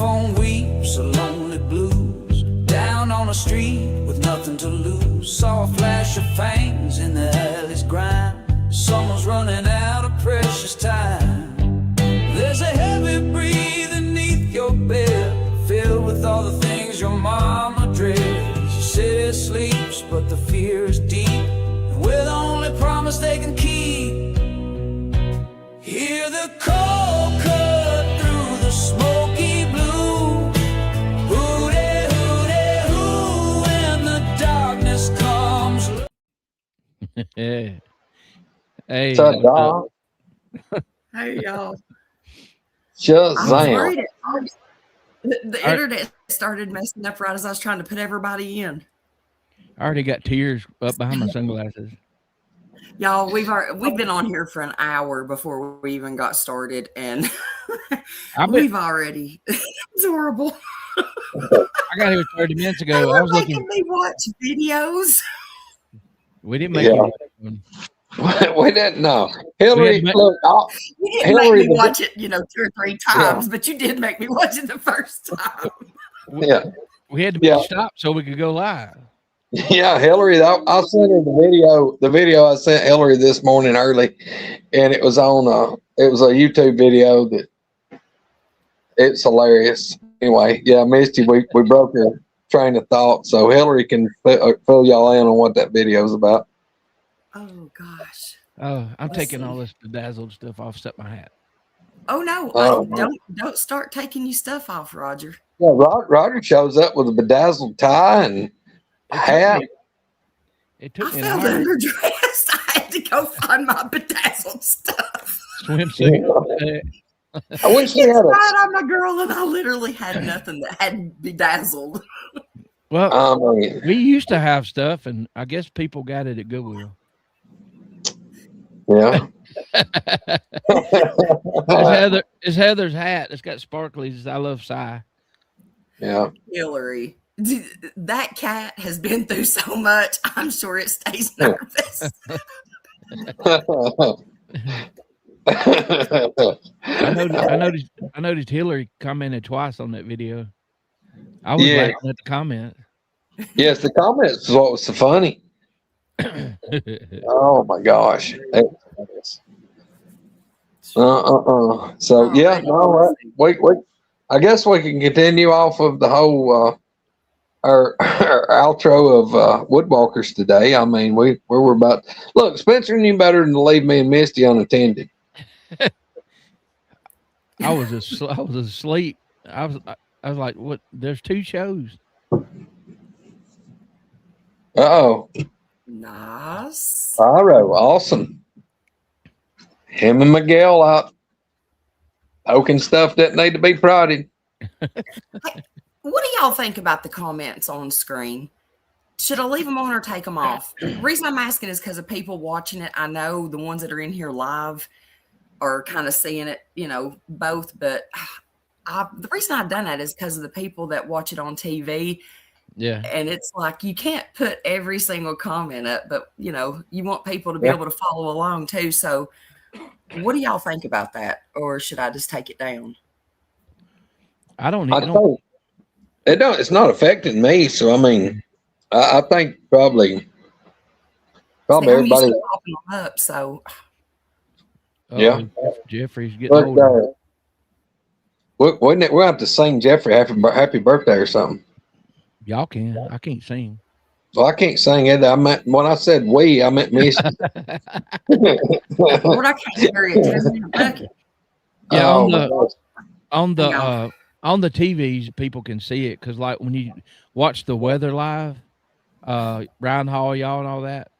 phone weeps a lonely blues. Down on the street with nothing to lose. Saw a flash of fangs in the alley's grind. Someone's running out of precious time. There's a heavy breathing neath your bed, filled with all the things your mama dreads. Your city sleeps, but the fear is deep, and we're the only promise they can keep. Hear the call cut through the smoky blue. Hooty, hooty, hoo, when the darkness comes. Hey, hey, What's up, dog? Hey y'all. Just I was Zam. worried at first. The I, internet started messing up right as I was trying to put everybody in. I already got tears up behind my sunglasses. Y'all, we've been on here for an hour before we even got started, and I bet we've already. It's horrible. I got here 30 minutes They ago. I were was making looking. me watch videos. We didn't make Yeah. any one. We didn't know. We had Hillary, to make, look, You didn't Hillary, make me the, watch it, 2 or 3 yeah, times, but you did make me watch it the first time. we, yeah, we had to yeah, stop so we could go live. yeah. Hillary, I sent her the video. The video I sent Hillary this morning early, and it was on. It was a YouTube video that it's hilarious. Anyway, yeah, Misty, we broke her train of thought, so Hillary can fill y'all in on what that video is about. Oh gosh. Oh, I'm Let's taking all see. this bedazzled stuff off, set my hat. Oh no, Oh, man. don't start taking your stuff off, Roger. Yeah, Roger shows up with a bedazzled tie and It took hat. me. It I took me an felt hour. underdressed. I had to go find my bedazzled stuff. Swimsuit. I wish we It's had a. right, I'm a girl, and I literally had nothing that had bedazzled. Well, I mean, we used to have stuff, and I guess people got it at Goodwill. yeah. It's Heather's hat. It's got sparklies. I love Psy. Yeah. Hillary, that cat has been through so much. I'm sure it stays nervous. I noticed Hillary commented twice on that video. I was Yeah. laughing at the comment. Yes, the comments is what was so funny. Oh my gosh. So yeah, Alrighty. no, wait. I guess we can continue off of the whole our outro of Woodwalkers today. I mean, we were about look. Spencer knew better than to leave me and Misty unattended. I was asleep. I was like, "What? There's 2 shows." Oh, Nice. Pyro, awesome. Him and Miguel out poking stuff that need to be prodded. What do y'all think about the comments on screen? Should I leave them on or take them off? The reason I'm asking is because of people watching it. I know the ones that are in here live are kind of seeing it, both. But the reason I've done that is because of the people that watch it on TV. Yeah. And it's like you can't put every single comment up, but you want people to be Yeah. able to follow along too. So what do y'all think about that? Or should I just take it down? I don't I even. think it's not affecting me. So I mean, I think probably See, I'm used everybody. to popping them up, so Yeah. Jeffrey's getting But older. we'll have to sing Jeffrey happy birthday or something. Y'all can. I can't sing. Well, I can't sing it. I meant when I said we, I meant Misty. what I can't carry it to in a bucket. Yeah, Oh, on my the gosh. on the Yeah. on the TVs, people can see it because, like, when you watch the weather live, Ryan Hall, y'all, and all that,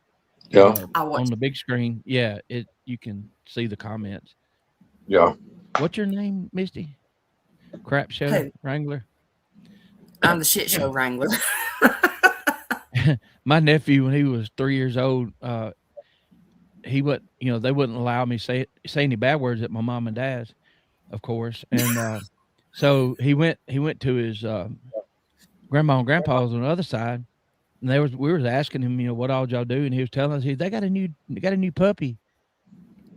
Yeah, I on watch. the big screen, yeah, you can see the comments. yeah. What's your name, Misty? Crap Show Who? Wrangler. I'm the shit show wrangler. My nephew, when he was 3 years old, he would, they wouldn't allow me say any bad words at my mom and dad's, of course, and so he went to his grandma and grandpa's on the other side, and we was asking him, what all y'all do, and he was telling us they got a new puppy.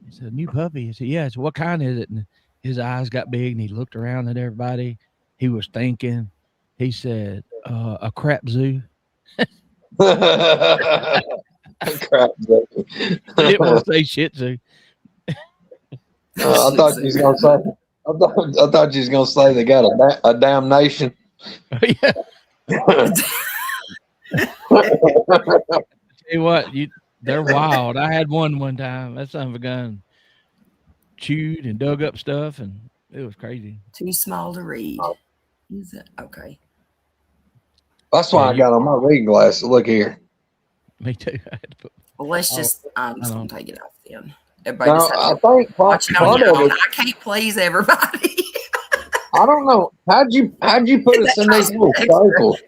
He said, "A new puppy." He said, "Yeah." So what kind is it? And his eyes got big, and he looked around at everybody. he was thinking. He said, a crap zoo. Crap. He didn't want to say shit zoo. I thought you was gonna say. I thought you was gonna say they got a damnation. Yeah. Tell you what, they're wild. I had one time. That son of a gun chewed and dug up stuff, and it was crazy. Too small to read. Is it? Okay. That's why I got on my reading glasses. Look here. Me too. Well, let's just. I'm just gonna take it off then. Everybody No, just I have to think watch it on part your of own. it. I can't please everybody. I don't know. How'd you put us in these little circles?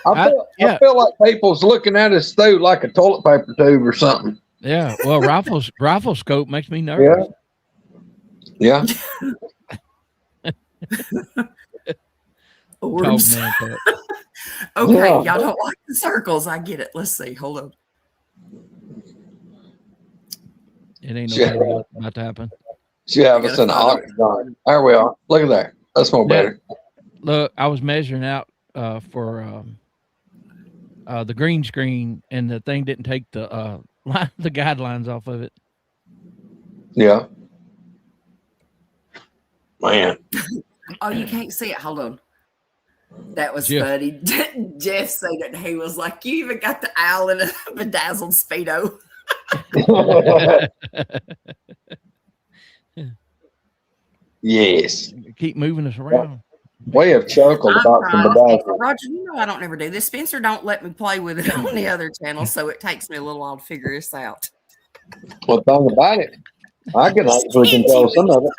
I feel like people's looking at us through like a toilet paper tube or something. Yeah. Well, rifle scope makes me nervous. Yeah. Orbs. Dog man talk. Okay, Yeah. y'all don't like the circles. I get it. Let's see. Hold on. It ain't Yeah. no about to happen. She have us in an octagon. There we are. Look at that. That's more better. Look, I was measuring out for the green screen, and the thing didn't take the the guidelines off of it. Yeah. Man. Oh, you can't see it. Hold on. That was Jeff. funny. Jeff said it. He was like, "You even got the owl in a bedazzled Speedo." Yes. Keep moving us around. We have chuckled about some bedazzling. Roger, you know I don't ever do this. Spencer don't let me play with it on the other channel, so it takes me a little while to figure this out. Well, thing about it, I can actually control some of it.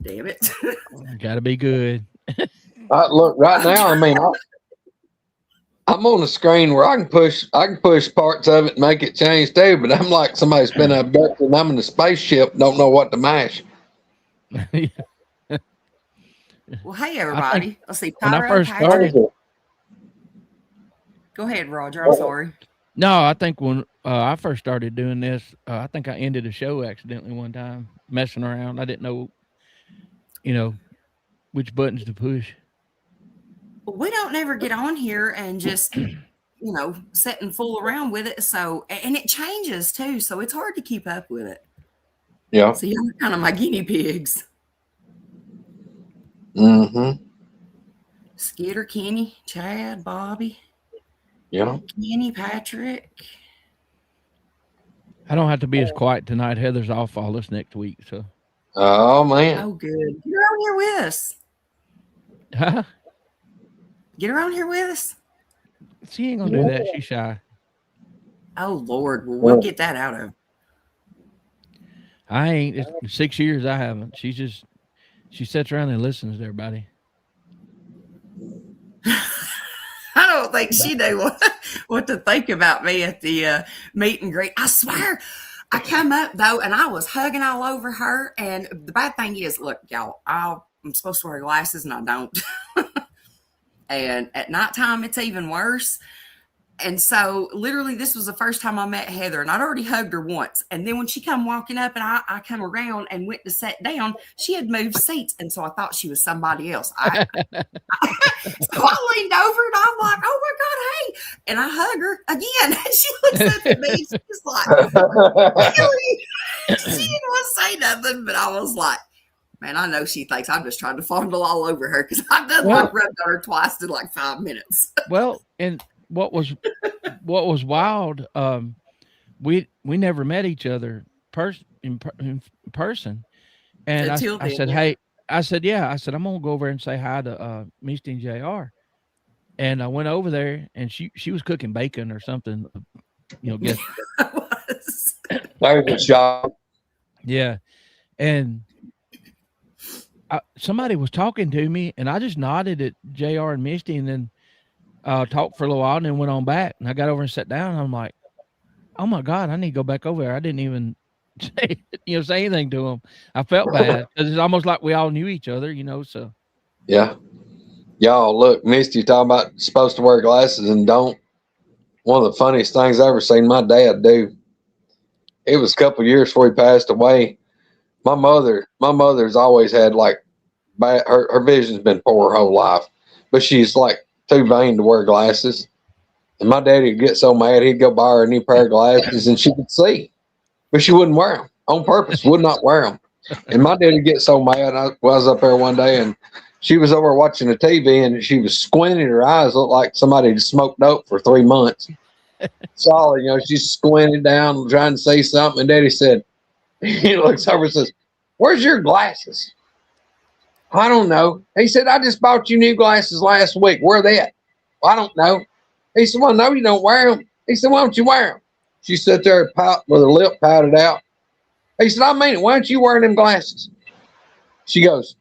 Damn it. Gotta be good. Look, right now, I mean, I'm on a screen where I can push parts of it and make it change too, but I'm like somebody's been abducted and I'm in a spaceship, don't know what to mash. Well, hey, everybody. Let's see. when I Pyro first Patrick. started- Go ahead, Roger. I'm sorry. No, I think when I first started doing this, I think I ended a show accidentally one time, messing around. I didn't know, which buttons to push. We don't never get on here and just, sit and fool around with it. So, and it changes too. So it's hard to keep up with it. Yeah. So you're kind of my guinea pigs. Mm-hmm. Skitter, Kenny, Chad, Bobby, Yeah. Kenny, Patrick. I don't have to be as quiet tonight. Heather's off all this next week, so. Oh man. Oh, good. Get around here with us. Huh? Get around here with us. She ain't gonna do that. She's shy. Oh, Lord. Well, we'll get that out of. I ain't. It's 6 years I haven't. She sits around and listens to everybody. I don't think she knew what to think about me at the meet and greet. I swear, I come up though, and I was hugging all over her. And the bad thing is, look, y'all, I'm supposed to wear glasses, and I don't. And at nighttime, it's even worse. And so, literally, this was the first time I met Heather, and I'd already hugged her once. And then when she come walking up, and I come around and went to sit down, she had moved seats, and so I thought she was somebody else. So I leaned over, and I'm like, "Oh my God, hey!" And I hug her again, and she looks up at me, and she's like, "Really?" She didn't want to say nothing, but I was like, "Man, I know she thinks I'm just trying to fondle all over her because I've done like rubbed on her twice in like 5 minutes." Well, and what was wild, we never met each other in person, and I said, "Hey," I said, I'm gonna go over and say hi to Misty and JR, and I went over there, and she was cooking bacon or something, guess. There's a shot. Yeah, and somebody was talking to me, and I just nodded at JR and Misty, and then talked for a little while, and then went on back. And I got over and sat down. And I'm like, "Oh my God, I need to go back over there." I didn't even say anything to them. I felt bad because it's almost like we all knew each other, So Yeah. Y'all, look, Misty talking about supposed to wear glasses and don't. One of the funniest things I ever seen my dad do. it was a couple of years before he passed away. My mother's always had like bad, her vision's been poor her whole life, but she's like too vain to wear glasses. And my daddy would get so mad, he'd go buy her a new pair of glasses and she could see, but she wouldn't wear them on purpose, would not wear them. And my daddy would get so mad. I was up there one day and she was over watching the TV and she was squinting. Her eyes looked like somebody had smoked dope for 3 months. Solid, she's squinting down, trying to say something. And Daddy said, he looks over and says, "Where's your glasses?" "I don't know." He said, "I just bought you new glasses last week. Where are they at?" "I don't know." He said, "Well, no, you don't wear them." He said, "Why don't you wear them?" She sat there with her lip pouted out. He said, "I mean it. Why don't you wear them glasses?" She goes,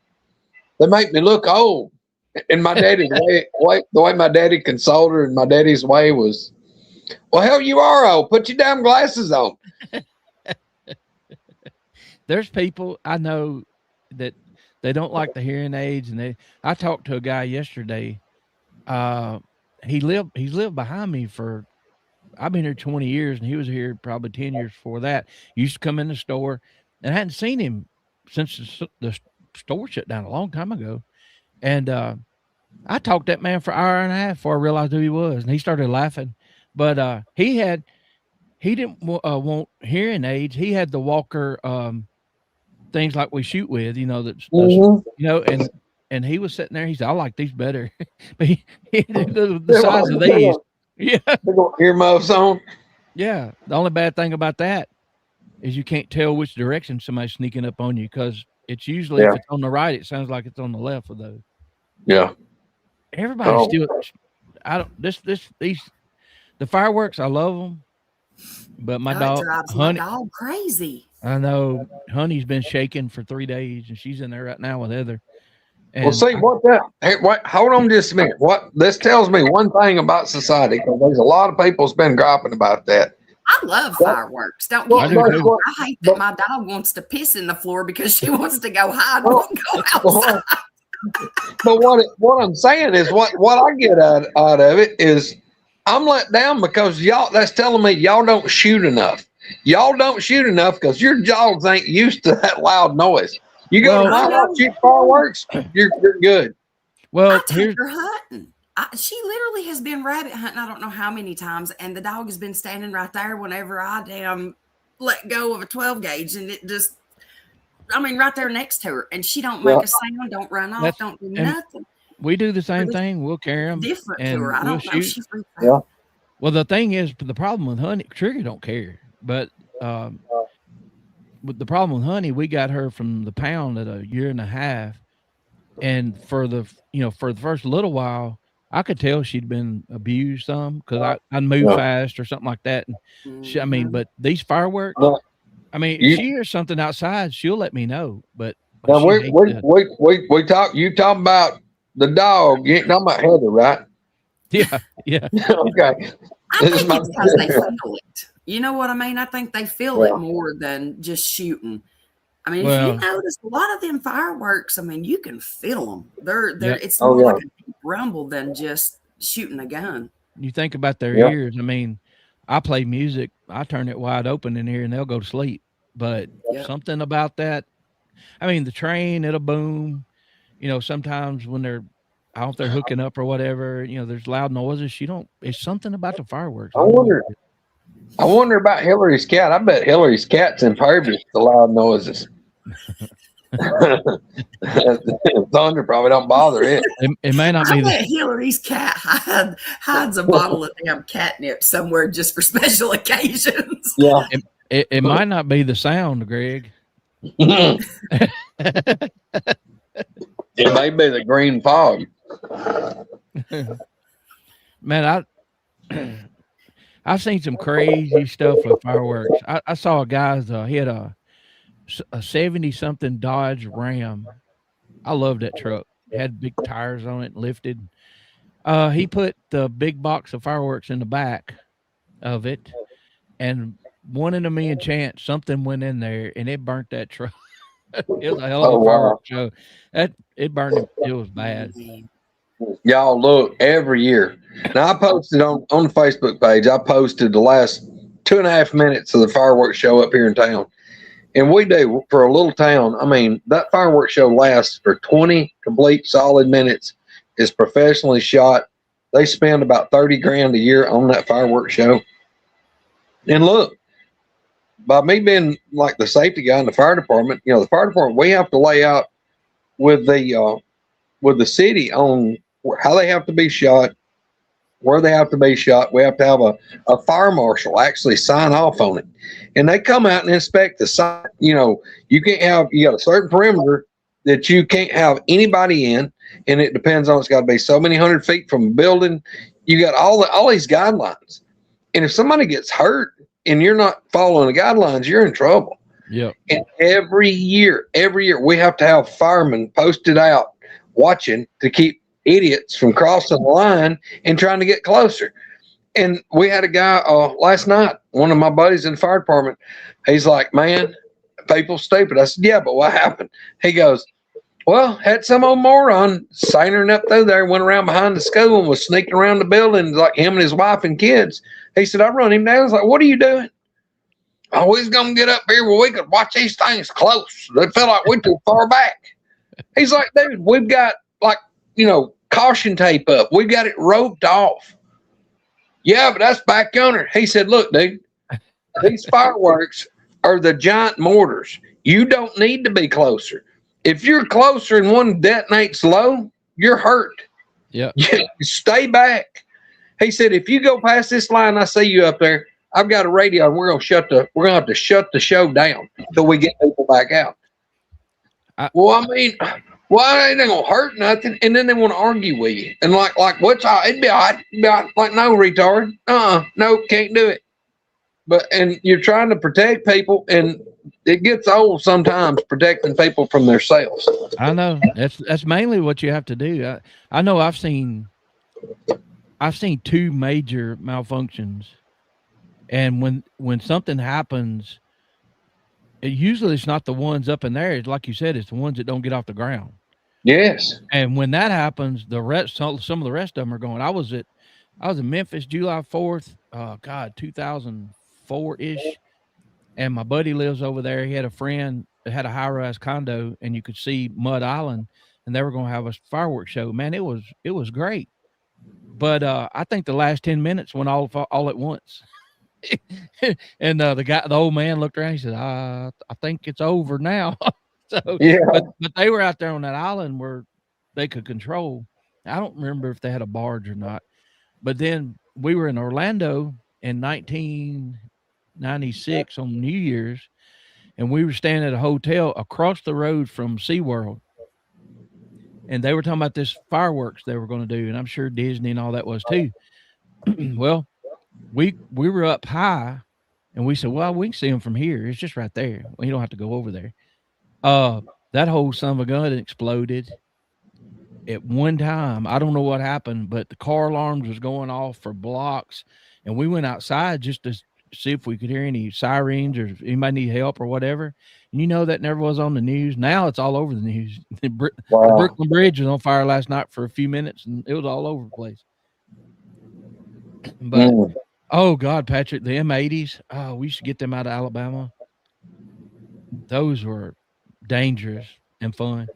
"They make me look old." And my daddy, the way my daddy consoled her, and my daddy's way was, "Well, hell, you are old. Put your damn glasses on." There's people I know that they don't like the hearing aids, and I talked to a guy yesterday. He's lived behind me for, I've been here 20 years, and he was here probably 10 years before that. Used to come in the store, and I hadn't seen him since the store shut down a long time ago. And I talked to that man for an hour and a half before I realized who he was, and he started laughing. But he didn't want hearing aids. He had the Walker things like we shoot with, and he was sitting there. He said, "I like these better." But the size of these, yeah, earmuffs on. Yeah. The only bad thing about that is you can't tell which direction somebody's sneaking up on you, because it's usually if it's on the right, it sounds like it's on the left with those. Yeah. Everybody's still. I don't. The fireworks. I love them, but my dog, drives Honey, my dog crazy. I know Honey's been shaking for 3 days, and she's in there right now with Heather. And Well, see hold on just a minute. What this tells me one thing about society, because there's a lot of people's been griping about that. I love fireworks. Don't get me wrong. I hate that my dog wants to piss in the floor because she wants to go hide and won't go outside. But what I'm saying is what I get out of it is I'm let down because that's telling me y'all don't shoot enough. Y'all don't shoot enough because your dogs ain't used to that loud noise. You go to my house, shoot fireworks, you're good. Well, I take her hunting. She literally has been rabbit hunting I don't know how many times, and the dog has been standing right there whenever I damn let go of a 12 gauge, and it just, right there next to her, and she don't make a sound, don't run off, don't do nothing. We do the same thing. We'll carry them. Different to her. I don't know. She freaks out. Yeah. Well, the thing is, the problem with Honey, Trigger don't care, but with the problem with Honey, we got her from the pound at 1.5 years, and for the first little while, I could tell she'd been abused some because I'd move fast or something like that. And she, but these fireworks, if she hears something outside, she'll let me know. But now we talk. You talking about the dog? You ain't talking about Heather, right? Yeah. Okay. I think it's because they feel it. You know what I mean? I think they feel it more than just shooting. If you notice a lot of them fireworks, you can feel them. It's more like a deep rumble than just shooting a gun. You think about their ears. I play music. I turn it wide open in here, and they'll go to sleep. But something about that. The train, it'll boom. Sometimes when they're out there hooking up or whatever, there's loud noises. It's something about the fireworks. I wonder about Hillary's cat. I bet Hillary's cat's impervious to loud noises. Thunder probably don't bother it. It may not be. I bet Hillary's cat hides a bottle of damn catnip somewhere just for special occasions. Yeah, it might not be the sound, Greg. It may be the green fog. Man, I've seen some crazy stuff with fireworks. I saw a guy's, he had a 70-something Dodge Ram. I love that truck. It had big tires on it, lifted. He put the big box of fireworks in the back of it, and 1 in a million chance something went in there and it burnt that truck. It was a hell of a fireworks show. It burned it. It was bad. Y'all look every year. Now I posted on the Facebook page. I posted the last 2.5 minutes of the fireworks show up here in town. And we do, for a little town, I mean, that fireworks show lasts for 20 complete solid minutes. It's professionally shot. They spend about 30 grand a year on that fireworks show. And look, by me being like the safety guy in the fire department, the fire department, we have to lay out with the city on how they have to be shot, where they have to be shot. We have to have a fire marshal actually sign off on it. And they come out and inspect the site. You got a certain perimeter that you can't have anybody in, and it depends on, it's got to be so many 100 feet from a building. You got all these guidelines. And if somebody gets hurt and you're not following the guidelines, you're in trouble. Yeah. And every year, we have to have firemen posted out watching to keep idiots from crossing the line and trying to get closer. And we had a guy last night, one of my buddies in the fire department. He's like, man, people stupid. I said, yeah, but what happened? He goes, well, had some old moron signing up through there, went around behind the school and was sneaking around the building like him and his wife and kids. He said, I run him down. I was like, what are you doing? Oh, he's going to get up here where we could watch these things close. They felt like we're too far back. He's like, dude, we've got caution tape up. We've got it roped off. Yeah, but that's back yonder. He said, look, dude, these fireworks are the giant mortars. You don't need to be closer. If you're closer and one detonates low, you're hurt. Yeah. Stay back. He said, if you go past this line, I see you up there, I've got a radio and we're gonna have to shut the show down until we get people back out. Well, I mean, why ain't they gonna hurt nothing? And then they want to argue with you. And like what's all, it'd be all right. Like, no, retard. No, can't do it. And you're trying to protect people, and it gets old sometimes protecting people from themselves. I know that's mainly what you have to do. I know I've seen two major malfunctions, and when something happens, usually it's not the ones up in there. It's like you said, it's the ones that don't get off the ground. Yes. And when that happens, some of the rest of them are going. I was in Memphis, July 4th, 2004-ish. And my buddy lives over there. He had a friend that had a high-rise condo, and you could see Mud Island, and they were going to have a fireworks show. Man, it was great. But I think the last 10 minutes went all at once. And the old man looked around. He said, I think it's over now. So, yeah. But they were out there on that island where they could control. I don't remember if they had a barge or not. But then we were in Orlando in 1996 on New Year's, and we were staying at a hotel across the road from SeaWorld. And they were talking about this fireworks they were going to do, and I'm sure Disney and all that was too. Well, we were up high, and we said, well, we can see them from here. It's just right there. Well, you don't have to go over there. That whole son of a gun exploded at one time. I don't know what happened, but the car alarms was going off for blocks, and we went outside just to see if we could hear any sirens or if anybody need help or whatever. And that never was on the news. Now it's all over the news. The Brooklyn Bridge was on fire last night for a few minutes, and it was all over the place. But oh God, Patrick, the M80s. Oh, we used to get them out of Alabama. Those were dangerous and fun.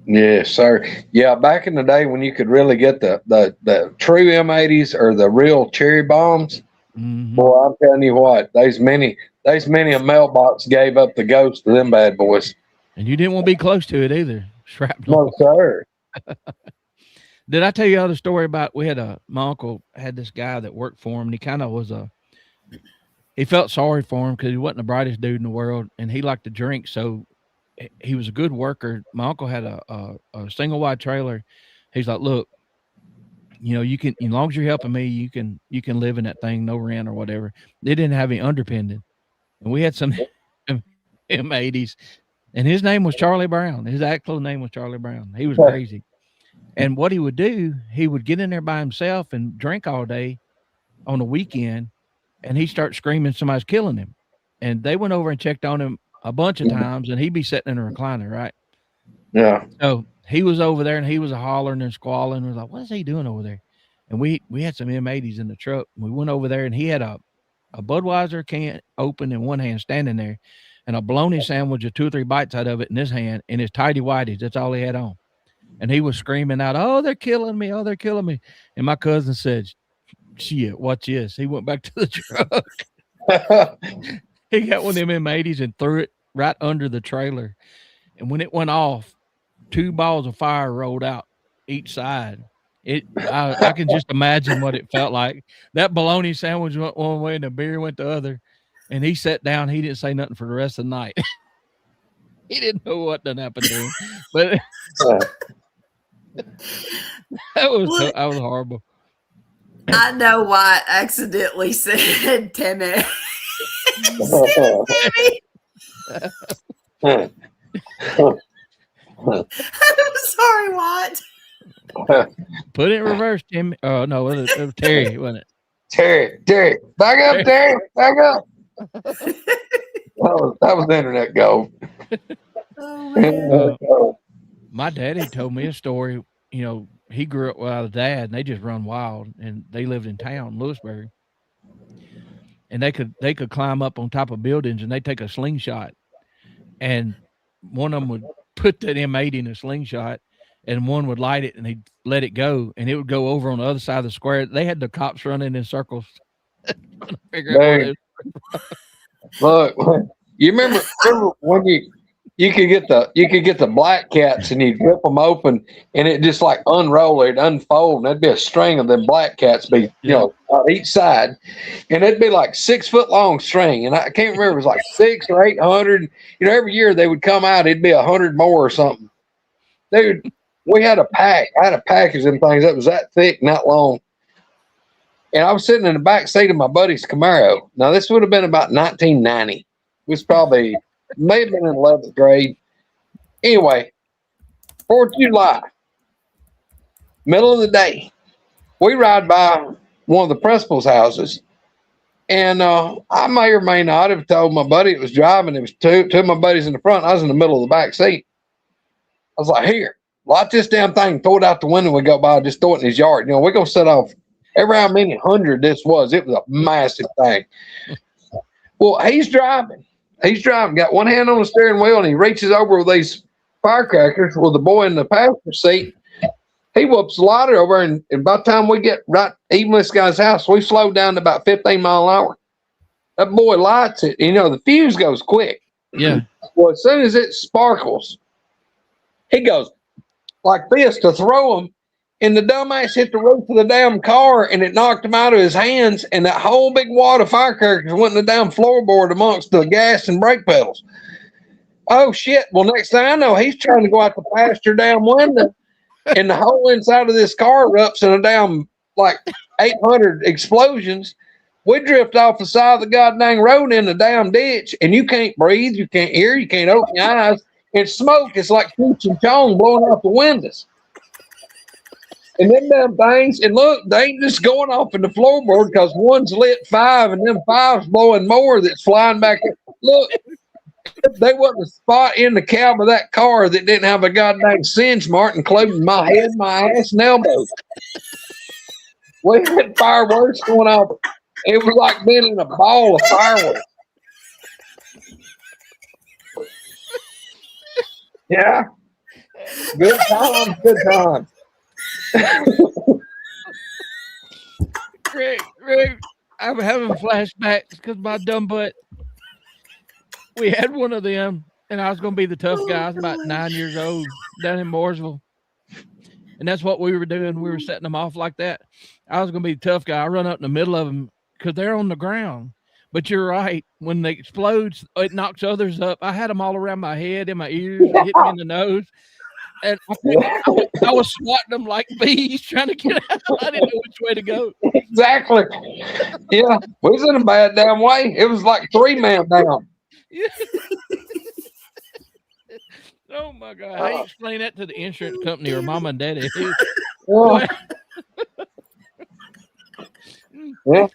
Yes, sir. Yeah, back in the day when you could really get the true M80s or the real cherry bombs. Mm-hmm. Boy, I'm telling you what, there's many a mailbox gave up the ghost of them bad boys. And you didn't want to be close to it either. Shrapnel. No, sir. Did I tell you the story about my uncle had this guy that worked for him, and he kind of was he felt sorry for him because he wasn't the brightest dude in the world, and he liked to drink, so he was a good worker. My uncle had a single wide trailer. He's like, look, you can, as long as you're helping me, you can live in that thing, no rent or whatever. They didn't have any underpinning. And we had some M80s, and his name was Charlie Brown. His actual name was Charlie Brown. He was crazy. And what he would do, he would get in there by himself and drink all day on the weekend, and he'd start screaming somebody's killing him. And they went over and checked on him a bunch of times, and he'd be sitting in a recliner, right? Yeah. So he was over there, and he was hollering and squalling. We was like, what is he doing over there? And we had some M80s in the truck. We went over there, and he had a a Budweiser can open in one hand, standing there, and a bologna sandwich with 2 or 3 bites out of it in his hand, and his tidy whities. That's all he had on. And he was screaming out, "Oh, they're killing me! Oh, they're killing me!" And my cousin said, "Shit, watch this." He went back to the truck. He got one of them M80s and threw it right under the trailer. And when it went off, 2 balls of fire rolled out each side. I can just imagine what it felt like. That bologna sandwich went one way and the beer went the other. And he sat down. He didn't say nothing for the rest of the night. He didn't know what done happened to him. But that was horrible. I know why I accidentally said Timmy. Timmy. I'm sorry, what? Put it in reverse, Timmy. Oh, no, it was Terry, wasn't it? Terry. Back up, Terry. Back up. That was internet gold. Oh, man. My daddy told me a story. You know, he grew up without a dad, and they just run wild, and they lived in town, Lewisburg. And they could climb up on top of buildings, and they take a slingshot, and one of them would put that M80 in a slingshot, and one would light it, and he'd let it go, and it would go over on the other side of the square. They had the cops running in circles. Trying to figure out where they Look, you remember when you could get the black cats and you'd rip them open and it just like unroll it, unfold, and there'd be a string of them black cats be on each side, and it'd be like 6 foot long string, and I can't remember, it was like 600 or 800. Every year they would come out, it'd be 100 more or something. Dude, we had a pack. I had a package of them things that was that thick and that long. And I was sitting in the back seat of my buddy's Camaro. Now, this would have been about 1990. It was probably, may have been in 11th grade. Anyway, 4th of July, middle of the day, we ride by one of the principal's houses. And I may or may not have told my buddy it was driving. It was two of my buddies in the front. I was in the middle of the back seat. I was like, here, light this damn thing, throw it out the window. We go by, just throw it in his yard. We're going to set off every how many hundred this was. It was a massive thing. Well, he's driving, got one hand on the steering wheel, and he reaches over with these firecrackers with the boy in the passenger seat. He whoops the lighter over, and by the time we get right even with this guy's house, we slowed down to about 15 miles an hour. That boy lights it. The fuse goes quick. Yeah. Well, as soon as it sparkles, he goes like this to throw him, and the dumbass hit the roof of the damn car, and it knocked him out of his hands, and that whole big wad of firecrackers went in the damn floorboard amongst the gas and brake pedals. Oh, shit. Well, next thing I know, he's trying to go out the pasture damn window, and the whole inside of this car erupts in a damn, like, 800 explosions. We drift off the side of the goddamn road in the damn ditch, and you can't breathe, you can't hear, you can't open your eyes. It's smoke. It's like Cheech and Chong blowing out the windows. And them damn things, and look, they ain't just going off in the floorboard because one's lit 5 and them 5's blowing more that's flying back. Look, they wasn't a spot in the cab of that car that didn't have a goddamn singe mark, including my head, my ass, and elbows. We had fireworks going off. It was like being in a ball of fireworks. Yeah. Good times. Rick, I'm having flashbacks because my dumb butt. We had one of them, and I was going to be the tough guy. I was about 9 years old down in Mooresville. And that's what we were doing. We were setting them off like that. I was going to be the tough guy. I run up in the middle of them because they're on the ground. But you're right. When they explode, it knocks others up. I had them all around my head, in my ears, hit me in the nose. And I was swatting them like bees trying to get out. I didn't know which way to go. Exactly. Yeah. We was in a bad damn way. It was like 3-man down. Yeah. Oh, my God. How do you explain that to the insurance company or mom and daddy? Yeah.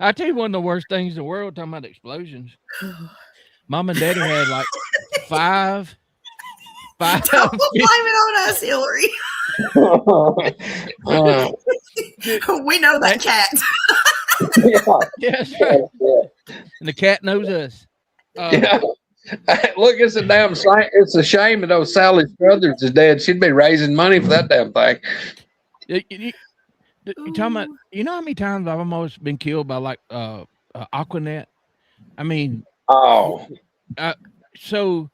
I tell you, one of the worst things in the world, talking about explosions. Mom and daddy had like five. Don't blame it on us, Hillary. We know that cat. Yeah, Yeah, that's right. yeah. And the cat knows us. Yeah. Look, it's a damn shame. It's a shame that those Sally's brothers is dead. She'd be raising money for that damn thing. You talking about? You know how many times I've almost been killed by like Aquanet? I mean, Oh, so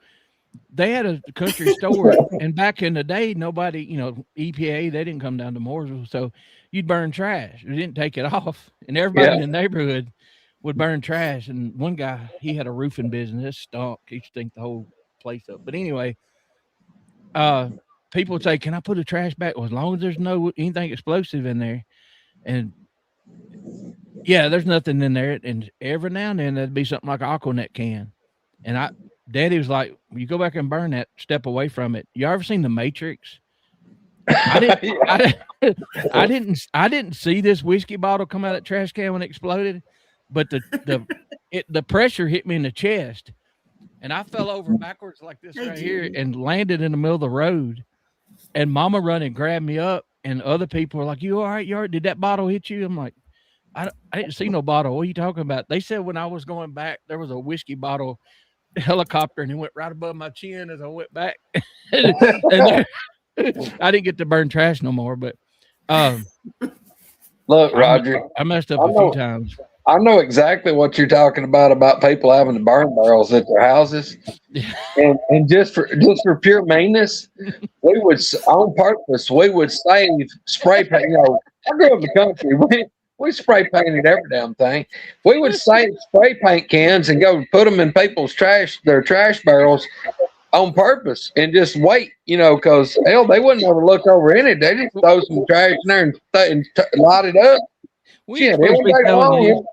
they had a country store, and back in the day, nobody, EPA, they didn't come down to Mooresville, so you'd burn trash. You didn't take it off, and everybody yeah. in the neighborhood would burn trash. And one guy, he had a roofing business. It stunk. He used to stink the whole place up. But anyway, people would say, "Can I put a trash bag?" Well, as long as there's no anything explosive in there, and yeah, there's nothing in there. And every now and then there'd be something like an Aquanet can, and Daddy was like, "You go back and burn that. Step away from it." You ever seen The Matrix? I didn't. Yeah. I didn't see this whiskey bottle come out of that trash can when it exploded, but the pressure hit me in the chest, and I fell over backwards like this right here and landed in the middle of the road. And Mama run and grabbed me up, and other people were like, "You all right? You all right? Did that bottle hit you?" I'm like, I didn't see no bottle. What are you talking about? They said when I was going back, there was a whiskey bottle helicopter, and it went right above my chin as I went back. and I didn't get to burn trash no more. But Look, Roger, I messed up a few times. I know exactly what you're talking about people having to burn barrels at their houses. And just for pure meanness, we would on purpose save spray paint. I grew up in the country. We spray painted every damn thing. We would save spray paint cans and go put them in people's their trash barrels on purpose and just wait, because hell, they wouldn't ever look over in it. They just throw some trash in there and light it up. Shit, it won't take long.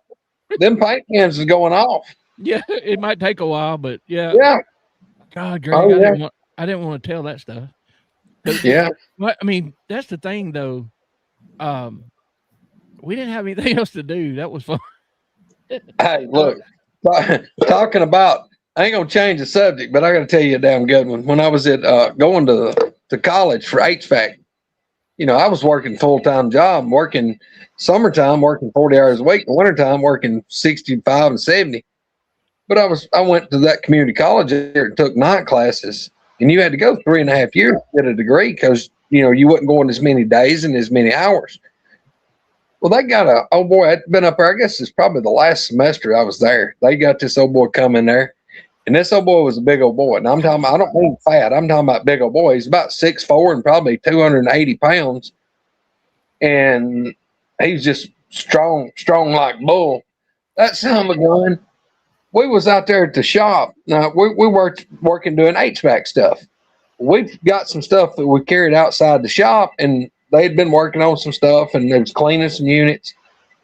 Them paint cans is going off. Yeah, it might take a while, but yeah. Yeah. God, Greg, I didn't want to tell that stuff. Yeah. I mean, that's the thing, though. We didn't have anything else to do. That was fun. Hey, look, talking about, I ain't gonna change the subject, but I got to tell you a damn good one. When I was at going to college for HVAC, I was working full-time job, working summertime, working 40 hours a week, wintertime, working 65 and 70. But I went to that community college there and took night classes, and you had to go 3.5 years to get a degree because, you wasn't going as many days and as many hours. Well, they got I'd been up there, I guess it's probably the last semester I was there. They got this old boy coming there, and this old boy was a big old boy. And I'm talking about, I don't mean fat, I'm talking about big old boy. He's about 6'4" and probably 280 pounds. And he's just strong like bull. That son of a gun. We was out there at the shop. Now we working doing HVAC stuff. We've got some stuff that we carried outside the shop, and they'd been working on some stuff, and they was cleaning some units.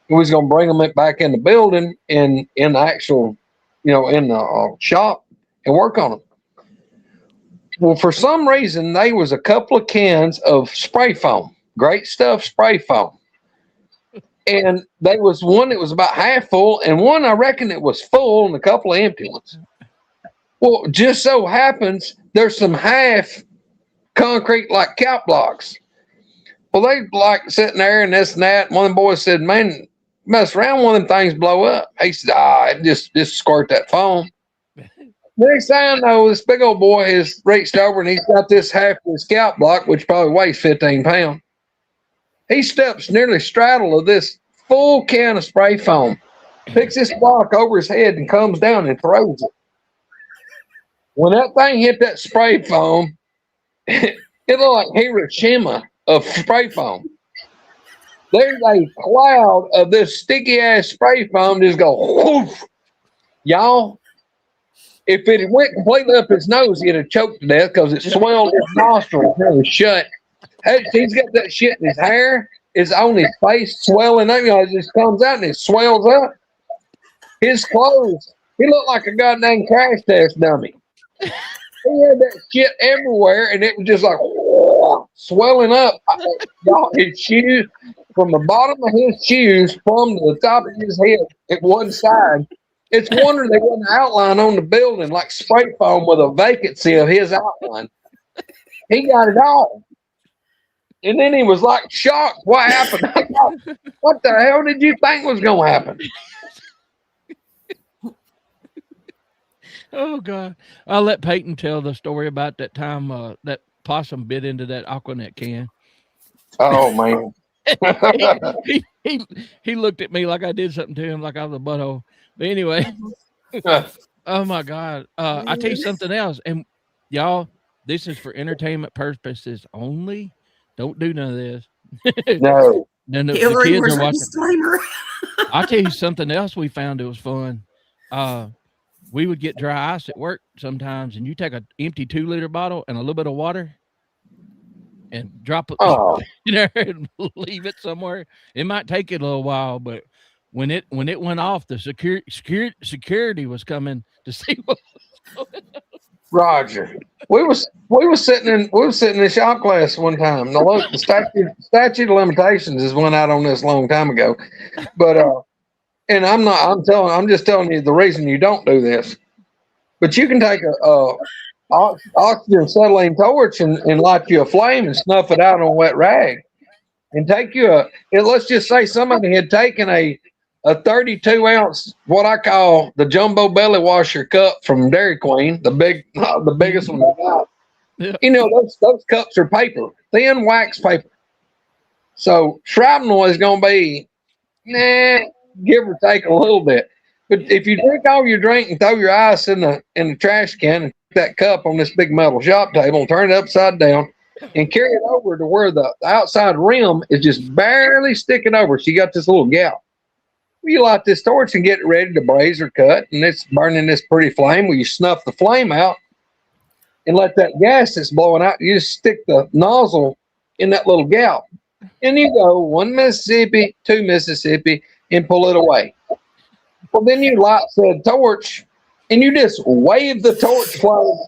We was gonna bring them back in the building and in the actual, in the shop and work on them. Well, for some reason, there was a couple of cans of spray foam, great stuff, spray foam. And there was one that was about half full, and one I reckon it was full, and a couple of empty ones. Well, just so happens there's some half concrete like cap blocks. Well, they like sitting there and this and that. And one of the boys said, "Man, mess around, one of them things blow up." He said, just squirt that foam. Next thing I know, this big old boy has reached over and he's got this half of his cap block, which probably weighs 15 pounds. He steps nearly straddle of this full can of spray foam, picks this block over his head and comes down and throws it. When that thing hit that spray foam, it looked like Hiroshima of spray foam. There's a cloud of this sticky ass spray foam just go whoof. Y'all, if it went completely up his nose, he'd have choked to death because it swelled his nostrils nearly shut. Hey, he's got that shit in his hair. It's on his face, swelling up. It just comes out and it swells up. His clothes, he looked like a goddamn crash test dummy. He had that shit everywhere, and it was just like swelling up. Y'all, his shoes, from the bottom of his shoes, from the top of his head at one side. It's a wonder there wasn't an outline on the building, like spray foam with a vacancy of his outline. He got it all. And then he was like shocked. What happened? I thought, what the hell did you think was going to happen? Oh God! I'll let Peyton tell the story about that time that possum bit into that Aquanet can. Oh, man. he looked at me like I did something to him, like I was a butthole. But anyway, oh my God! I tell you something else, and y'all, this is for entertainment purposes only. Don't do none of this. No. Then the Hillary, kids where's are your watching. disclaimer? I'll tell you something else we found it was fun. We would get dry ice at work sometimes, and you take an empty 2-liter bottle and a little bit of water and drop it Oh, in there and leave it somewhere. It might take it a little while, but when it went off, the security was coming to see what was going on. Roger. We was sitting in shop class one time. Now look, the statute of limitations has went out on this a long time ago. But and I'm just telling you the reason you don't do this. But you can take a oxygen acetylene torch and light you a flame and snuff it out on a wet rag. And take you let's just say somebody had taken a 32 ounce, what I call the jumbo belly washer cup from Dairy Queen, the biggest one they got. Yeah. You know, those cups are paper, thin wax paper. So shrapnel is going to be, give or take a little bit. But if you drink all your drink and throw your ice in the trash can and put that cup on this big metal shop table and turn it upside down and carry it over to where the outside rim is just barely sticking over, so you got this little gap. You light this torch and get it ready to braise or cut, and it's burning this pretty flame. Well, you snuff the flame out and let that gas that's blowing out, you just stick the nozzle in that little gap. And you go 1 Mississippi, 2 Mississippi, and pull it away. Well, then you light said torch, and you just wave the torch flame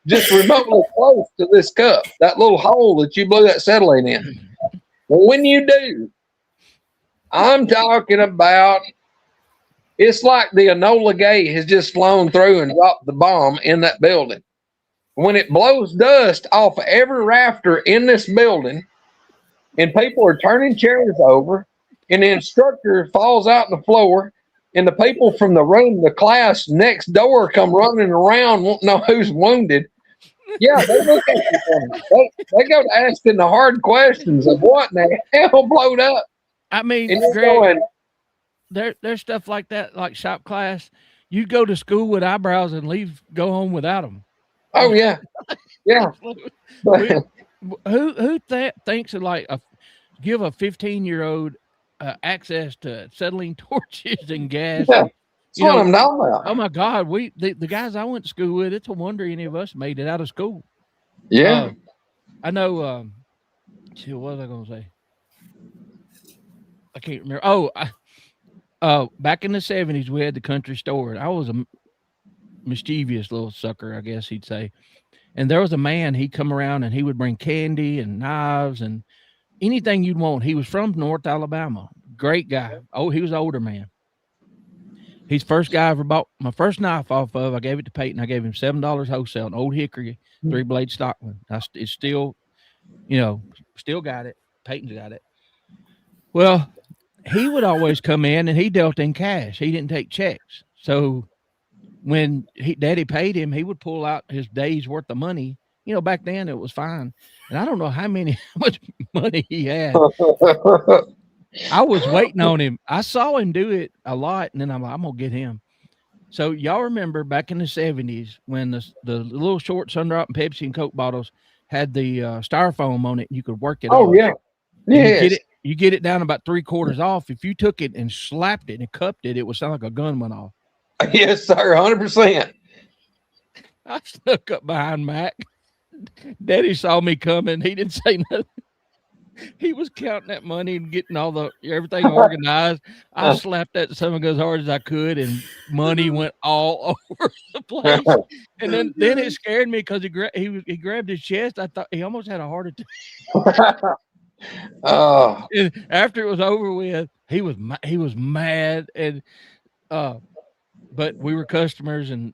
just remotely close to this cup, that little hole that you blew that acetylene in. Well, when you do, I'm talking about, it's like the Enola Gay has just flown through and dropped the bomb in that building. When it blows dust off every rafter in this building, and people are turning chairs over, and the instructor falls out on the floor, and the people from the class next door come running around, won't know who's wounded. Yeah, they look at you. They go to asking the hard questions of what in the hell blowed up. I mean, And you're Greg, going, there's stuff like that, like shop class. You go to school with eyebrows and go home without them. oh yeah, yeah. Who thinks of like give a 15-year-old access to acetylene torches and gas? Yeah. That's what I'm talking about. Oh my God, the guys I went to school with, it's a wonder any of us made it out of school. Yeah. I know. What was I going to say? I can't remember. Oh, back in the 70s, we had the country store, and I was a mischievous little sucker, I guess he'd say. And there was a man, he'd come around and he would bring candy and knives and anything you'd want. He was from North Alabama. Great guy. Oh, he was an older man. He's first guy I ever bought my first knife off of. I gave it to Peyton. I gave him $7 wholesale, an old hickory 3-blade Stockman. It's still, still got it. Peyton's got it. Well, he would always come in and he dealt in cash. He didn't take checks. So when Daddy paid him, he would pull out his day's worth of money. Back then it was fine. And I don't know how much money he had. I was waiting on him. I saw him do it a lot, and then I'm like, I'm gonna get him. So y'all remember back in the 70s when the little short Sundrop and Pepsi and Coke bottles had the styrofoam on it, and you could work it. Oh yeah, yeah. You get it down about 3/4 off. If you took it and slapped it and cupped it, it would sound like a gun went off. Yes, sir, 100%. I snuck up behind Mac. Daddy saw me coming. He didn't say nothing. He was counting that money and getting everything organized. I slapped that son of a gun as hard as I could, and money went all over the place. And then it scared me because he grabbed his chest. I thought he almost had a heart attack. Oh. And after it was over with, he was mad, and but we were customers, and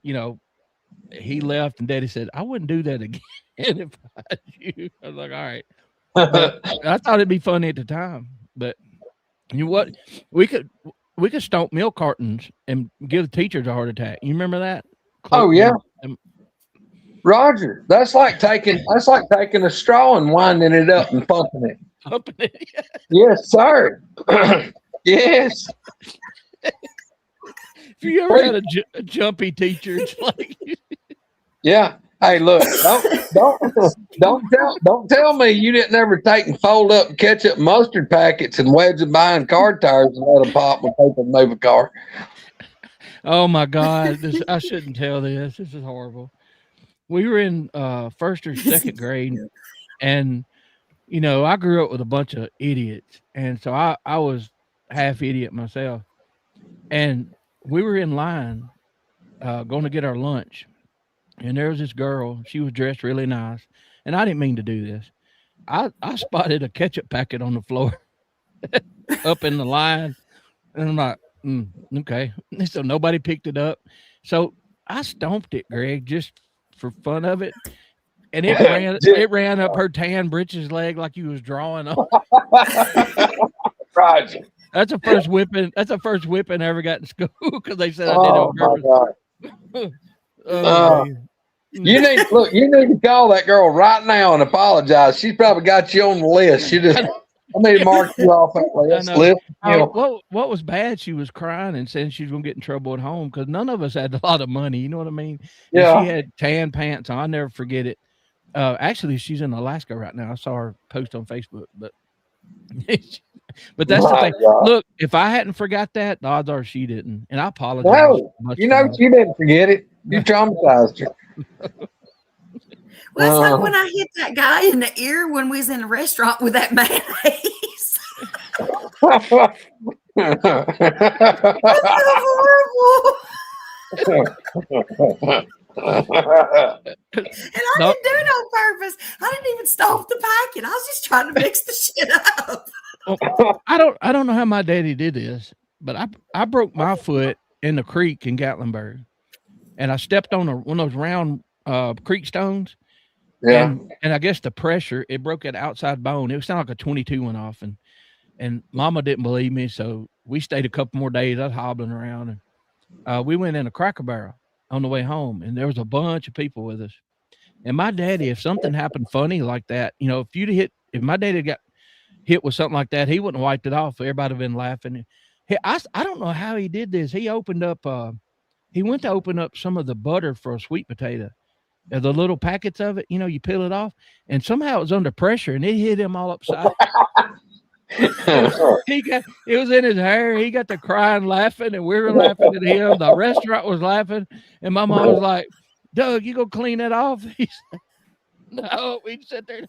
he left, and Daddy said, I wouldn't do that again if I had you. I was like, all right. But I thought it'd be funny at the time. But you know what? We could stomp milk cartons and give teachers a heart attack. You remember that? Oh yeah, Roger. That's like taking a straw and winding it up and pumping it. Pumping it. Yes, sir. Yes. If you ever had a jumpy teacher, it's like Yeah. Hey, look, don't tell me you didn't ever take and fold up ketchup and mustard packets and wedge them behind car tires and let them pop when people move a car. oh my God, I shouldn't tell this. This is horrible. We were in first or second grade, and you know, I grew up with a bunch of idiots, and so I was half idiot myself. And we were in line going to get our lunch, and there was this girl. She was dressed really nice, and I didn't mean to do this. I spotted a ketchup packet on the floor up in the line, and I'm like, okay. So nobody picked it up. So I stomped it, Greg, just for fun of it. And it ran up her tan britches leg like you was drawing on. Roger. That's the first whipping. That's the first whipping I ever got in school because they said I did it on purpose. You need to call that girl right now and apologize. She's probably got you on the list. She just I need to mark you off that list. What was bad? She was crying and saying she was gonna get in trouble at home because none of us had a lot of money. You know what I mean? Yeah. And she had tan pants on. I'll never forget it. Actually, she's in Alaska right now. I saw her post on Facebook, but that's the thing. God. Look, if I hadn't forgot that, the odds are she didn't. And I apologize. No, you didn't forget it. You traumatized her. Well, it's like when I hit that guy in the ear when we was in the restaurant with that mayonnaise. That's so horrible. And I didn't do it on purpose. I didn't even stop the packet. I was just trying to mix the shit up. I don't know how my daddy did this, but I broke my foot in the creek in Gatlinburg, and I stepped on one of those round creek stones. Yeah. And I guess the pressure, it broke that outside bone. It sounded like a 22 went off, and Mama didn't believe me, so we stayed a couple more days. I was hobbling around, and we went in a Cracker Barrel on the way home, and there was a bunch of people with us. And my daddy, if something happened funny like that, you know, if my daddy got hit with something like that, he wouldn't have wiped it off. Everybody would have been laughing. I don't know how he did this. He went to open up some of the butter for a sweet potato. The little packets of it, you know, you peel it off, and somehow it was under pressure, and it hit him all upside. It was in his hair. He got to crying, laughing, and we were laughing at him. The restaurant was laughing, and my mom was like, "Doug, you gonna clean that off?" He said, "No." We'd sit there, and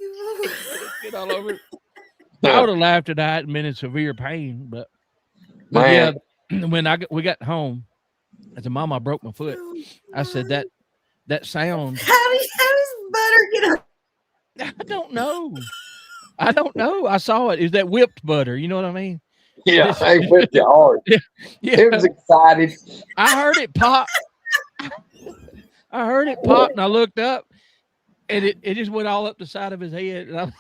get all over it. I would have laughed at that and been in severe pain, but yeah, when we got home, I said, "Mom, I broke my foot." I said that sound. How does butter get up? I don't know. I saw it. Is that whipped butter? You know what I mean? Yeah, they whipped you hard. Yeah. It was excited. I heard it pop. And I looked up, and it just went all up the side of his head. And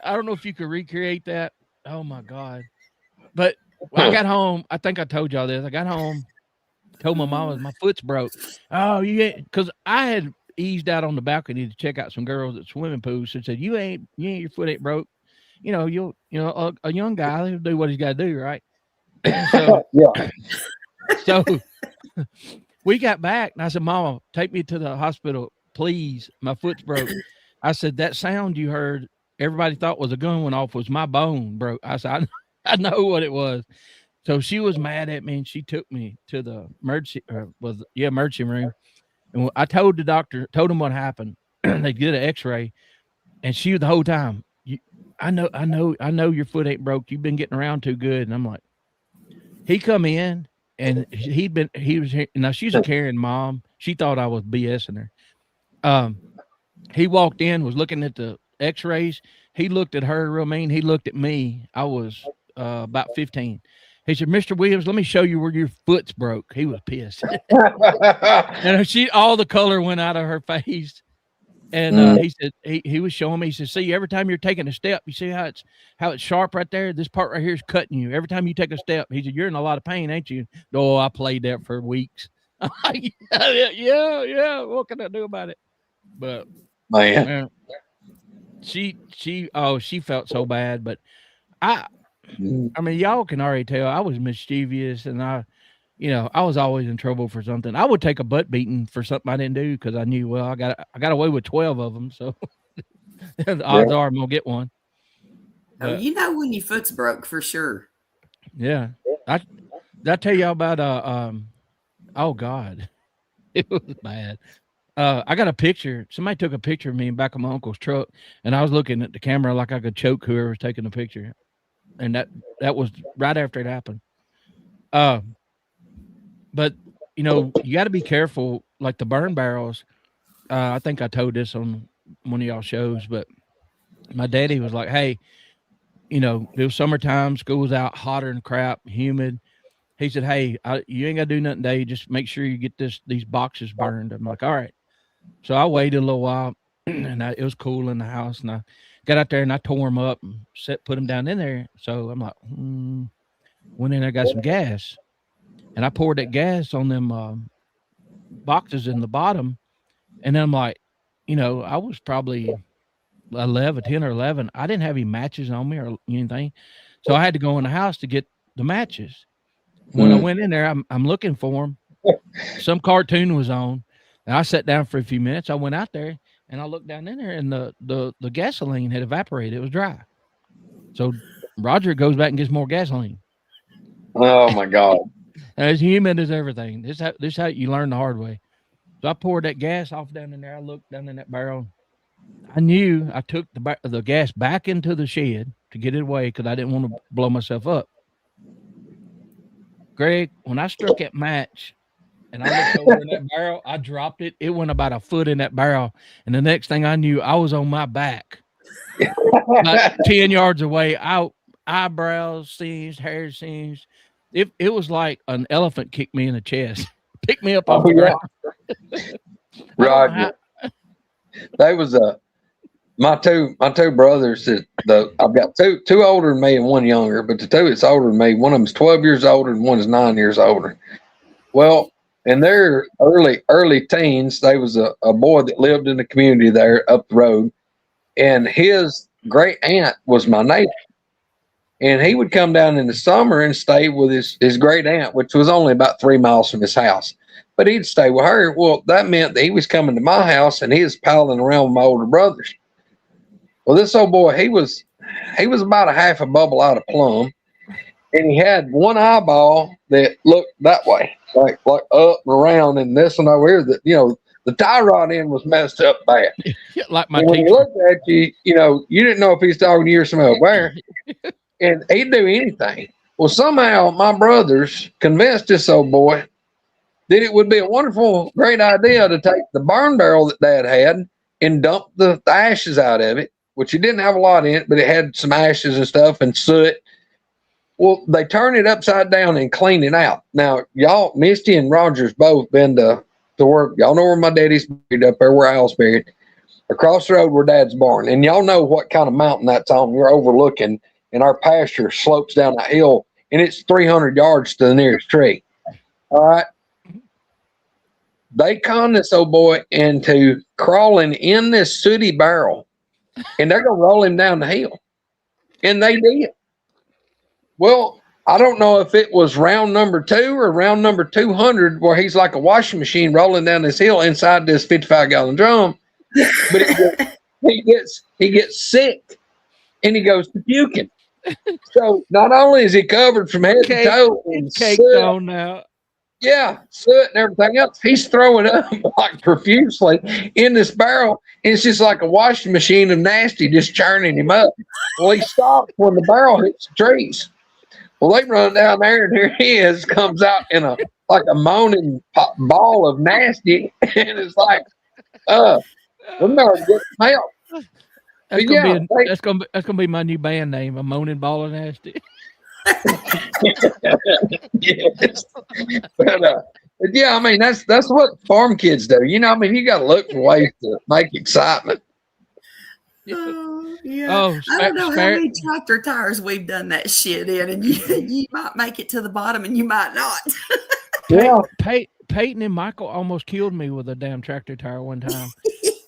I don't know if you could recreate that. Oh my God! But when I got home, I think I told y'all this. I got home, told my mama my foot's broke. Oh, you ain't, because I had eased out on the balcony to check out some girls at swimming pools. So said, your foot ain't broke. You know, a young guy, he'll do what he's got to do, right? So, Yeah. So we got back, and I said, "Mama, take me to the hospital, please. My foot's broke." I said, "That sound you heard, everybody thought was a gun went off, was my bone broke." I said, I know what it was. So she was mad at me, and she took me to the emergency room. And I told the doctor, told him what happened. They did an X-ray, and she the whole time, I know your foot ain't broke. You've been getting around too good. And I'm like, he come in, and he was here. Now she's a caring mom. She thought I was BSing her. He walked in, was looking at the X-rays. He looked at her real mean. He looked at me. I was about 15. He said, "Mr. Williams, let me show you where your foot's broke." He was pissed. And all the color went out of her face. And he said he was showing me. He said, "See, every time you're taking a step, you see how it's sharp right there. This part right here is cutting you. Every time you take a step." He said, "You're in a lot of pain, ain't you?" Oh, I played that for weeks. I'm like, yeah. What can I do about it? But man, she felt so bad. But I mean, y'all can already tell I was mischievous, and I was always in trouble for something. I would take a butt beating for something I didn't do because I knew, well, I got away with 12 of them, so the odds are I'm gonna get one. But, when your foot's broke for sure. Yeah, did I tell y'all about oh God, it was bad. I got a picture. Somebody took a picture of me in back of my uncle's truck, and I was looking at the camera like I could choke whoever was taking the picture, and that was right after it happened. But you got to be careful, like the burn barrels. I think I told this on one of y'all shows, but my daddy was like, "Hey, it was summertime, school was out, hotter than crap, humid." He said, "Hey, you ain't got to do nothing today. Just make sure you get these boxes burned." I'm like, "All right." So I waited a little while, and it was cool in the house, and I got out there and I tore them up and put them down in there. So I'm like, went in there, got some gas. And I poured that gas on them boxes in the bottom. And then I'm like, I was probably 10 or 11. I didn't have any matches on me or anything. So I had to go in the house to get the matches. When I went in there, I'm looking for them. Some cartoon was on. And I sat down for a few minutes. I went out there and I looked down in there, and the gasoline had evaporated. It was dry. So Roger goes back and gets more gasoline. Oh, my God. As humid as everything. This how you learn the hard way. So I poured that gas off down in there. I looked down in that barrel. I knew I took the gas back into the shed to get it away because I didn't want to blow myself up. Greg, when I struck that match and I looked over in that barrel, I dropped it. It went about a foot in that barrel. And the next thing I knew, I was on my back. About 10 yards away, eyebrows singed, hair singed. It was like an elephant kicked me in the chest, picked me up off the ground. Roger. That was my two brothers I've got two older than me and one younger, but the two that's older than me, one of them's 12 years older and one is 9 years older. Well, in their early teens, there was a boy that lived in the community there up the road, and his great aunt was my neighbor. And he would come down in the summer and stay with his great aunt, which was only about 3 miles from his house. But he'd stay with her. Well, that meant that he was coming to my house and he was palling around with my older brothers. Well, this old boy, he was about a half a bubble out of plum. And he had one eyeball that looked that way, like up and around and this and over here. That the tie rod end was messed up bad. Like my when teacher. he looked at you, you didn't know if he's talking to you or somebody where. And he'd do anything. Well, somehow my brothers convinced this old boy that it would be a wonderful, great idea to take the burn barrel that Dad had and dump the ashes out of it, which it didn't have a lot in it, but it had some ashes and stuff and soot. Well, they turned it upside down and cleaned it out. Now, y'all, Misty and Roger's both been to work. Y'all know where my daddy's buried up there, where Owlz buried. Across the road where Dad's born. And y'all know what kind of mountain that's on. You're overlooking. And our pasture slopes down a hill, and it's 300 yards to the nearest tree. All right. They conned this old boy into crawling in this sooty barrel, and they're going to roll him down the hill. And they did. Well, I don't know if it was round number 2 or round number 200 where he's like a washing machine rolling down this hill inside this 55-gallon drum. But he gets sick, and he goes to puking. So not only is he covered from head to toe in caked soot, on now. Yeah, soot and everything else, he's throwing up like profusely in this barrel. And it's just like a washing machine of nasty just churning him up. Well, he stops when the barrel hits the trees. Well, they run down there, and here he is, comes out in a moaning ball of nasty, and it's like, we better get some help. That's gonna be my new band name, a moaning ball of nasty. Yes. But Yeah, I mean that's what farm kids do. You know, I mean you got to look for ways to make excitement. Oh, yeah. Oh, I don't know how spare. many tractor tires we've done that shit in, and you might make it to the bottom and you might not. Yeah. Peyton and Michael almost killed me with a damn tractor tire one time.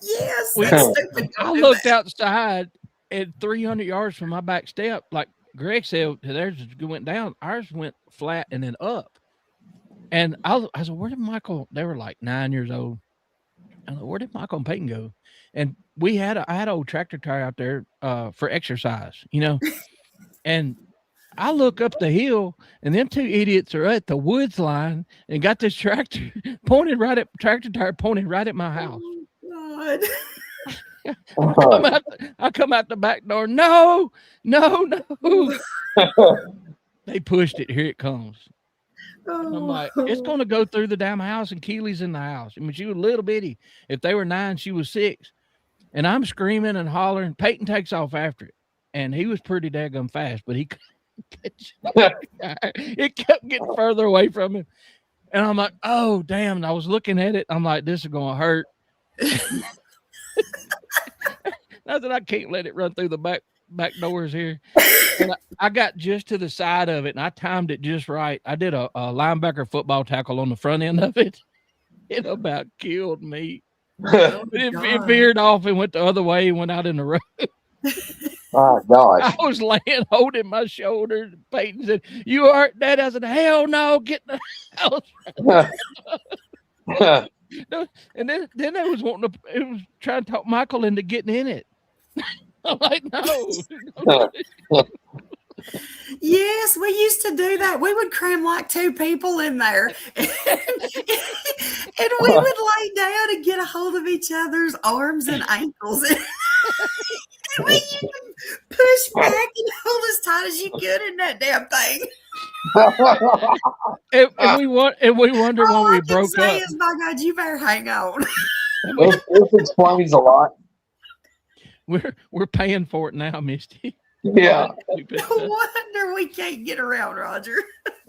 Yes, We- that's stupid. I Don't do looked that. outside at 300 yards from my back step. Like Greg said, theirs went down. Ours went flat and then up. And I said, where did Michael? They were like 9 years old. I was like, where did Michael and Peyton go? And I had an old tractor tire out there for exercise, you know. And I look up the hill, and them two idiots are at the woods line and got this tractor tractor tire pointed right at my house. Oh, Uh-huh. I come out the back door. No. They pushed it. Here it comes. God. I'm like, it's going to go through the damn house, and Keely's in the house. I mean, she was little bitty. If they were 9, she was 6. And I'm screaming and hollering. Peyton takes off after it. And he was pretty daggum fast, but he it kept getting further away from him. And I'm like, oh, damn. And I was looking at it. I'm like, this is going to hurt. Not that I can't let it run through the back doors here. And I got just to the side of it, and I timed it just right. I did a linebacker football tackle on the front end of it. It about killed me. Oh, It God. veered off and went the other way and went out in the road. Oh gosh. I was laying holding my shoulder. Peyton said, "You hurt, Dad?" I said, "Hell no, get in the house." And then they was trying to talk Michael into getting in it. I'm like, no. Yes, we used to do that. We would cram like 2 people in there, and we would lay down and get a hold of each other's arms and ankles. And we used to push back and hold as tight as you could in that damn thing. And we wonder All when we I can broke say up. is, my God, you better hang on. This explains a lot. We're paying for it now, Misty. Yeah. Stupid No stuff. wonder we can't get around, Roger.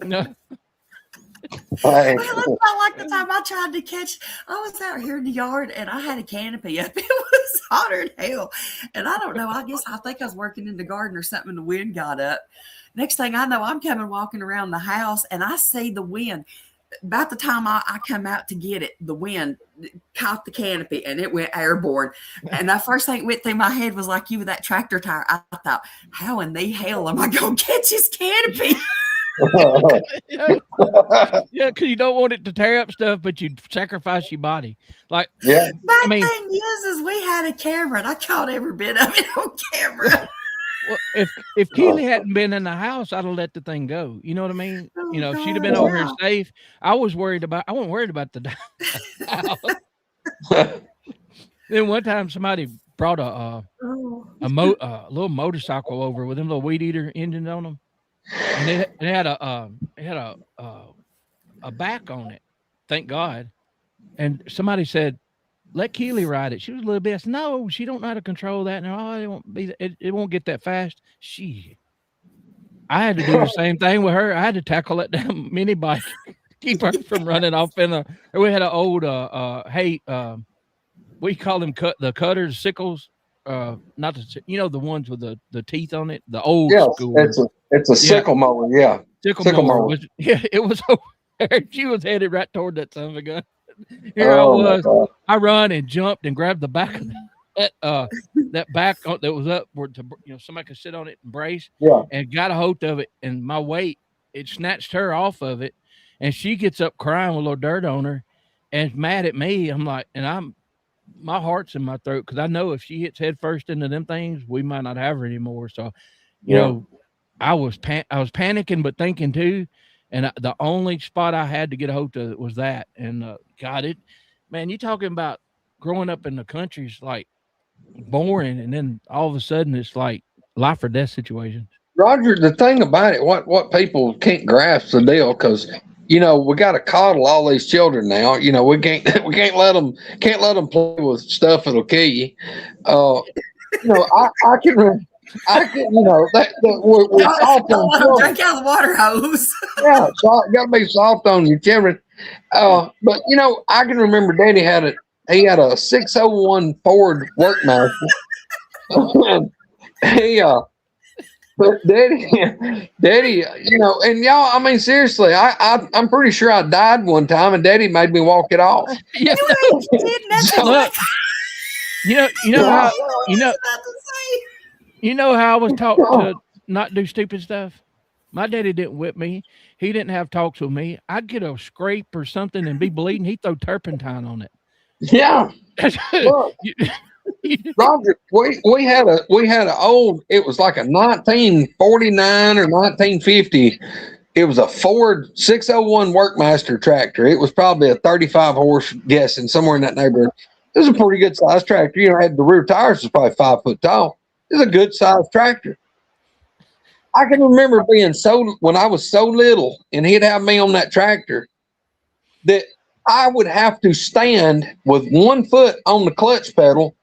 No. Hey. Well, it's not like the time I tried to catch. I was out here in the yard and I had a canopy up. It was hotter than hell. And I don't know. I think I was working in the garden or something, and the wind got up. Next thing I know, I'm coming walking around the house and I see the wind. About the time I come out to get it, the wind caught the canopy and it went airborne. And the first thing that went through my head was like you with that tractor tire. I thought, how in the hell am I going to catch his canopy? Yeah, because you don't want it to tear up stuff, but you sacrifice your body. Like, Yeah. My mean- thing is we had a camera and I caught every bit of it on camera. well, if Keely hadn't been in the house, I'd have let the thing go. You know what I mean? Oh, You know, if she'd have God, been over here yeah. safe, I wasn't worried about the house. Then one time somebody brought a little motorcycle over with them little weed eater engines on them, and it had a back on it. Thank God. And somebody said, "Let Keely ride it." She was a little bit. I said, "No, she don't know how to control that. No, it won't be. It won't get that fast." I had to do the same thing with her. I had to tackle that damn mini bike, keep her from running off in a. We had an old we call them the cutters, sickles. Not the ones with the teeth on it. The old Yes, school. it's a sickle mower. Yeah. sickle mower. mower. It was over there. She was headed right toward that son of a gun. Here I Oh, my was. God. I run and jumped and grabbed the back of that back that was up where somebody could sit on it and brace, Yeah. and got a hold of it, and my weight, it snatched her off of it, and she gets up crying with a little dirt on her and is mad at me. I'm like, and my heart's in my throat because I know if she hits head first into them things, we might not have her anymore. So, you know, I was panicking but thinking too, and the only spot I had to get a hold of it was that. And man, you talking about growing up in the country is like boring, and then all of a sudden it's like life or death situations. Roger, the thing about it, what people can't grasp the deal, because we got to coddle all these children now. We can't let them play with stuff that'll kill you. I can we're soft Don't on let them children. drink out of the water hose. Yeah, got to be soft on your children. But you know, I can remember Daddy he had a 601 Ford Workmaster. And he but Daddy, you know, and y'all, I mean, seriously, I'm pretty sure I died one time, and Daddy made me walk it off. Yeah, You did nothing. look, you know how you know how I was taught to not do stupid stuff. My daddy didn't whip me. He didn't have talks with me. I'd get a scrape or something and be bleeding. He'd throw turpentine on it. Yeah, look, Roger, we had an old. It was like a 1949 or 1950. It was a Ford 601 Workmaster tractor. It was probably a 35 horse, guessing somewhere in that neighborhood. It was a pretty good sized tractor. You know, had the rear tires was probably 5 foot tall. It was a good sized tractor. I can remember when I was so little, and he'd have me on that tractor, that I would have to stand with 1 foot on the clutch pedal,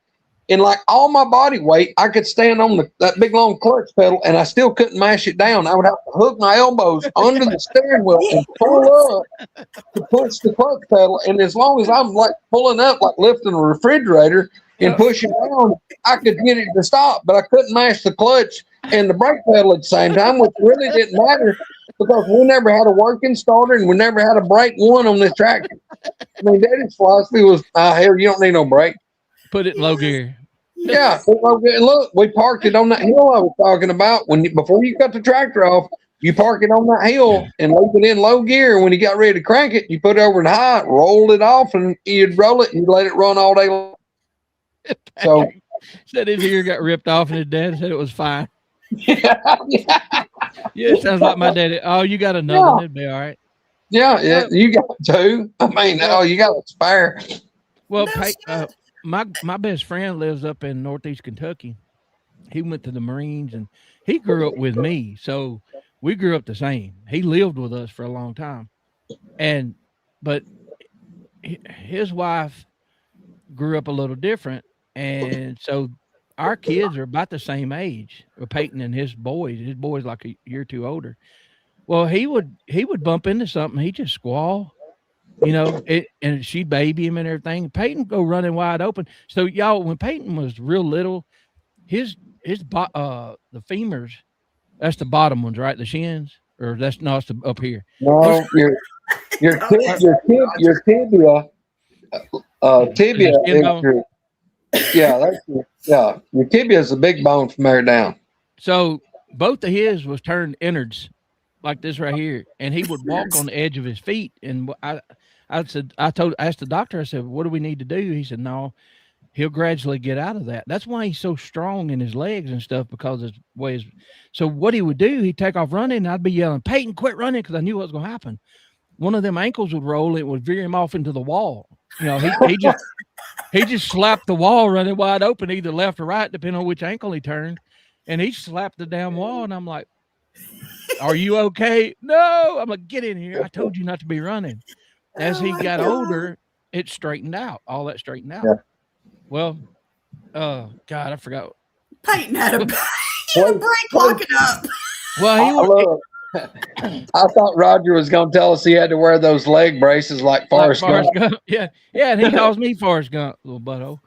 and like all my body weight, I could stand on that big long clutch pedal, and I still couldn't mash it down. I would have to hook my elbows under the steering wheel and pull up to push the clutch pedal. And as long as I'm like pulling up, like lifting a refrigerator and pushing down, I could get it to stop, but I couldn't mash the clutch and the brake pedal at the same time, which really didn't matter because we never had a working starter and we never had a brake one on this tractor. I mean, Daddy's philosophy was, hell, you don't need no brake. Put it in low gear. Yeah, look, we parked it on that hill I was talking about. Before you cut the tractor off, you park it on that hill and leave it in low gear. And when you got ready to crank it, you put it over in high, roll it off, and you'd roll it and you'd let it run all day long. So said his ear got ripped off, and his dad said it was fine. Yeah, it sounds like my daddy. Oh, you got another one? It'd be all right. Yeah, you got two. I mean, you got a spare. Well, my best friend lives up in Northeast Kentucky. He went to the Marines, and he grew up with me, so we grew up the same. He lived with us for a long time, but his wife grew up a little different, and so our kids are about the same age. Peyton and his boys. His boy's like a year or two older. Well, he would bump into something. He'd just squall, you know, and she'd baby him and everything. Peyton go running wide open. So y'all, when Peyton was real little, the femurs, that's the bottom ones, right? The shins, or that's not up here. No, your tibia. Tibia is your tibia is a big bone from there down. So both of his was turned innards like this right here, and he would walk on the edge of his feet. And I asked the doctor, I said, what do we need to do? He said, no, he'll gradually get out of that. That's why he's so strong in his legs and stuff, because his ways. So what he would do, he'd take off running, and I'd be yelling, Peyton, quit running, because I knew what was going to happen. One of them ankles would roll, and it would veer him off into the wall. You know, he just slapped the wall running wide open, either left or right, depending on which ankle he turned. And he slapped the damn wall, and I'm like, are you okay? No. I'm like, get in here. I told you not to be running. As he got older, it straightened out. All that straightened out. Yeah. Well, God, I forgot. Peyton had a break locking up. Well, I thought Roger was going to tell us he had to wear those leg braces like Forrest Gump. Yeah, and he calls me Forrest Gump, little butthole.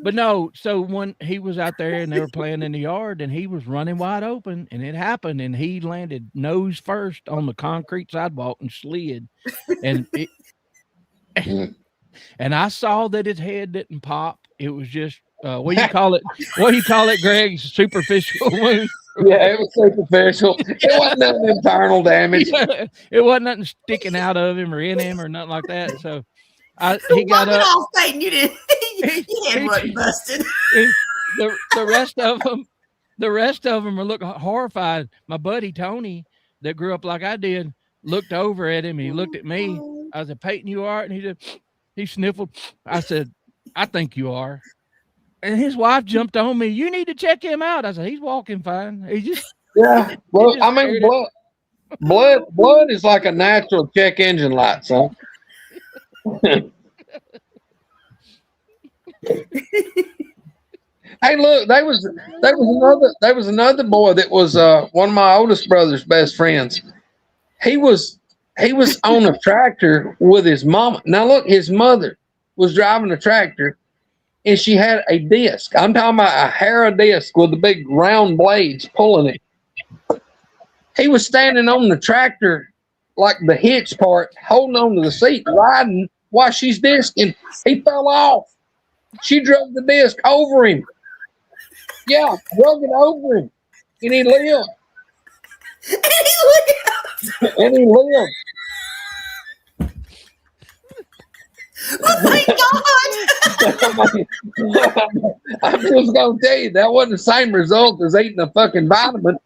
But no, so when he was out there and they were playing in the yard, and he was running wide open, and it happened, and he landed nose first on the concrete sidewalk and slid, and and I saw that his head didn't pop. It was just what do you call it? What do you call it, Greg? Superficial wound. Yeah, it was superficial. It wasn't nothing internal damage. Yeah, it wasn't nothing sticking out of him or in him or nothing like that. So he got up. Off, Peyton. You didn't. Your head wasn't busted. The rest of them are looking horrified. My buddy Tony, that grew up like I did, looked over at him. And he looked at me. I said, Peyton, you are? And he sniffled. I said, I think you are. And his wife jumped on me. You need to check him out. I said, he's walking fine. He just Well, I mean, blood is like a natural check engine light, son. Hey, look, there was another boy that was one of my oldest brother's best friends. He was he was on a tractor with his mama. Now look, his mother was driving a tractor, and she had a disc. I'm talking about a Hera disc with the big round blades pulling it. He was standing on the tractor, like the hitch part, holding on to the seat, riding while she's discing. He fell off. She drug the disc over him. Yeah, drug it over him. And he lived. And he lived. Oh my God. I'm just going to tell you, that wasn't the same result as eating a fucking vitamin.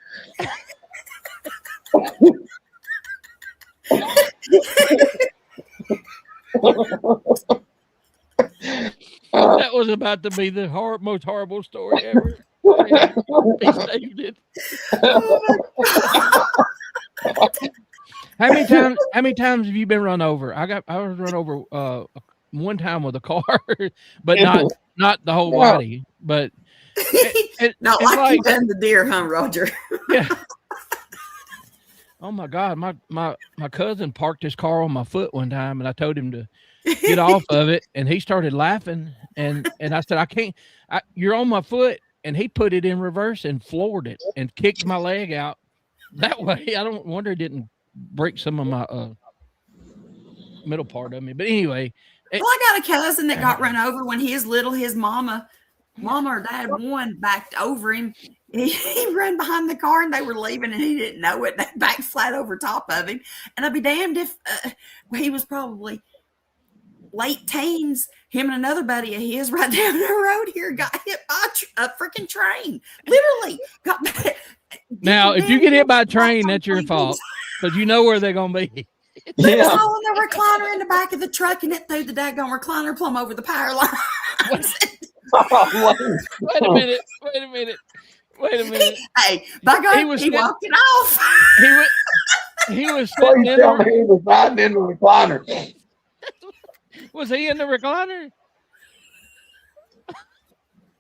That was about to be the most horrible story ever. He saved it. How many times have you been run over? I was run over one time with a car, but not the whole body. But Not like you done the deer, huh, Roger? Yeah. Oh my God, my cousin parked his car on my foot one time, and I told him to get off of it, and he started laughing, and I said, I can't. You're on my foot, and he put it in reverse and floored it and kicked my leg out. That way, I don't wonder it didn't break some of my middle part of me. But anyway, well, I got a cousin that got run over when he was little. His mama or dad, one backed over him. He ran behind the car and they were leaving and he didn't know it. They backed flat over top of him. And I'd be damned if he was probably late teens. Him and another buddy of his right down the road here got hit by a freaking train. Literally got. Now, if you get hit by a train, that's your fault. But you know where they're going to be. They was hauling the recliner in the back of the truck and it threw the daggone recliner plumb over the power line. Wait a minute. Hey, by God, he walked it off. He was sitting in there. He was riding in the recliner. Was he in the recliner?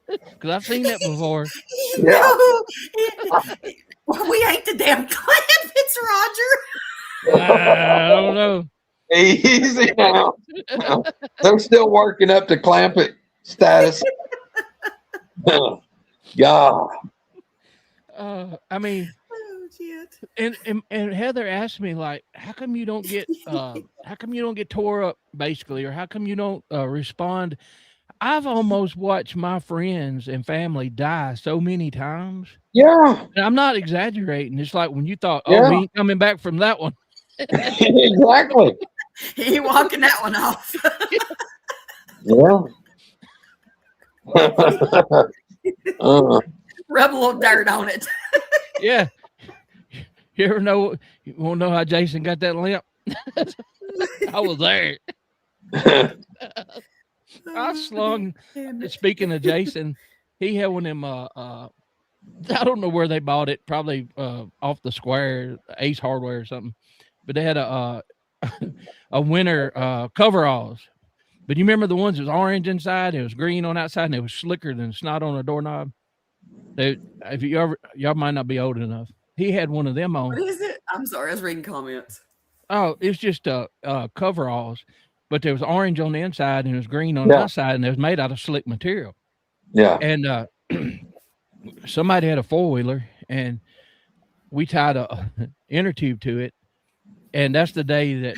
Because I've seen that before. Yeah. We ain't the damn Clampets, Roger. I don't know. Easy now. They're still working up to Clampett status. God. I mean, and Heather asked me, like, how come you don't get tore up, basically, or how come you don't respond? I've almost watched my friends and family die so many times. Yeah. And I'm not exaggerating. It's like when you thought, we ain't coming back from that one. Exactly. He walking that one off. Yeah. Rub a little dirt on it. Yeah. You ever know? You want to know how Jason got that limp? I was there. I slung. Speaking of Jason, he had one of them. I don't know where they bought it. Probably off the square, Ace Hardware or something. But they had a winter coveralls. But you remember the ones that was orange inside, it was green on outside, and it was slicker than snot on a doorknob. If you ever, y'all might not be old enough. He had one of them on. What is it? I'm sorry, I was reading comments. Oh, it's just coveralls, but there was orange on the inside and it was green on the outside, and it was made out of slick material. Yeah. And somebody had a 4-wheeler, and we tied a inner tube to it, and that's the day that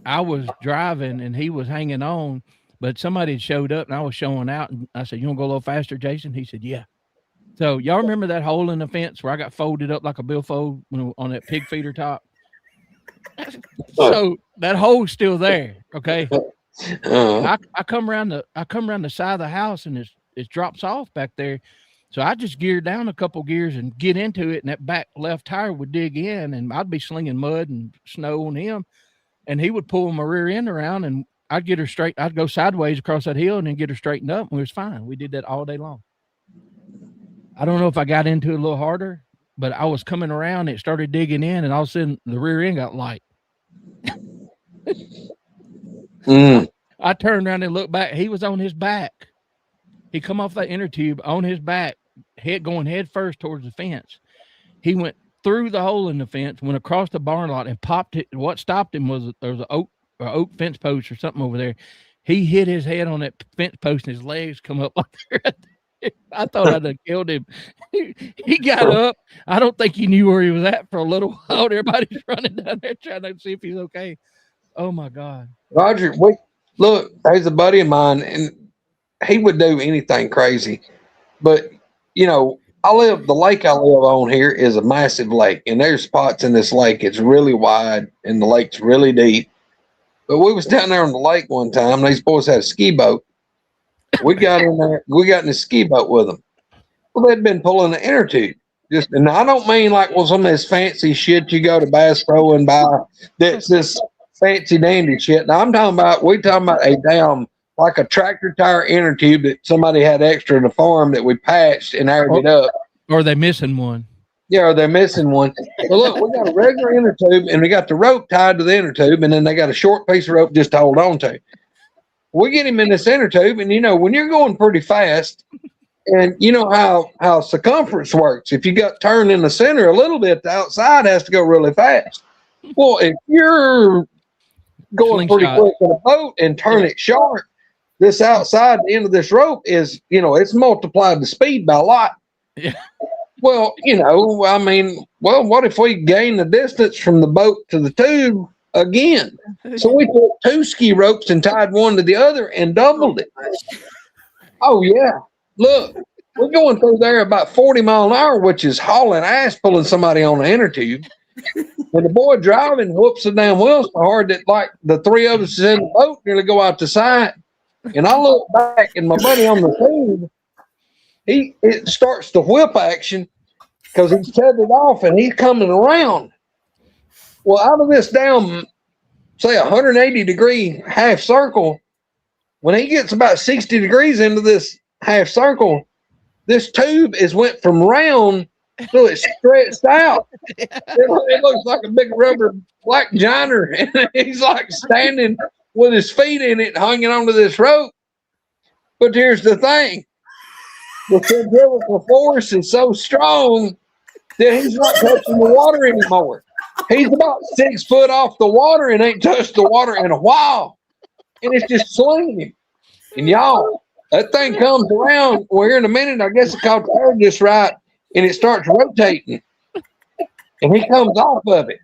I was driving and he was hanging on, but somebody had showed up and I was showing out, and I said, "You want to go a little faster, Jason?" He said, "Yeah." So y'all remember that hole in the fence where I got folded up like a billfold on that pig feeder top? So that hole's still there. Okay. I come around the side of the house and it drops off back there. So I just geared down a couple gears and get into it, and that back left tire would dig in, and I'd be slinging mud and snow on him, and he would pull my rear end around, and I'd get her straight. I'd go sideways across that hill and then get her straightened up, and we was fine. We did that all day long. I don't know if I got into it a little harder, but I was coming around, it started digging in, and all of a sudden the rear end got light. I turned around and looked back. He was on his back. He come off that inner tube on his back, going head first towards the fence. He went through the hole in the fence, went across the barn lot, and popped it. What stopped him was there was an oak fence post or something over there. He hit his head on that fence post, and his legs come up like that. I thought I'd have killed him. He got up. I don't think he knew where he was at for a little while. Everybody's running down there trying to see if he's okay. Oh my God, Roger, look, there's a buddy of mine, and he would do anything crazy. But the lake I live on here is a massive lake, and there's spots in this lake. It's really wide, and the lake's really deep. But we was down there on the lake one time. And these boys had a ski boat. We got in there. We got in the ski boat with them. Well, they'd been pulling the inner tube. And I don't mean like some of this fancy shit you go to Bass Pro and buy. That's this fancy dandy shit. Now we talking about a damn like a tractor tire inner tube that somebody had extra in the farm that we patched and aired it up. Or are they missing one? Yeah, or they're missing one. Well, look, we got a regular inner tube, and we got the rope tied to the inner tube, and then they got a short piece of rope just to hold on to. We get him in this inner tube, and when you're going pretty fast, and you know how circumference works. If you got turned in the center a little bit, the outside has to go really fast. Well, if you're going pretty quick in a boat and turn it sharp, this outside the end of this rope is, it's multiplied the speed by a lot. Yeah. Well, what if we gain the distance from the boat to the tube again? So we put 2 ski ropes and tied one to the other and doubled it. Oh, yeah. Look, we're going through there about 40 miles an hour, which is hauling ass, pulling somebody on the inner tube. And the boy driving whoops the damn wheels so hard that like the 3 of us is in the boat nearly go out the side. And I look back and my buddy on the tube, it starts the whip action because he's tethered off and he's coming around. Well, out of this down, say 180-degree half circle, when he gets about 60 degrees into this half circle, this tube went from round till it stretched out. It looks like a big rubber black giner, and he's like standing with his feet in it, hanging onto this rope. But here's the thing. The centrifugal force is so strong that he's not touching the water anymore. He's about 6 foot off the water and ain't touched the water in a while. And it's just slinging him. And y'all, that thing comes around. Well, here in a minute, I guess it caught the air just right, and it starts rotating. And he comes off of it.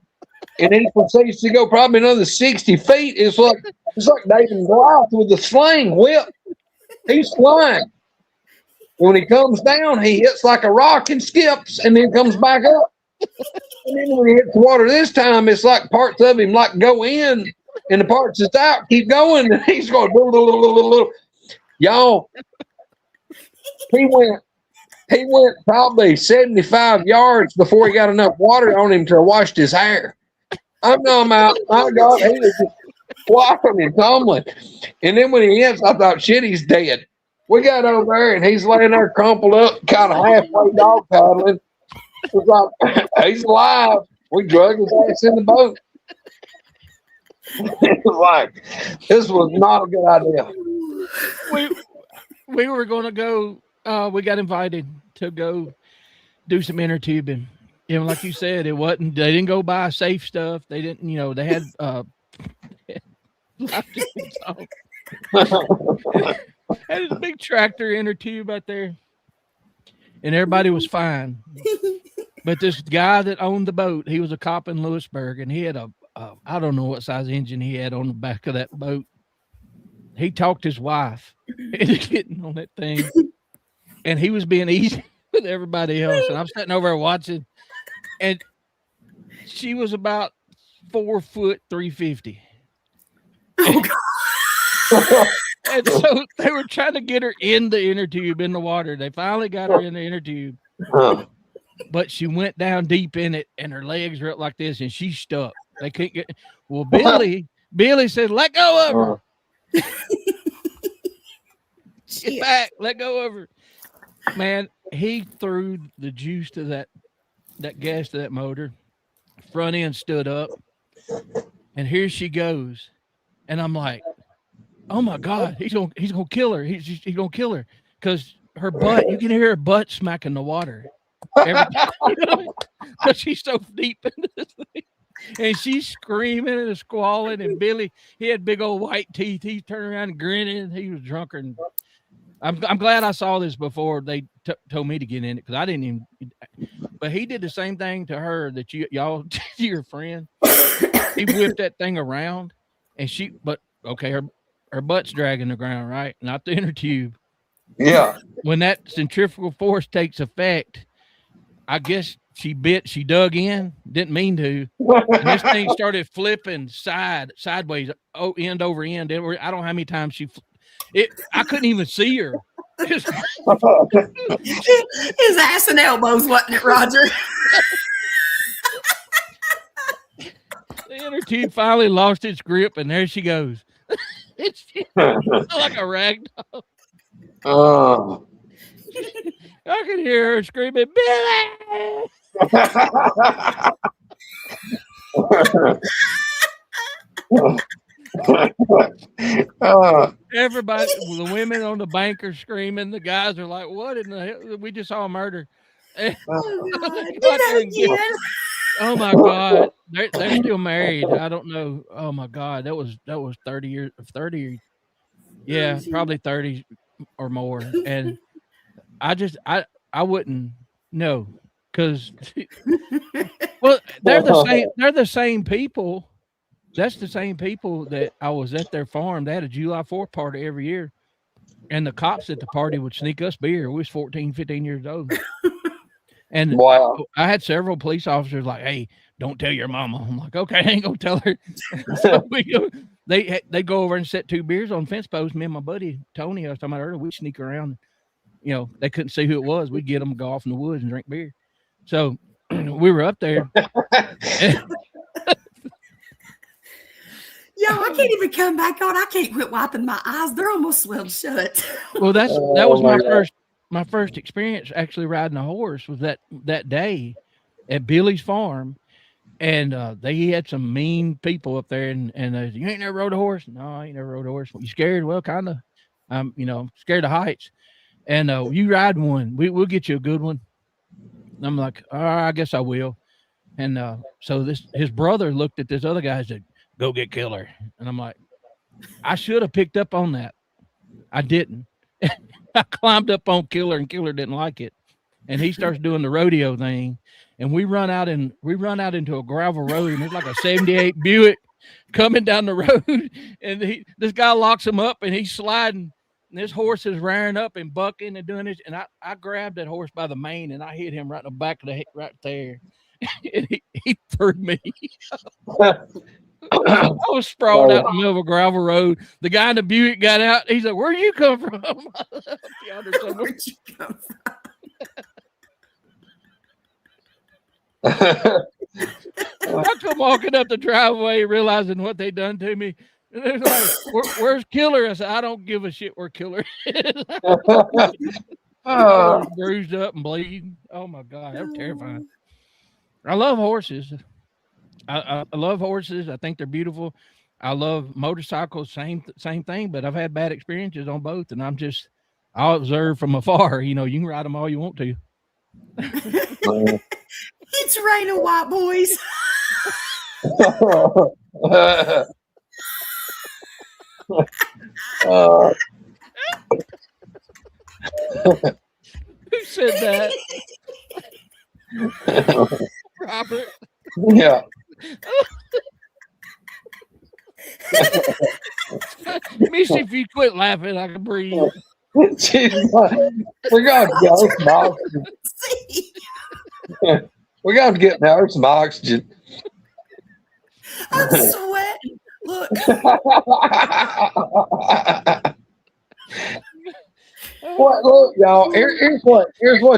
And he proceeds to go probably another 60 feet. It's like David and Goliath with a sling whip. He's flying. When he comes down, he hits like a rock and skips, and then comes back up. And then when he hits the water this time, it's like parts of him like go in, and the parts that's out keep going, and he's going blah, blah, blah, blah, blah. Y'all. He went probably 75 yards before he got enough water on him to wash his hair. I'm talking about, my God, he was just flopping and tumbling. And then when he hits, I thought, shit, he's dead. We got over there, and he's laying there crumpled up, kind of halfway dog paddling. It's like, he's alive. We drug his ass in the boat. It was like, this was not a good idea. We were going to go, we got invited to go do some inner tubing. Like you said, they didn't go buy safe stuff. They didn't, they had, had a big tractor inner tube out there, and everybody was fine. But this guy that owned the boat, he was a cop in Lewisburg, and he had I don't know what size engine he had on the back of that boat. He talked his wife into getting on that thing, and he was being easy with everybody else. And I'm sitting over there watching, and she was about 4 foot 350. Oh, God. And so they were trying to get her in the inner tube in the water. They finally got her in the inner tube, but she went down deep in it, and her legs were up like this, and she stuck. They couldn't get. Well, Billy said, "Let go of her. Get back. Let go of her." Man, he threw the juice to that gas to that motor. Front end stood up, and here she goes, and I'm like, oh my God, he's gonna kill her. He's gonna kill her because her butt. You can hear her butt smacking the water. Because she's so deep into this thing. And she's screaming and squalling. And Billy, he had big old white teeth. He turned around and grinning. He was drunker. And I'm glad I saw this before they told me to get in it because I didn't even. But he did the same thing to her that y'all, your friend. He whipped that thing around, and her butt's dragging the ground, right? Not the inner tube. Yeah. When that centrifugal force takes effect, I guess she dug in, didn't mean to. And this thing started flipping sideways, end over end. I don't know how many times I couldn't even see her. His ass and elbows, wasn't it, Roger? The inner tube finally lost its grip, and there she goes. It's like a rag doll. Oh. I could hear her screaming, Billy! Everybody, the women on the bank are screaming. The guys are like, what in the hell? We just saw a murder. Oh my God. They're still married. I don't know. Oh my God. That was 30 years, 30. Yeah, probably 30 or more. And I wouldn't know because, well, they're the same people. That's the same people that I was at their farm. They had a July 4th party every year. And the cops at the party would sneak us beer. We was 14, 15 years old. And wow. I had several police officers like, hey, don't tell your mama. I'm like, okay, I ain't gonna tell her. So they go over and set 2 beers on fence posts. Me and my buddy Tony, I was talking about earlier, we'd sneak around. You know, they couldn't see who it was. We'd get them to go off in the woods and drink beer. So we were up there. Yo, I can't even come back on. I can't quit wiping my eyes. They're almost swelled shut. Well, that was my first experience actually riding a horse was that day at Billy's farm. And he had some mean people up there and you ain't never rode a horse? No, I ain't never rode a horse. You scared? Well, kind of. I'm, scared of heights. And you ride one. We'll get you a good one. And I'm like, I guess I will. And so his brother looked at this other guy and said, go get Killer. And I'm like, I should have picked up on that. I didn't. I climbed up on Killer and Killer didn't like it. And he starts doing the rodeo thing. And we run out into a gravel road and there's like a 78 Buick coming down the road. And this guy locks him up and he's sliding. And this horse is rearing up and bucking and doing this. And I grabbed that horse by the mane and I hit him right in the back of the head right there. And he threw me. I was sprawled out in the middle of a gravel road. The guy in the Buick got out. He's like, where'd you come from? Where'd you come from? I come walking up the driveway realizing what they done to me. And they're like, where's Killer? I said, I don't give a shit where Killer is. I was bruised up and bleeding. Oh my God, that was terrifying. I love horses. I love horses. I think they're beautiful. I love motorcycles, same thing, but I've had bad experiences on both. And I'll observe from afar. You can ride them all you want to. It's raining white boys. Who said that? Robert. Yeah. Misty, if you quit laughing, I can breathe. Jeez, we got to go some oxygen. We got to get now some oxygen. I'm sweating. Look. Look, y'all. Here's what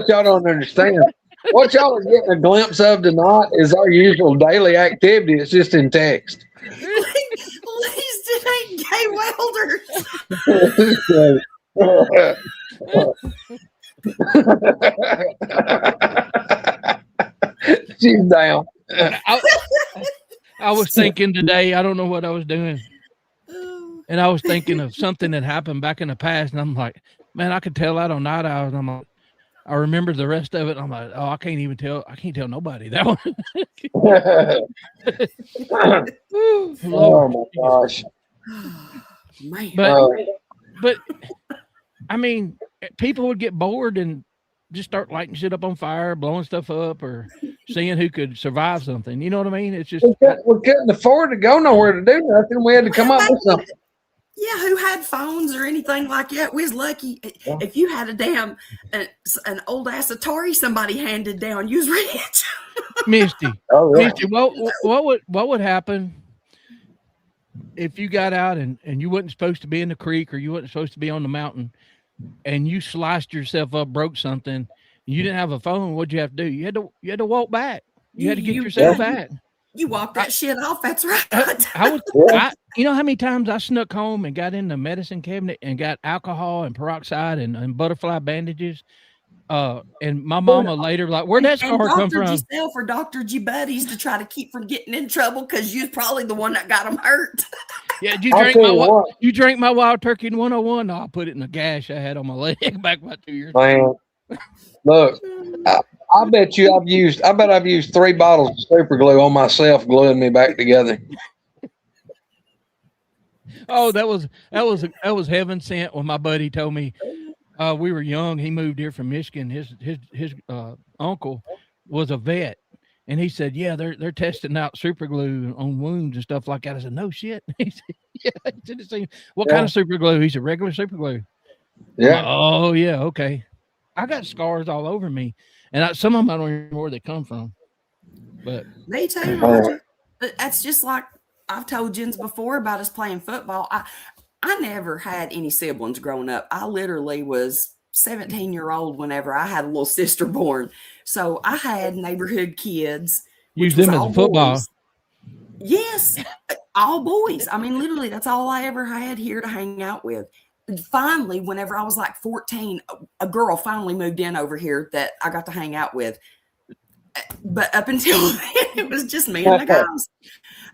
y'all don't understand. What y'all are getting a glimpse of tonight is our usual daily activity. It's just in text. At least it ain't gay welders. She's down. I was thinking today, I don't know what I was doing. And I was thinking of something that happened back in the past. And I'm like, man, I could tell that on Night Owls. And I'm like, I remember the rest of it. I'm like, oh, I can't tell nobody that one. Ooh, Oh Lord. my gosh. Man. But I mean, people would get bored and just start lighting shit up on fire, blowing stuff up, or seeing who could survive something. You know what I mean? It's just We couldn't afford to go nowhere to do nothing. We had to come up with something. Yeah, who had phones or anything like that? We was lucky. If you had a damn an old ass Atari somebody handed down, you was rich. Misty. Oh yeah. Misty, what would happen if you got out and you wasn't supposed to be in the creek or you wasn't supposed to be on the mountain and you sliced yourself up, broke something, you didn't have a phone? What'd you have to do? You had to walk back. You had to get yourself back. You walked that shit off. That's right. You know how many times I snuck home and got in the medicine cabinet and got alcohol and peroxide and butterfly bandages. And my mama later like, where'd that scar come from? Yourself or doctored your buddies to try to keep from getting in trouble because you're probably the one that got them hurt. Yeah, you drank my wild turkey in 101? No, I put it in a gash I had on my leg back about 2 years ago. Man, look, I bet I've used 3 bottles of super glue on myself, gluing me back together. Oh, that was heaven sent when my buddy told me we were young. He moved here from Michigan. His uncle was a vet, and he said, "Yeah, they're testing out super glue on wounds and stuff like that." I said, "No shit." He said, "Yeah." He said, "What kind of super glue?" He said, "Regular super glue." Yeah. Like, oh yeah, okay. I got scars all over me, and some of them I don't even know where they come from. But me too, Roger. But that's just like I've told Jens before about us playing football. I never had any siblings growing up. I literally was 17-year-old whenever I had a little sister born. So I had neighborhood kids. Use them as football. Boys. Yes, all boys. I mean, literally, that's all I ever had here to hang out with. And finally, whenever I was like 14, a girl finally moved in over here that I got to hang out with. But up until then, it was just me and the guys.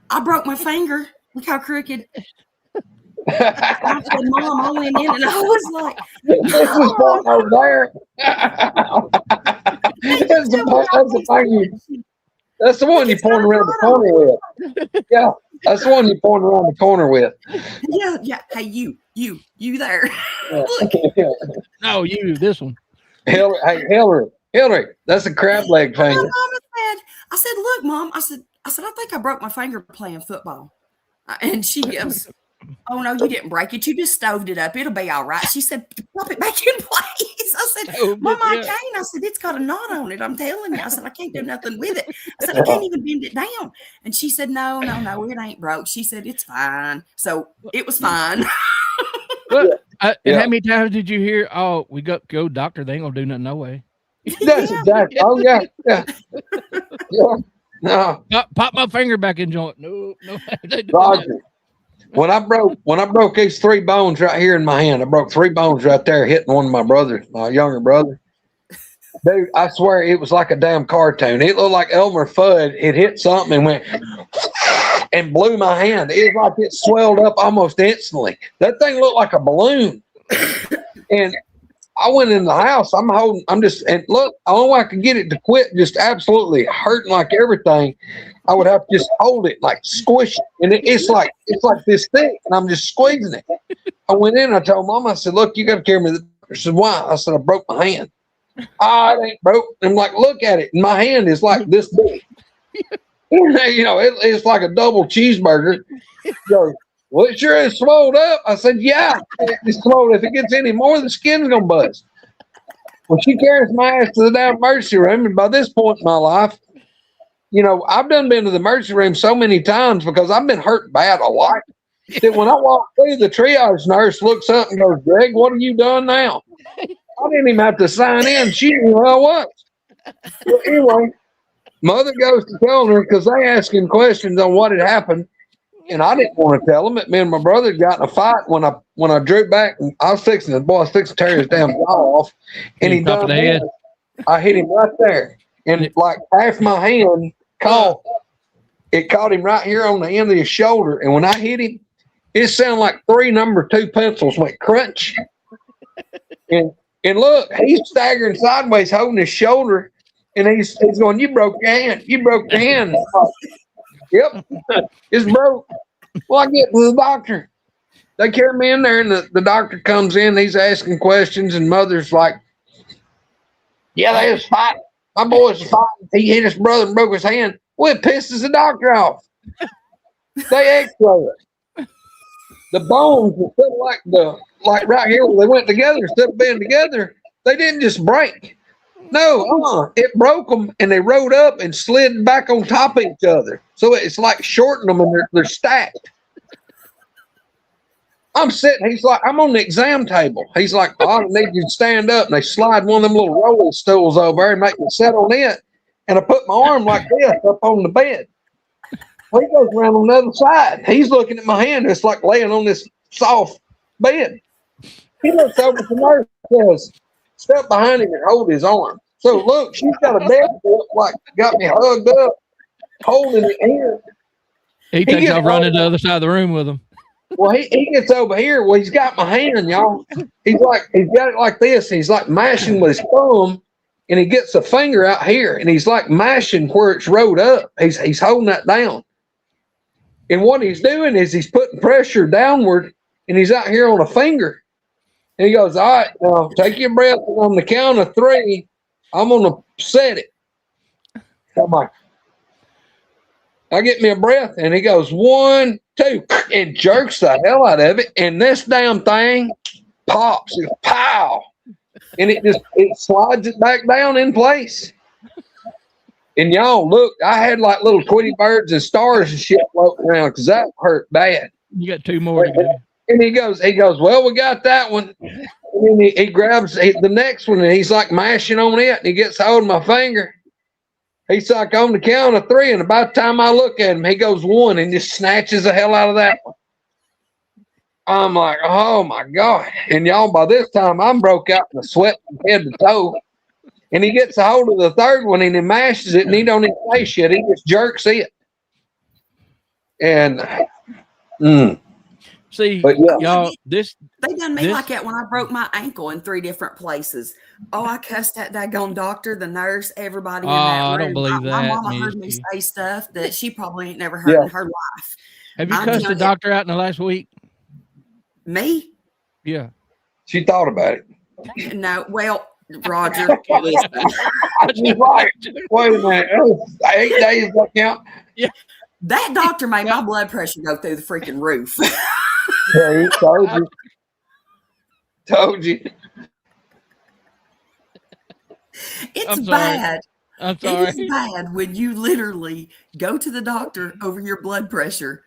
I broke my finger. Look how crooked. I said, Mom, I went in and I was like, this is going over there. That's the one you point around the corner with. Yeah, that's the one you point around the corner with. Yeah. Hey, you there. No, this one. Hillary, that's a crab leg finger. My mama said, look, Mom, I said, I think I broke my finger playing football. And she goes, oh, no, you didn't break it. You just stoved it up. It'll be all right. She said, pop it back in place. I said, Mama, I can't. I said, it's got a knot on it. I'm telling you. I said, I can't do nothing with it. I said, I can't even bend it down. And she said, no, it ain't broke. She said, it's fine. So it was fine. Look, and how many times did you hear, oh, we go doctor, they ain't going to do nothing no way. That's exactly. Oh, yeah. No. Pop my finger back in joint. No. Roger. When I broke these 3 bones right here in my hand, I broke 3 bones right there hitting one of my brothers, my younger brother. Dude, I swear it was like a damn cartoon. It looked like Elmer Fudd. It hit something and went and blew my hand. It was like it swelled up almost instantly. That thing looked like a balloon. And I went in the house. And look, the only way I could get it to quit just absolutely hurting like everything, I would have to just hold it, like squish it. And it's like this thick, and I'm just squeezing it. I went in, I told Mom, I said, look, you got to carry me. She said, why? I said, I broke my hand. It ain't broke. I'm like, look at it. And my hand is like this big. It's like a double cheeseburger. She goes, well, it sure is swelled up. I said, yeah, it's swelled. If it gets any more, the skin's going to bust. Well, she carries my ass to the damn emergency room. And by this point in my life, I've been to the emergency room so many times because I've been hurt bad a lot. That when I walk through, the triage nurse looks up and goes, Greg, what have you done now? I didn't even have to sign in. She knew who I was. Well, anyway, Mother goes to telling her because they asking questions on what had happened. And I didn't want to tell them. Me and my brother got in a fight when I drew back. And I was fixing to tear his damn jaw off. And he done that. I hit him right there. And like half my hand caught him right here on the end of his shoulder. And when I hit him, it sounded like 3 number 2 pencils went crunch. And And look, he's staggering sideways, holding his shoulder, and he's going, "You broke your hand. You broke your hand." Yep, it's broke. Well, I get to the doctor. They carry me in there, and the doctor comes in. He's asking questions, and mother's like, "Yeah, they was fighting. My boy's fighting. He hit his brother and broke his hand." Well, it pisses the doctor off. They X-ray it. The bones, instead of like right here where they went together, instead of being together, they didn't just break. No, it broke them, and they rode up and slid back on top of each other. So it's like shortened them, and they're stacked. I'm sitting. He's like, I'm on the exam table. He's like, I need you to stand up. And they slide one of them little rolling stools over there and make me sit on it. And I put my arm like this up on the bed. Well, he goes around on the other side. He's looking at my hand. It's like laying on this soft bed. He looks over to the nurse and says, "Step behind him and hold his arm." So look, she's got a bed like got me hugged up, holding it here. He takes off running to the other side of the room with him. Well, he gets over here. Well, he's got my hand, y'all. He's got it like this. He's like mashing with his thumb, and he gets a finger out here, and he's like mashing where it's rolled up. He's holding that down. And what he's doing is he's putting pressure downward, and he's out here on a finger. And he goes, "All right, now take your breath, and on the count of 3, I'm going to set it." I'm like, I get me a breath, and he goes, 1, 2, and jerks the hell out of it, and this damn thing pops, it's pow, and it slides it back down in place. And y'all, look, I had like little Tweety birds and stars and shit floating around because that hurt bad. You got 2 more to go. And he goes, "Well, we got that one." And then he grabs the next one, and he's like mashing on it, and he gets hold of my finger. He's like on the count of 3, and about the time I look at him, he goes 1 and just snatches the hell out of that one. I'm like, oh my God. And y'all, by this time, I'm broke out in the sweat from head to toe. And he gets a hold of the third one, and he mashes it, and he don't even say shit. He just jerks it. And see, but yeah. y'all, they done me like that when I broke my ankle in 3 different places. Oh, I cussed that daggone doctor, the nurse, everybody in that room. I don't believe that. My mama heard me say stuff that she probably ain't never heard in her life. Have you cussed the doctor out in the last week? Me? Yeah. She thought about it. No, well, Roger, listen. She's right. Wait a minute. 8 days that count? Yeah. That doctor made my blood pressure go through the freaking roof. Yeah, he told you. Told you. It's bad. I'm sorry. It is bad when you literally go to the doctor over your blood pressure,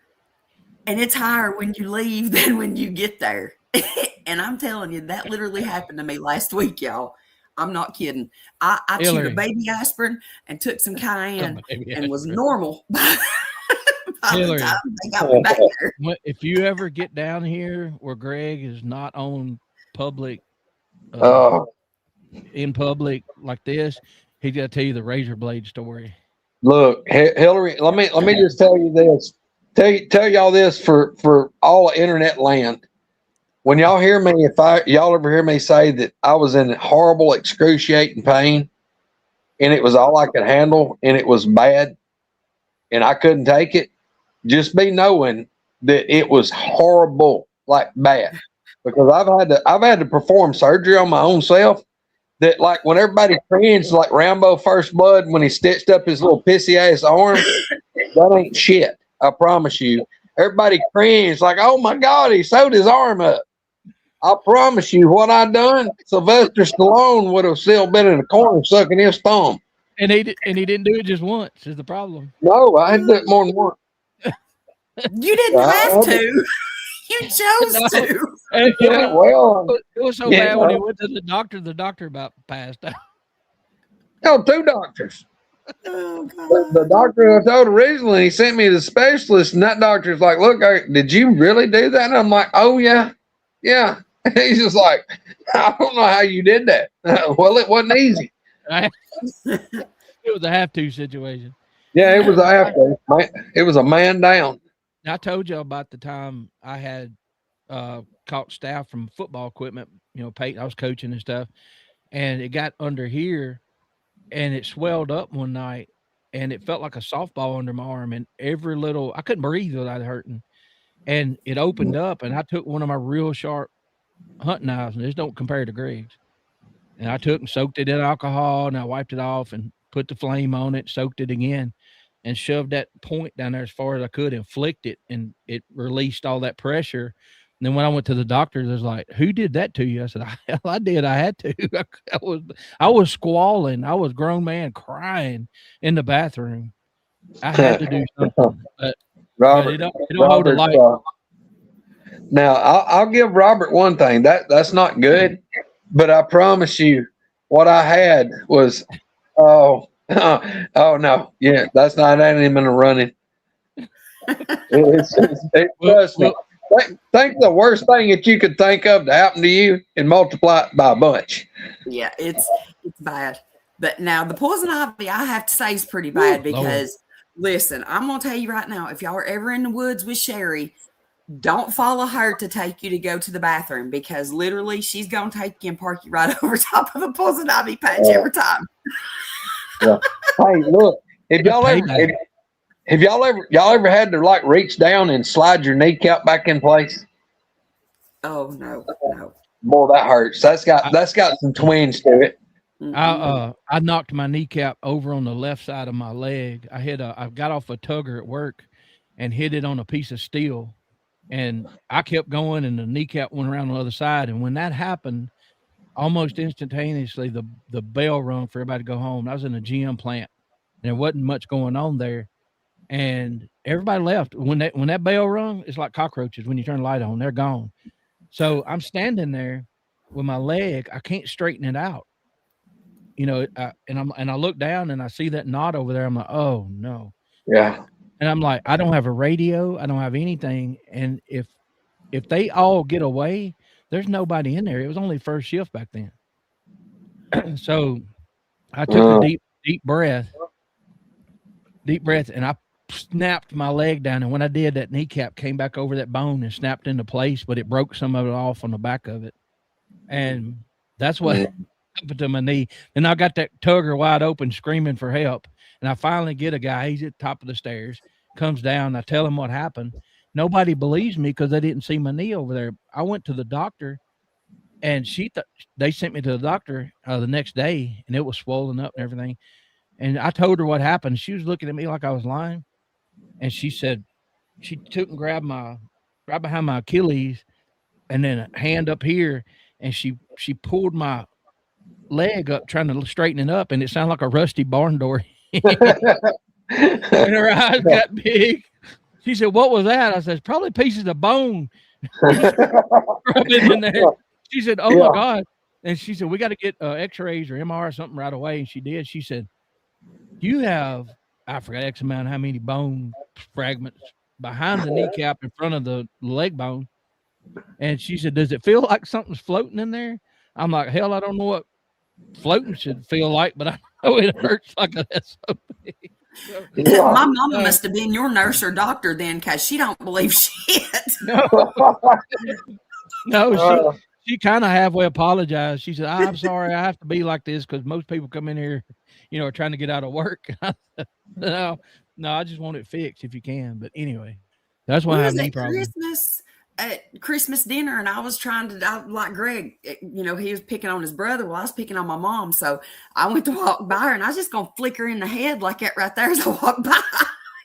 and it's higher when you leave than when you get there. And I'm telling you, that literally happened to me last week, y'all. I'm not kidding. I chewed a baby aspirin and took some cayenne and was normal by the time they got me back there. If you ever get down here where Greg is not on public, in public like this, he's got to tell you the razor blade story. Look, Hillary, let me just tell you this. Tell y'all this for all of internet land. When y'all hear me, y'all ever hear me say that I was in horrible, excruciating pain, and it was all I could handle, and it was bad, and I couldn't take it, just be knowing that it was horrible, like bad, because I've had to perform surgery on my own self. That like when everybody cringed, like Rambo First Blood when he stitched up his little pissy ass arm, that ain't shit. I promise you. Everybody cringed like, "Oh my God, he sewed his arm up." I promise you, what I done, Sylvester Stallone would have still been in the corner sucking his thumb. And he didn't do it just once. Is the problem? No, I had to do it more than once. You didn't have to. You chose to. Yeah, well, it was so bad when he went to the doctor about passed out. No, 2 doctors. Oh, God. The doctor I told originally, he sent me to the specialist, and that doctor's like, "Look, did you really do that?" And I'm like, "Oh yeah, yeah." He's just like, "I don't know how you did that." Well, it wasn't easy. It was a have-to situation. Yeah, it was a have-to. It was a man down. I told you about the time I had caught staph from football equipment. You know, Peyton, I was coaching and stuff, and it got under here, and it swelled up one night, and it felt like a softball under my arm, and every little I couldn't breathe without hurting, and it opened up, and I took one of my real sharp hunting knives, and this don't compare to Greg's, and I took and soaked it in alcohol, and I wiped it off and put the flame on it, soaked it again, and shoved that point down there as far as I could and flicked it, and it released all that pressure. And then when I went to the doctor, they was like, "Who did that to you?" I said, "Hell, I did. I had to." I was squalling. I was a grown man crying in the bathroom. I had to do something. But Robert, it don't hold a light. Now I'll give Robert one thing. That's not good, but I promise you, what I had was oh no, yeah, that's not even a running. Trust me. Think the worst thing that you could think of to happen to you and multiply it by a bunch. Yeah, it's bad. But now the poison ivy, I have to say, is pretty bad because, listen, I'm going to tell you right now, if y'all are ever in the woods with Sherry, don't follow her to take you to go to the bathroom because literally she's going to take you and park you right over top of the poison ivy patch every time. Yeah. Hey, look, if y'all ever had to like reach down and slide your kneecap back in place? Oh no. Boy, that hurts. That's got some twinge to it. I knocked my kneecap over on the left side of my leg. I got off a tugger at work and hit it on a piece of steel, and I kept going, and the kneecap went around the other side. And when that happened, almost instantaneously, the bell rung for everybody to go home. I was in a GM plant, and there wasn't much going on there, and everybody left. When that bell rung, it's like cockroaches. When you turn the light on, they're gone. So I'm standing there with my leg. I can't straighten it out. You know, and I look down and I see that knot over there. I'm like, oh no. Yeah. And I'm like, I don't have a radio. I don't have anything. And if they all get away, there's nobody in there. It was only first shift back then. So I took a deep breath, and I snapped my leg down. And when I did, that kneecap came back over that bone and snapped into place, but it broke some of it off on the back of it. And that's what happened to my knee. And I got that tugger wide open screaming for help. And I finally get a guy. He's at the top of the stairs, comes down. I tell him what happened. Nobody believes me because they didn't see my knee over there. I went to the doctor, and they sent me to the doctor the next day, and it was swollen up and everything. And I told her what happened. She was looking at me like I was lying. And she said, she took and grabbed right behind my Achilles and then a hand up here. And she pulled my leg up, trying to straighten it up. And it sounded like a rusty barn door. And her eyes got big. She said, "What was that?" I said, "Probably pieces of bone." In there. She said, "Oh my God." And she said, "We got to get x-rays or MR or something right away." And she did. She said, "You have," I forgot X amount, how many bone fragments behind the kneecap in front of the leg bone. And she said, "Does it feel like something's floating in there?" I'm like, hell, I don't know what floating should feel like, but I know it hurts like a SOB. My mama must have been your nurse or doctor then, because she don't believe shit. No, she kind of halfway apologized. She said, "I'm sorry, I have to be like this because most people come in here, are trying to get out of work." No, I just want it fixed if you can. But anyway, that's why I have knee problems. Christmas dinner, and I was like Greg, he was picking on his brother while I was picking on my mom. So I went to walk by her, and I was just going to flick her in the head like that right there as I walked by.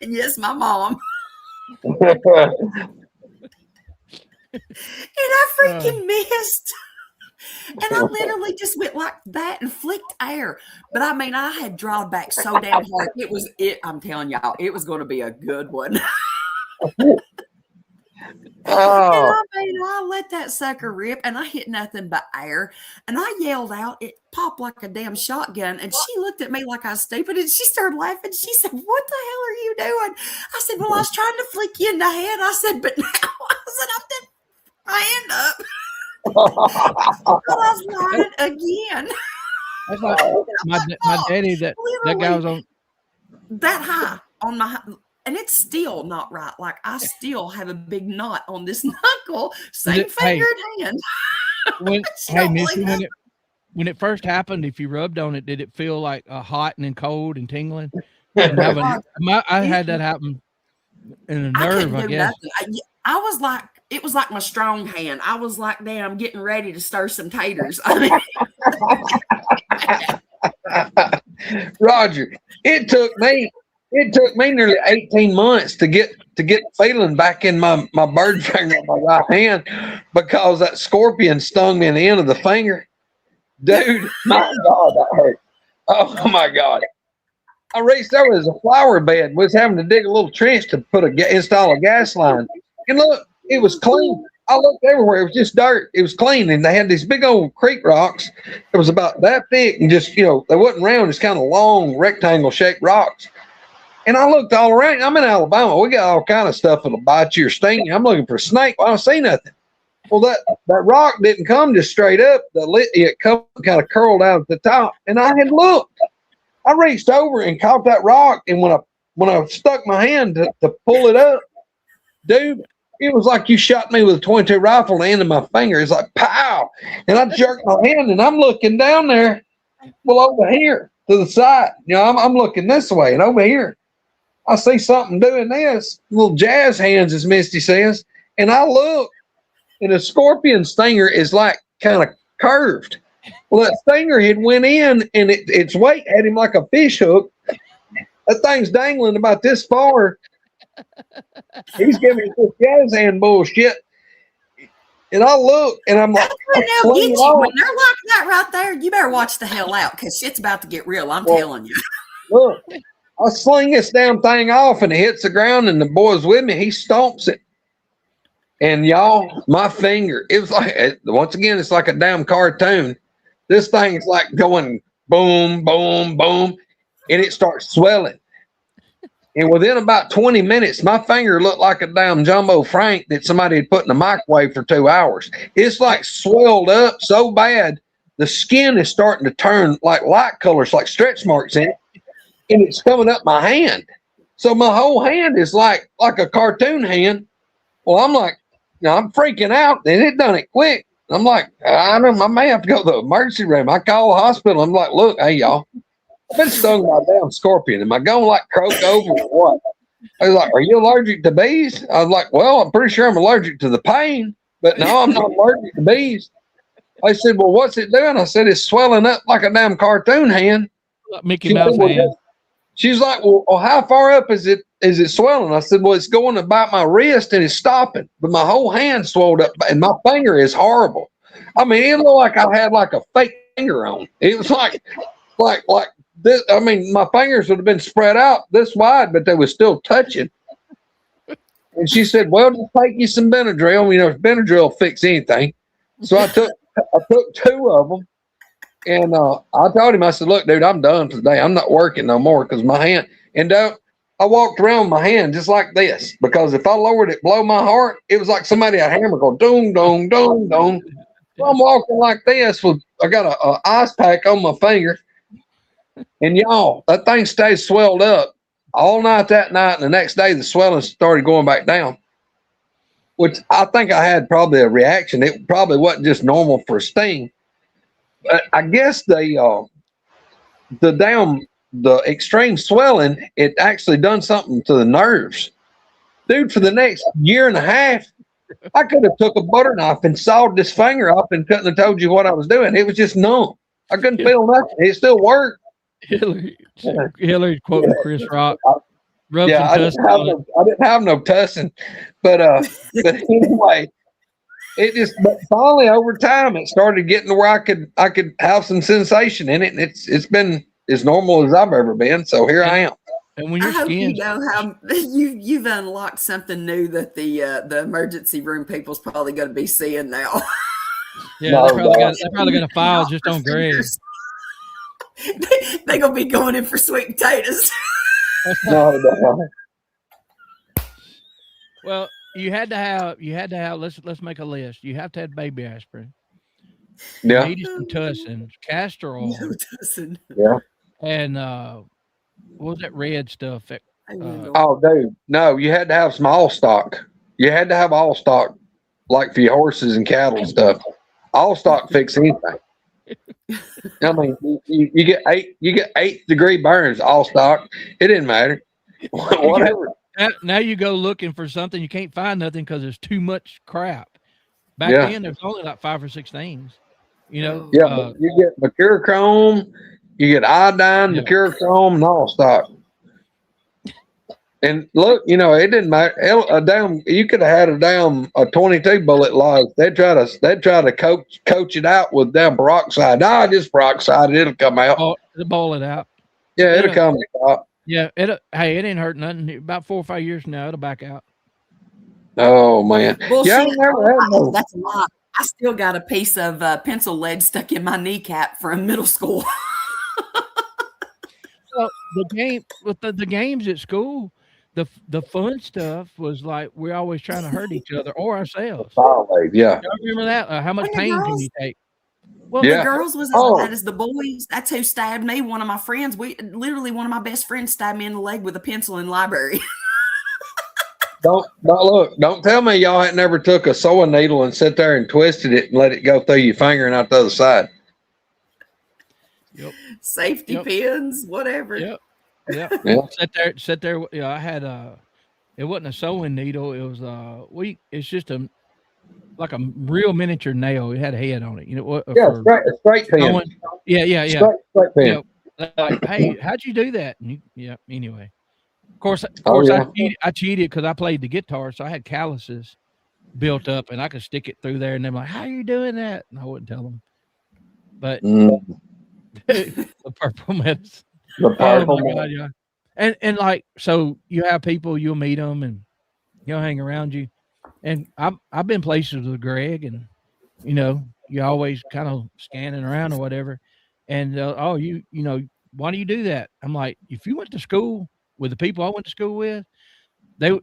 And yes, my mom. And I freaking missed. And I literally just went like that and flicked air. But I mean, I had drawn back so damn hard. I'm telling y'all, it was going to be a good one. And I let that sucker rip, and I hit nothing but air, and I yelled out. It popped like a damn shotgun, and she looked at me like I was stupid, and she started laughing. She said, "What the hell are you doing?" I said, "Well, I was trying to flick you in the head." I said, "But now," I said, "I'm done my hand up." I was lying again. That's like my daddy. That guy was on that high on my and it's still not right. Like I still have a big knot on this knuckle, same Hey, finger and hand. when She hey don't Missy, believe that. when it first happened, if you rubbed on it, did it feel like hot and then cold and tingling? And have God, I had that happen in a I nerve, couldn't I do guess. nothing. I was like, it was like my strong hand. I was like, damn, I'm getting ready to stir some taters. I mean, Roger, it took me nearly 18 months to get feeling back in my bird finger on my right hand because that scorpion stung me in the end of the finger. Dude, my God, that hurt. Oh my God. I reached over, there's a flower bed. We was having to dig a little trench to install a gas line. And look, it was clean. I looked everywhere. It was just dirt. It was clean. And they had these big old creek rocks. It was about that thick and just, they wasn't round. It's kind of long, rectangle shaped rocks. And I looked all around. I'm in Alabama. We got all kind of stuff that'll bite you or sting you. I'm looking for a snake. Well, I don't see nothing. Well, that rock didn't come just straight up. It kind of curled out at the top. And I had looked. I reached over and caught that rock, and when I stuck my hand to pull it up, dude, it was like you shot me with a .22 rifle in the end of my finger. It's like pow, and I jerked my hand, and I'm looking down there, well over here to the side. I'm looking this way, and over here, I see something doing this, little jazz hands, as Misty says, and I look, and a scorpion stinger is like kind of curved. Well, that stinger had went in, and its weight had him like a fish hook. That thing's dangling about this far. He's giving me this jazz hand bullshit. And I look, and I'm like, when they'll get you. When they're like that right there, you better watch the hell out because shit's about to get real. I'm telling you. Look, I sling this damn thing off, and it hits the ground, and the boy's with me. He stomps it. And y'all, my finger, it was like, once again, it's like a damn cartoon. This thing is like going boom, boom, boom, and it starts swelling. And within about 20 minutes, my finger looked like a damn jumbo frank that somebody had put in the microwave for 2 hours. It's like swelled up so bad, the skin is starting to turn like light colors, like stretch marks in it, and it's coming up my hand. So my whole hand is like a cartoon hand. Well, I'm like, I'm freaking out, and it done it quick. I'm like, I may have to go to the emergency room. I call the hospital. I'm like, look, hey, y'all, I've been stung by a damn scorpion. Am I going to like croak over or what? I was like, are you allergic to bees? I was like, well, I'm pretty sure I'm allergic to the pain, but no, I'm not allergic to bees. I said, well, what's it doing? I said, it's swelling up like a damn cartoon hand. Mickey Mouse hand. She's like, well, how far up is it swelling? I said, well, it's going about my wrist and it's stopping, but my whole hand swelled up and my finger is horrible. I mean, it looked like I had like a fake finger on. It was like this. I mean, my fingers would have been spread out this wide, but they were still touching. And she said, well, just take you some Benadryl. Benadryl will fix anything. So I took 2 of them. And I told him, I said, look, dude, I'm done for the day. I'm not working no more because my hand. And I walked around with my hand just like this because if I lowered it below my heart, it was like somebody had a hammer going, doom, doom, doom, doom. So I'm walking like this I got a ice pack on my finger. And y'all, that thing stayed swelled up all night that night. And the next day, the swelling started going back down, which I think I had probably a reaction. It probably wasn't just normal for a sting. I guess the extreme swelling, it actually done something to the nerves. Dude, for the next year and a half, I could have took a butter knife and sawed this finger off and couldn't have told you what I was doing. It was just numb. I couldn't feel nothing. It still worked. Hillary quoting Chris Rock. Yeah, I didn't have no tussing. But anyway, but finally over time it started getting to where I could have some sensation in it, and it's been as normal as I've ever been. So here I am. And when your I hope skin, you know how you've unlocked something new that the emergency room people's probably going to be seeing now. Yeah, they're probably got a file just on Greg. They're gonna be going in for sweet potatoes. No. Well, you had to have. Let's make a list. You have to have baby aspirin. Yeah. You needed some tussin, castor oil. No tussin. Yeah. And what was that red stuff? Oh, dude, no, you had to have some all stock. You had to have all stock, like for your horses and cattle and stuff. All stock fix anything. I mean, you get 8th-degree burns, all stock. It didn't matter. Whatever. Now you go looking for something, you can't find nothing because there's too much crap. Back Yeah. then, there's only like 5 or 6 things. You know. Yeah, but you get mercurochrome, you get iodine, mercurochrome, and all stock. And look, it didn't matter. You could have had a 22 bullet log. They'd try to coach it out with damn peroxide. No, just peroxide. It'll come out. Boil it out. Yeah, it'll come out. Yeah, it ain't hurt nothing. About 4 or 5 years now, it'll back out. Oh man, Well, yeah, that's a lot. I still got a piece of pencil lead stuck in my kneecap from middle school. So the games at school, the fun stuff was like we're always trying to hurt each other or ourselves. Yeah. Y'all remember that? How much pain can you take? Well, the girls was as bad as the boys. That's who stabbed me. One of my friends, one of my best friends stabbed me in the leg with a pencil in the library. Don't tell me y'all ain't never took a sewing needle and sit there and twisted it and let it go through your finger and out the other side. Yep. Safety pins, whatever. Yep. Yeah. Sit there. Yeah, I had it wasn't a sewing needle. It was it's just like a real miniature nail. It had a head on it. Straight pin. Yeah. Straight pin. Like, hey, how'd you do that? And anyway. Of course, I cheated because I played the guitar, so I had calluses built up, and I could stick it through there. And they're like, "How are you doing that?" And I wouldn't tell them. But the purple medicine. The purple God, yeah. And like, so you have people, you'll meet them, and you'll hang around you. And I've been places with Greg, and you always kind of scanning around or whatever. And why do you do that? I'm like, if you went to school with the people I went to school with, the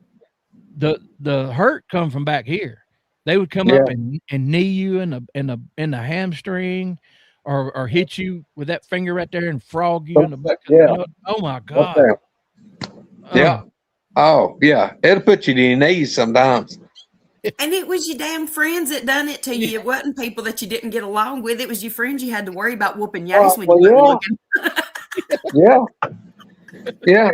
hurt come from back here. They would come up and knee you in the hamstring, or hit you with that finger right there and frog you in the back. Oh my God. Yeah. Oh yeah. It'll put you to your knees sometimes. And it was your damn friends that done it to you. It wasn't people that you didn't get along with. It was your friends you had to worry about whooping yays when you weren't looking. Yeah.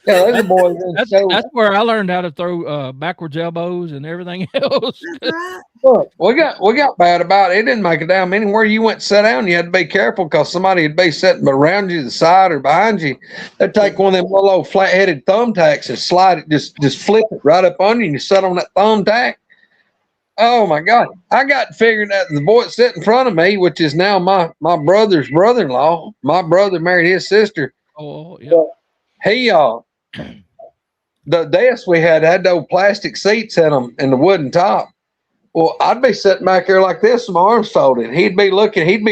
Yeah, those boys. That's where I learned how to throw backwards elbows and everything else. Right. Look, we got bad about it. It didn't make it down. Anywhere you went to sit down, you had to be careful because somebody would be sitting around you, the side or behind you. They'd take one of them little old flat-headed thumbtacks and slide it, just flip it right up under you, and you sit on that thumbtack. Oh my God! I got figured out the boy sitting in front of me, which is now my brother's brother-in-law. My brother married his sister. Oh yeah. He the desk we had those plastic seats in them and the wooden top. Well, I'd be sitting back there like this with my arms folded. He'd be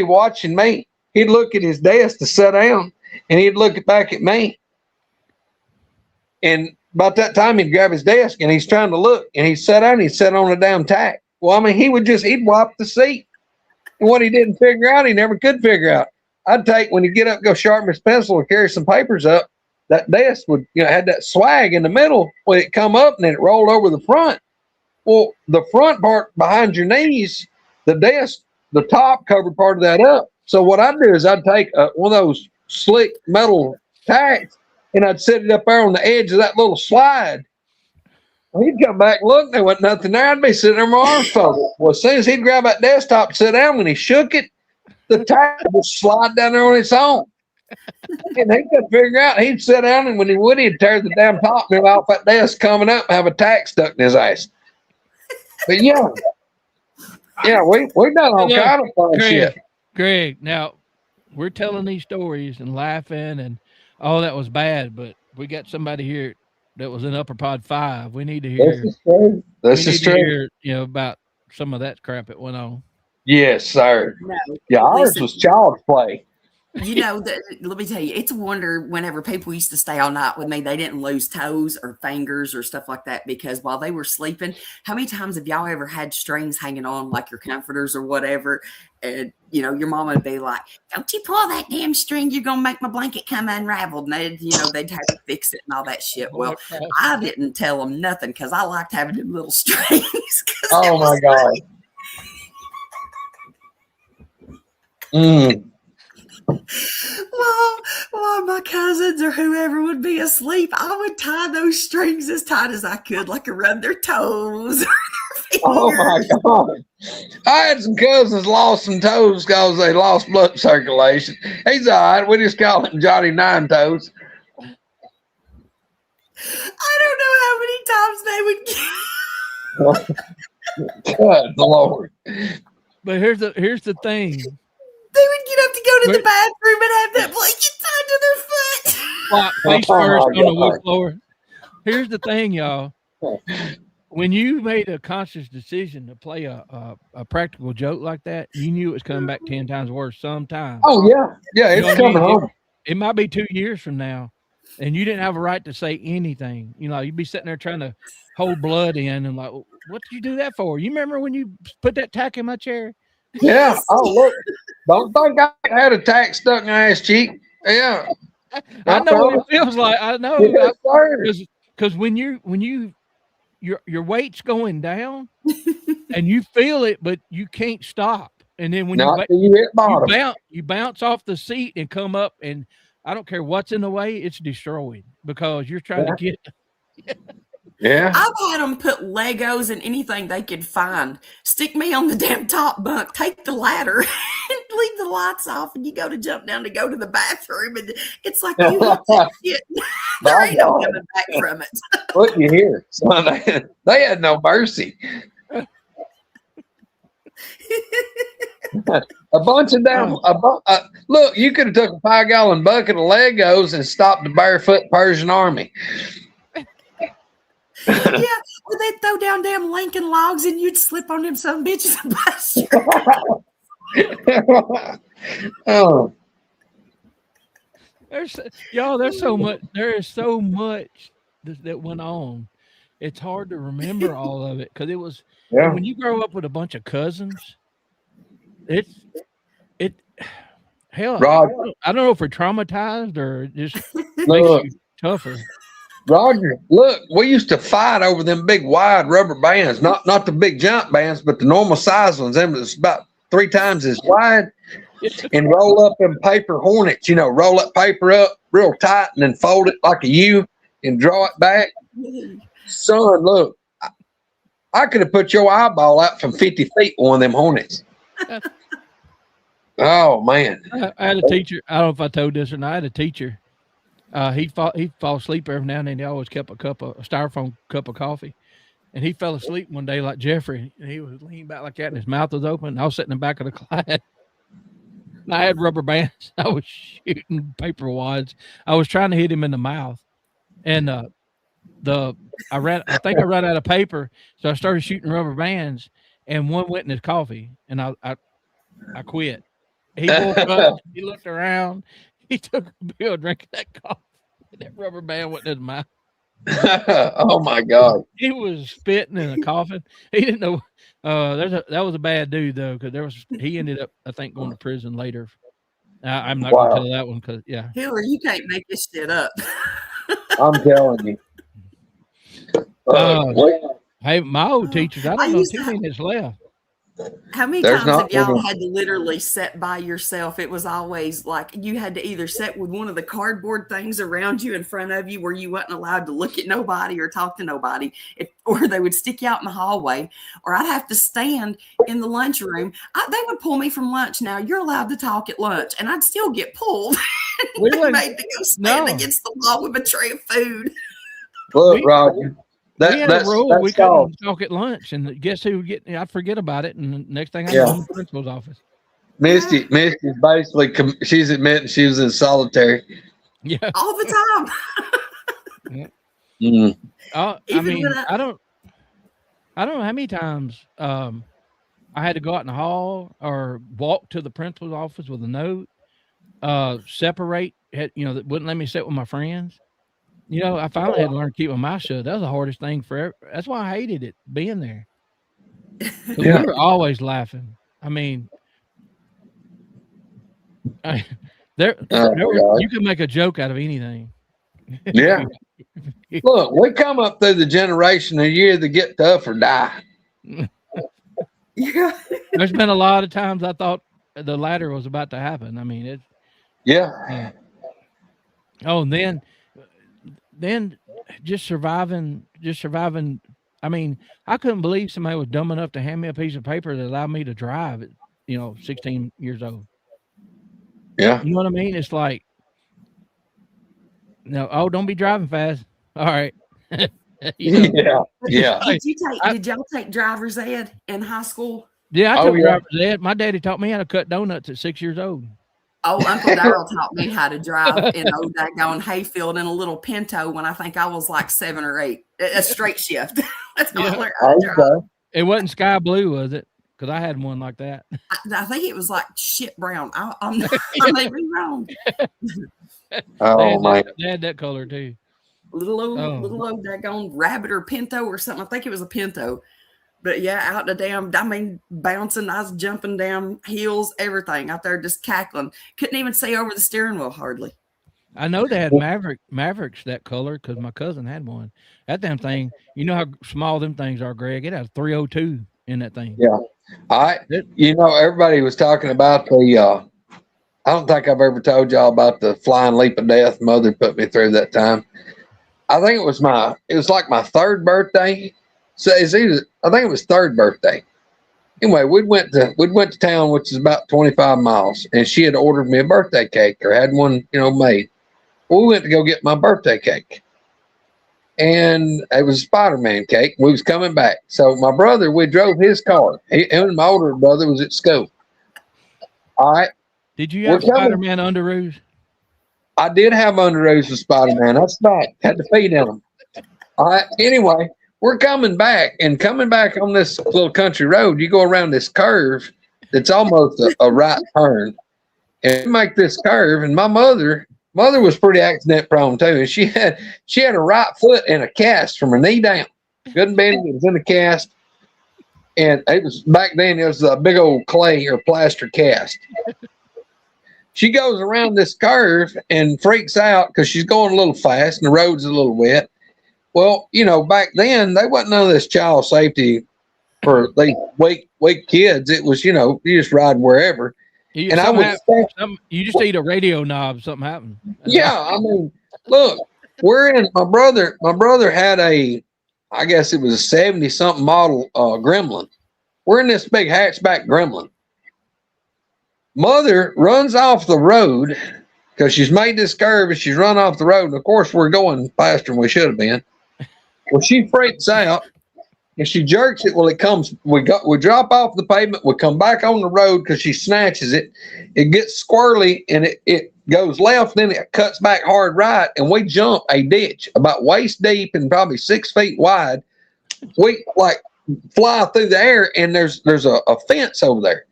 watching me. He'd look at his desk to sit down, and he'd look back at me. And about that time, he'd grab his desk, and he's trying to look, and he'd sit down, and he'd sit on a damn tack. Well, I mean, he'd wipe the seat. And what he didn't figure out, he never could figure out. I'd take, when he'd get up, go sharpen his pencil or carry some papers up, that desk would, had that swag in the middle when it come up and then it rolled over the front. Well, the front part behind your knees, the desk, the top covered part of that up. So what I'd do is I'd take one of those slick metal tacks and I'd set it up there on the edge of that little slide. He'd come back, look, there wasn't nothing there. I'd be sitting there, my arms folded. Well, as soon as he'd grab that desktop and sit down, when he shook it, the tack would slide down there on its own. And he couldn't figure out. He'd sit down, and when he would, he'd tear the damn top off that desk coming up and have a tack stuck in his ass. But we done all kind of fun shit. Greg, now we're telling these stories and laughing, and that was bad. But we got somebody here that was in Upper Pod 5. We need to hear. This is true. This is true. Hear, about some of that crap that went on. Yes, sir. No, ours was child's play. You know, let me tell you, it's a wonder whenever people used to stay all night with me, they didn't lose toes or fingers or stuff like that because while they were sleeping, how many times have y'all ever had strings hanging on like your comforters or whatever? And, you know, your mama would be like, don't you pull that damn string, you're going to make my blanket come unraveled. And they'd have to fix it and all that shit. Well, I didn't tell them nothing because I liked having them little strings. Oh, my God. While my cousins or whoever would be asleep, I would tie those strings as tight as I could, like around their toes or their Oh my God. I had some cousins lost some toes because they lost blood circulation. He's all right. We just call him Johnny Nine Toes. I don't know how many times they would Good Lord. But here's the thing. they would get up to go to the bathroom and have that blanket tied to their foot. Face first on the wood floor. Here's the thing, y'all. When you made a conscious decision to play a practical joke like that, you knew it was coming back 10 times worse sometime. Oh, yeah. Yeah, it's coming home. It might be 2 years from now, and you didn't have a right to say anything. You know, you'd be sitting there trying to hold blood in and like, what did you do that for? You remember when you put that tack in my chair? Yeah. Oh, look. Don't think I had a tack stuck in my ass cheek. Yeah. I know what it feels like. I know. Yes, sir. Because when your weight's going down and you feel it, but you can't stop. And then when you hit bottom, you bounce off the seat and come up, and I don't care what's in the way, it's destroyed because you're trying to get. Yeah. I've had them put Legos and anything they could find. Stick me on the damn top bunk, take the ladder, and leave the lights off, and you go to jump down to go to the bathroom, and it's like you hit that shit. There ain't no coming back from it. What you hear? Son, they had no mercy. A bunch of damn. Look, you could have took a 5-gallon bucket of Legos and stopped the barefoot Persian army. Yeah, or they'd throw down damn Lincoln logs and you'd slip on them some bitches and bust Oh. There's so much that went on. It's hard to remember all of it because it was when you grow up with a bunch of cousins. Hell, I don't know if we're traumatized or just makes you tougher. Roger, look, we used to fight over them big wide rubber bands, not the big jump bands, but the normal size ones. Them that's about 3 times as wide, and roll up them paper hornets. You know, roll that paper up real tight and then fold it like a U and draw it back. Son, look, I could have put your eyeball out from 50 feet one of them hornets. Oh man, I had a teacher. I don't know if I told this or not. I had a teacher. He'd fall asleep every now and then. He always kept a styrofoam cup of coffee, and he fell asleep one day like Jeffrey. And he was leaning back like that, and his mouth was open. And I was sitting in the back of the class. And I had rubber bands. I was shooting paper wads. I was trying to hit him in the mouth, and I think I ran out of paper, so I started shooting rubber bands, and one went in his coffee, and I quit. He woke up. He looked around. He took a big drink of that coffee. That rubber band went in his mouth. Oh my God! He was spitting in a coffin. He didn't know. That was a bad dude though, because he ended up, I think, going to prison later. I'm not going to tell that one because Hillary, you can't make this shit up. I'm telling you. Hey, my old teachers, I don't know too many that's left. How many times have y'all had to literally sit by yourself? It was always like you had to either sit with one of the cardboard things around you in front of you where you wasn't allowed to look at nobody or talk to nobody, or they would stick you out in the hallway, or I'd have to stand in the lunchroom. They would pull me from lunch. Now you're allowed to talk at lunch, and I'd still get pulled. Made to go stand against the wall with a tray of food. Look, Roger. We had a rule we couldn't talk at lunch, and guess who would get? I forget about it, and the next thing I know, in the principal's office. Misty's basically she's admitting she was in solitary. Yeah, all the time. Mm. I mean, I don't know how many times I had to go out in the hall or walk to the principal's office with a note. separate, that wouldn't let me sit with my friends. I finally had to learn to keep my mouth shut. That was the hardest thing forever. That's why I hated it being there. 'Cause we were always laughing. I mean, you can make a joke out of anything. Yeah. Look, we come up through the generation of you either get tough or die. Yeah. There's been a lot of times I thought the latter was about to happen. I mean, Yeah. Oh, and then just surviving. I mean, I couldn't believe somebody was dumb enough to hand me a piece of paper that allowed me to drive at 16 years old. Yeah. You know what I mean? It's like, no, oh, don't be driving fast. All right. Yeah. Yeah. Did y'all take driver's ed in high school? Yeah, I took driver's ed. My daddy taught me how to cut donuts at 6 years old. Oh, Uncle Daryl taught me how to drive in old daggone hayfield in a little Pinto when I think I was like 7 or 8. A straight shift. That's how I learned how to drive. It wasn't sky blue, was it? Because I had one like that. I think it was like shit brown. I may be wrong. Oh my! They had that color too. Little old daggone rabbit or Pinto or something. I think it was a Pinto. But yeah, out the bouncing. I was jumping down hills, everything out there, just cackling. Couldn't even see over the steering wheel hardly. I know they had Mavericks that color because my cousin had one. That damn thing, you know how small them things are, Greg. It had a 302 in that thing. Yeah, everybody was talking about the. I don't think I've ever told y'all about the flying leap of death Mother put me through that time. I think it was like my 3rd birthday. So I think it was 3rd birthday. Anyway, we went to town, which is about 25 miles, and she had ordered me a birthday cake or had one, made. Well, we went to go get my birthday cake, and it was a Spider-Man cake. We was coming back, so my brother, we drove his car. Him and my older brother was at school. All right. Did you have Spider-Man underoos? I did have underoos with Spider-Man. That's right. Had to feed him. All right. Anyway, we're coming back on this little country road. You go around this curve that's almost a right turn, and you make this curve. And my mother was pretty accident prone too, and she had a right foot in a cast from her knee down. Couldn't bend it was in a cast, and it was back then. It was a big old clay or plaster cast. She goes around this curve and freaks out because she's going a little fast and the road's a little wet. Well, back then, there wasn't none of this child safety for these weak kids. It was, you just ride wherever. You just eat a radio knob, something happened. Yeah, I mean, look, my brother had I guess it was a 70-something model Gremlin. We're in this big hatchback Gremlin. Mother runs off the road because she's made this curve and she's run off the road. And of course, we're going faster than we should have been. Well, she freaks out and she jerks it. Well, it comes, we drop off the pavement. We come back on the road because she snatches it. It gets squirrely and it goes left. Then it cuts back hard right. And we jump a ditch about waist deep and probably 6 feet wide. We fly through the air and there's a fence over there.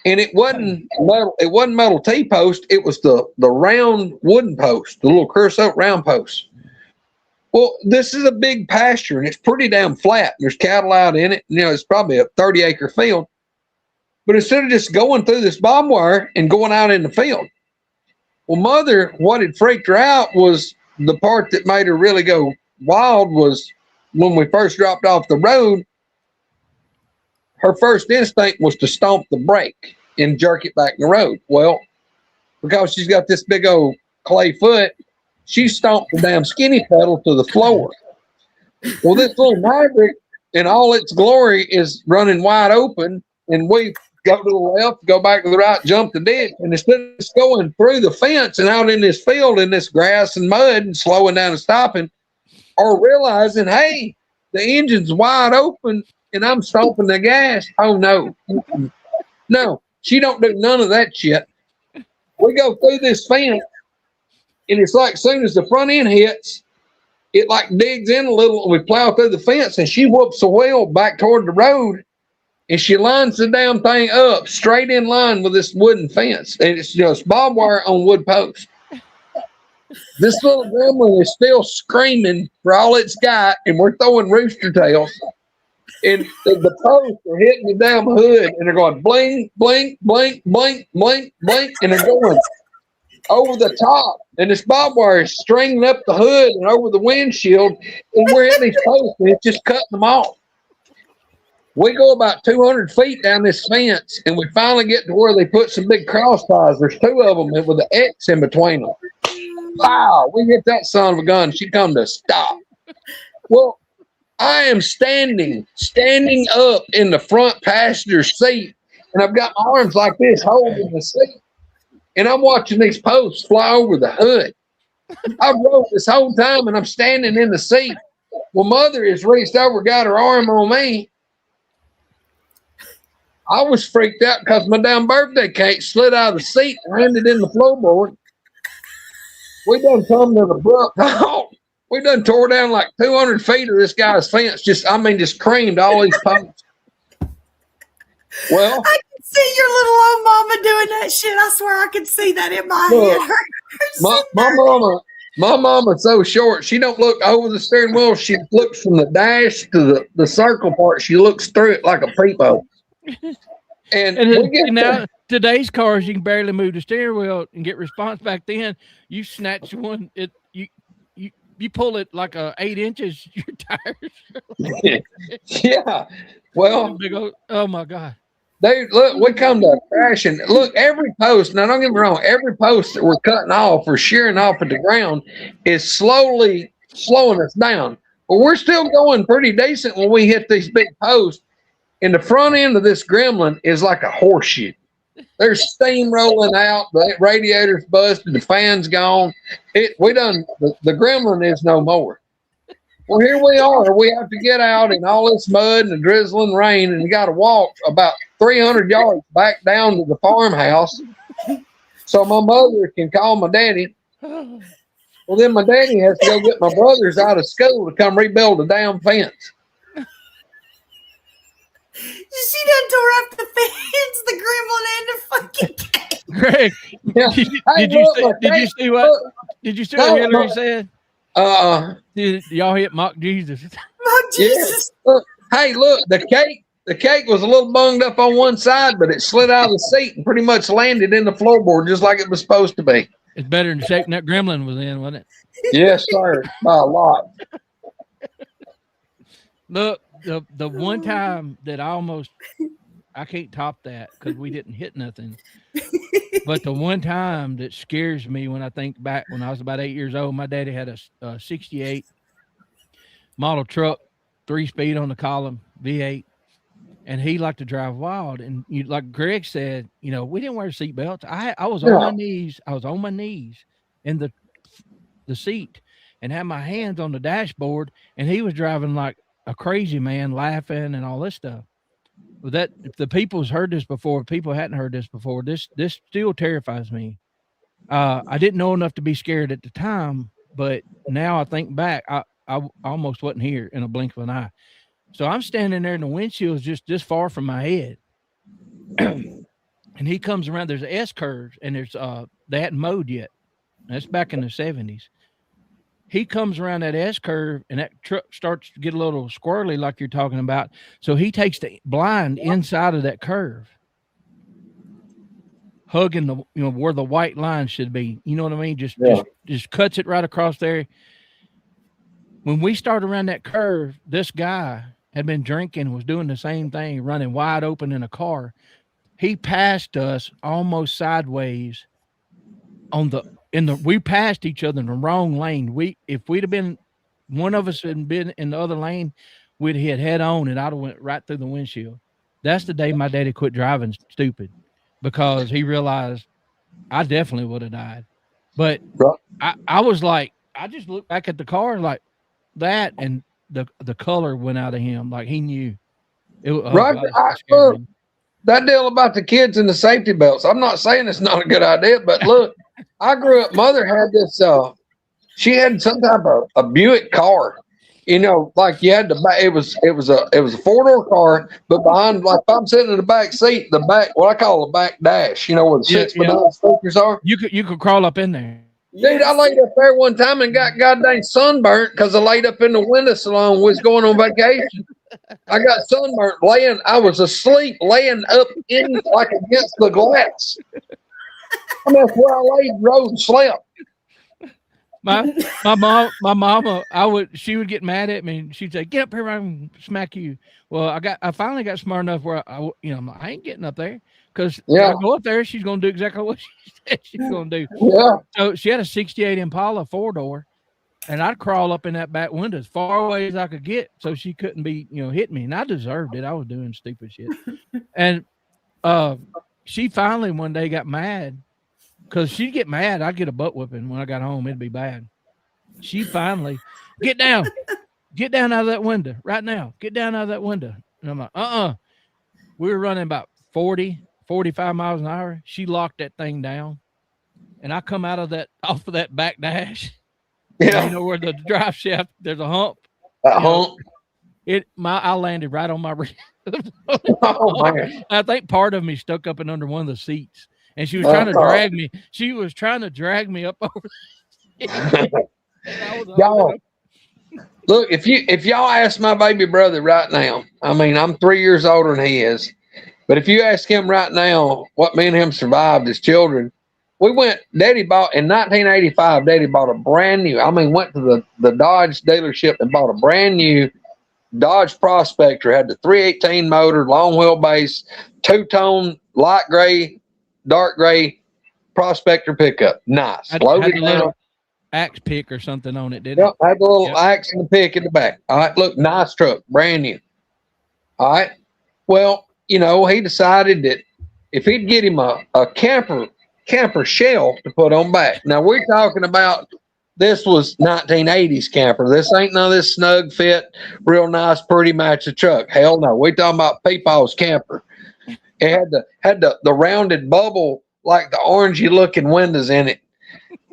And it wasn't metal T-post. It was the round wooden post, the little creosote round post. Well, this is a big pasture and it's pretty damn flat. There's cattle out in it. It's probably a 30-acre field. But instead of just going through this barbed wire and going out in the field, well, Mother, what had freaked her out was the part that made her really go wild was when we first dropped off the road. Her first instinct was to stomp the brake and jerk it back in the road. Well, because she's got this big old clay foot, she stomped the damn skinny pedal to the floor. Well, this little Maverick in all its glory is running wide open, and we go to the left, go back to the right, jump the ditch, and instead of just going through the fence and out in this field in this grass and mud and slowing down and stopping, or realizing, hey, the engine's wide open, and I'm stomping the gas. Oh, no. No, she don't do none of that shit. We go through this fence, and it's like as soon as the front end hits, it digs in a little, and we plow through the fence, and she whoops the wheel back toward the road. and she lines the damn thing up straight in line with this wooden fence. And it's just barbed wire on wood posts. This little gremlin is still screaming for all it's got, and we're throwing rooster tails. And the posts are hitting the damn hood, and they're going blink, blink, blink, blink, blink, blink, and they're going over the top. And this barbed wire is stringing up the hood and over the windshield, and we're hitting these posts, and it's just cutting them off. We go about 200 feet down this fence, and we finally get to where they put some big cross ties. There's two of them with an X in between them. Wow, we hit that son of a gun. She come to stop. Well, I am standing up in the front passenger seat, and I've got my arms like this holding the seat, and I'm watching these posts fly over the hood. I rode this whole time, and I'm standing in the seat. Well, Mother has reached over, got her arm on me. I was freaked out because my damn birthday cake slid out of the seat and landed in the floorboard. We done come to the abrupt halt. We done tore down like 200 feet of this guy's fence. Just creamed all these posts. Well, I can see your little old mama doing that shit. I swear I can see that in my head. My mama's so short. She don't look over the steering wheel. She looks from the dash to the circle part. She looks through it like a peephole. And now today's cars, you can barely move the steering wheel and get response. Back then, you snatch one, you pull it like 8 inches. Your tires. Yeah. Well, oh my God. Look, we come to a crash, and look, every post. Now, don't get me wrong. Every post that we're cutting off or shearing off at the ground is slowly slowing us down. But we're still going pretty decent when we hit these big posts. And the front end of this gremlin is like a horseshoe. There's steam rolling out, the radiator's busted, the fan's gone. The gremlin is no more. Well, here we are. We have to get out in all this mud and the drizzling rain, and you got to walk about 300 yards back down to the farmhouse so my mother can call my daddy. Well, then my daddy has to go get my brothers out of school to come rebuild the damn fence. She done tore up the fence, the gremlin, and the fucking cake. Greg, Yeah. Did you see what Hillary said? Did y'all hit mock Jesus? Oh, Jesus. Yeah. Hey, look, the cake was a little bunged up on one side, but it slid out of the seat and pretty much landed in the floorboard just like it was supposed to be. It's better than the shape that gremlin was in, wasn't it? Yes, sir. By a lot. Look, the one time that I can't top that because we didn't hit nothing. But the one time that scares me when I think back when I was about 8 years old, my daddy had a 68 model truck, 3-speed on the column, V8, and he liked to drive wild. And like Greg said, we didn't wear seatbelts. I was on my knees. I was on my knees in the seat and had my hands on the dashboard, and he was driving like a crazy man, laughing and all this stuff. But that, if the people's heard this before, people hadn't heard this before, this still terrifies me. I didn't know enough to be scared at the time, but now I think back, I almost wasn't here in a blink of an eye. So I'm standing there, and the windshield's just this far from my head. And he comes around. There's an S curve, and they hadn't mowed yet. That's back in the 70s. He comes around that S curve, and that truck starts to get a little squirrely, like you're talking about. So he takes the blind inside of that curve, hugging where the white line should be. You know what I mean? Just cuts it right across there. When we started around that curve, this guy had been drinking, was doing the same thing, running wide open in a car. He passed us almost sideways we passed each other in the wrong lane. If we'd have been, one of us had been in the other lane, we'd hit head on, and I'd have went right through the windshield. That's the day my daddy quit driving stupid, because he realized I definitely would have died. But I was like, I just looked back at the car like that, and the color went out of him, like he knew. Roger, look, that deal about the kids and the safety belts, I'm not saying it's not a good idea, but look, I grew up, Mother had this, she had some type of a Buick car, You know, like you had to back. It was a 4-door car, but behind, like if I'm sitting in the back seat, the back, what I call the back dash. You know where the Yeah, 6 banana speakers are. You could crawl up in there. Dude, I laid up there one time and got goddamn sunburnt because I laid up in the window salon. Was going on vacation. I got sunburnt laying. I was asleep, laying up in like against the glass. I mean, that's where I laid, rose, and slept. My mama, she would get mad at me. And she'd say, "Get up here, and smack you." Well, I finally got smart enough where I ain't getting up there because if I go up there, she's gonna do exactly what she said she's gonna do. Yeah. So she had a '68 Impala 4-door, and I'd crawl up in that back window as far away as I could get, so she couldn't be hit me. And I deserved it. I was doing stupid shit. And she finally one day got mad. Because she'd get mad, I'd get a butt whipping when I got home. It'd be bad. She finally, get down out of that window right now. Get down out of that window. And I'm like, We were running about 40, 45 miles an hour. She locked that thing down. And I come out of off of that back dash. Yeah. You know where the drive shaft, there's a hump. That hump. I landed right on my rear. Oh, man. I think part of me stuck up and under one of the seats. And she was trying to drag me. She was trying to drag me up over. Y'all, look, if y'all ask my baby brother right now, I mean, I'm 3 years older than he is, but if you ask him right now what me and him survived as children, Daddy bought in 1985. Daddy bought a brand new. I mean, went to the Dodge dealership and bought a brand new Dodge Prospector. Had the 318 motor, long wheelbase, 2-tone, light gray, dark gray Prospector pickup. Nice. Loaded had a little axe pick or something on it, didn't it? Had a little axe and a pick in the back. All right, look, nice truck, brand new. All right. Well, he decided that if he'd get him a camper shell to put on back. Now we're talking about this was 1980s camper. This ain't none of this snug fit, real nice, pretty match of truck. Hell no. We're talking about Peepaw's camper. It had the rounded bubble, like the orangey looking windows in it.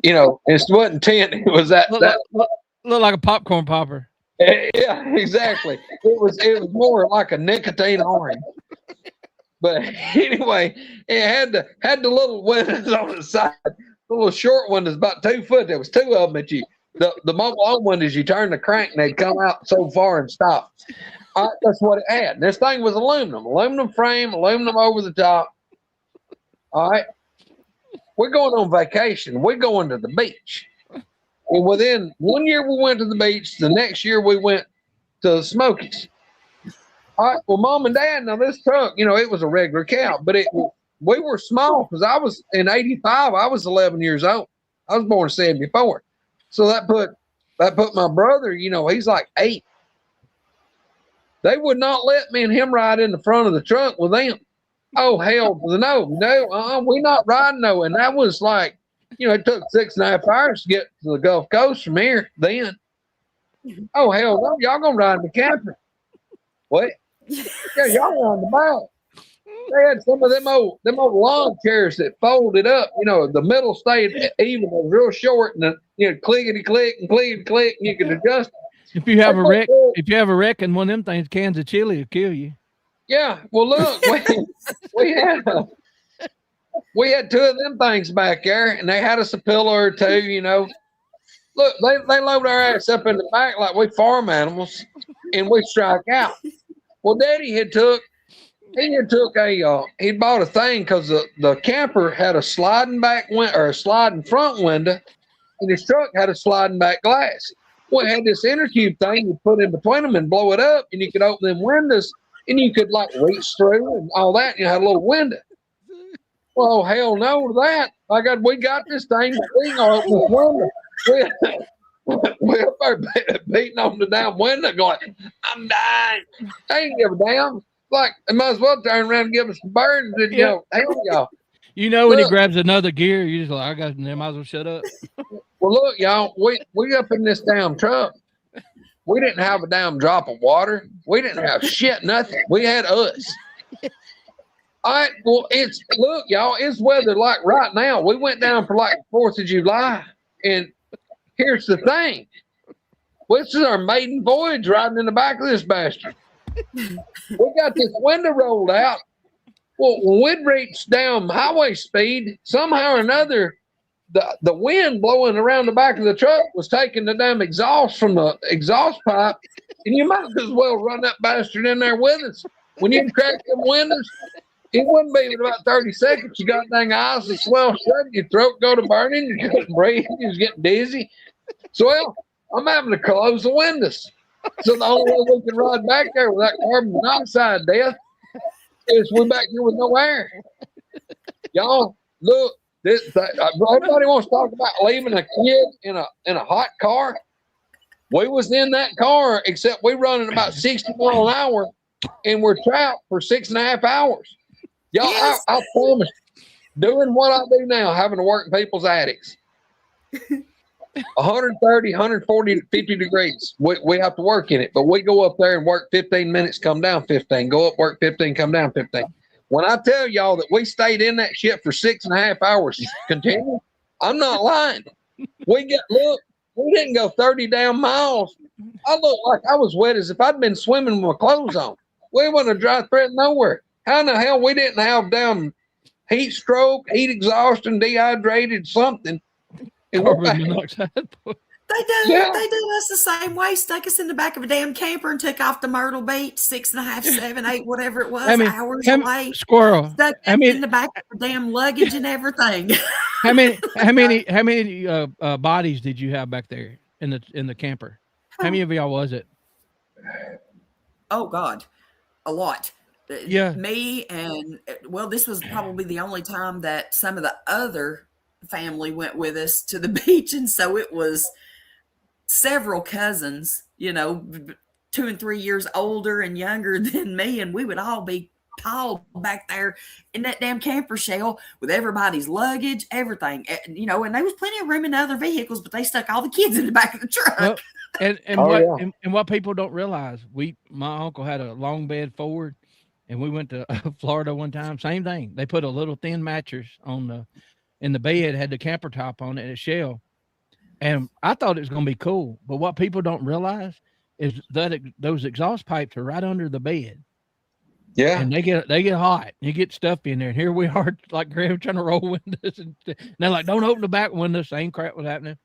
It wasn't tint. It was that look like a popcorn popper. Yeah, exactly. It was more like a nicotine orange. But anyway, it had the little windows on the side, the little short windows, about 2 foot. There was 2 of them. The mobile home windows, you turn the crank and they'd come out so far and stop. All right, that's what it had. This thing was aluminum frame, aluminum over the top. All right. We're going on vacation. We're going to the beach. Well, within 1 year, we went to the beach. The next year, we went to the Smokies. All right. Well, Mom and Dad, now this truck, it was a regular cab, but we were small because I was in 85. I was 11 years old. I was born in 74. So that put my brother, he's like 8. They would not let me and him ride in the front of the truck with them. Oh, hell no. We're not riding no. And that was like, it took 6.5 hours to get to the Gulf Coast from here then. Oh, hell no. Y'all going to ride in the camper. What? Yeah, y'all on the back. They had some of them old lawn chairs that folded up. The middle stayed even, was real short, and clickety click and clickety click, and you could adjust it. If you have a wreck and one of them things, cans of chili will kill you. Yeah. Well, look, we had 2 of them things back there, and they had us a pillow or 2. Look, they load our ass up in the back like we farm animals, and we strike out. Well, Daddy he'd bought a thing because the camper had a sliding back or a sliding front window, and his truck had a sliding back glass. Well, it had this inner tube thing you put in between them and blow it up, and you could open them windows, and you could like reach through and all that. And you had a little window. Well, hell no to that. We got this thing. We can open this window. We're up there beating on the damn window, going, "I'm dying." I ain't give a damn. Like, I might as well turn around and give us some birds. And, hell y'all. When he grabs another gear, you just like, I might as well shut up. Well, look, y'all, we up in this damn truck. We didn't have a damn drop of water. We didn't have shit, nothing. We had us. All right, well, it's weather like right now. We went down for like 4th of July, and here's the thing. Well, this is our maiden voyage riding in the back of this bastard. We got this window rolled out. Well, when we'd reached down highway speed, somehow or another, the wind blowing around the back of the truck was taking the damn exhaust from the exhaust pipe, and you might as well run that bastard in there with us. When you crack them windows, it wouldn't be in about 30 seconds. You got dang eyes that swell shut, your throat go to burning, you couldn't breathe, you was getting dizzy. So, well, I'm having to close the windows. So the only way we can ride back there with that carbon monoxide death is we're back here with no air. Y'all, look, everybody wants to talk about leaving a kid in a hot car. We was in that car, except we running about 60 miles an hour, and we're trapped for 6.5 hours. Y'all, yes. I promise, doing what I do now, having to work in people's attics. 130, 140, 50 degrees. We have to work in it, but we go up there and work 15 minutes, come down 15, go up, work 15, come down 15. When I tell y'all that we stayed in that shit for 6.5 hours continuing, I'm not lying. We didn't go 30 damn miles. I looked like I was wet as if I'd been swimming with my clothes on. We wasn't a dry thread nowhere. How in the hell we didn't have damn heat stroke, heat exhaustion, dehydrated something? Carbon monoxide. They do us the same way. Stuck us in the back of a damn camper and took off to Myrtle Beach, 6.5, 7, 8, whatever it was, hours away. Squirrel. Stuck in the back of the damn luggage and everything. How many bodies did you have back there in the camper? How many of y'all was it? Oh God, a lot. Yeah. Me and this was probably the only time that some of the other family went with us to the beach, and so it was several cousins, 2 and 3 years older and younger than me, and we would all be piled back there in that damn camper shell with everybody's luggage, everything, and there was plenty of room in other vehicles, but they stuck all the kids in the back of the truck. Well, and what people don't realize, my uncle had a long bed forward, and we went to Florida one time, same thing. They put a little thin mattress in the bed, had the camper top on it, a shell. And I thought it was going to be cool. But what people don't realize is that those exhaust pipes are right under the bed. Yeah. And they get hot. You get stuff in there. And here we are, like Graham, trying to roll windows. And they're like, don't open the back window. Same crap was happening.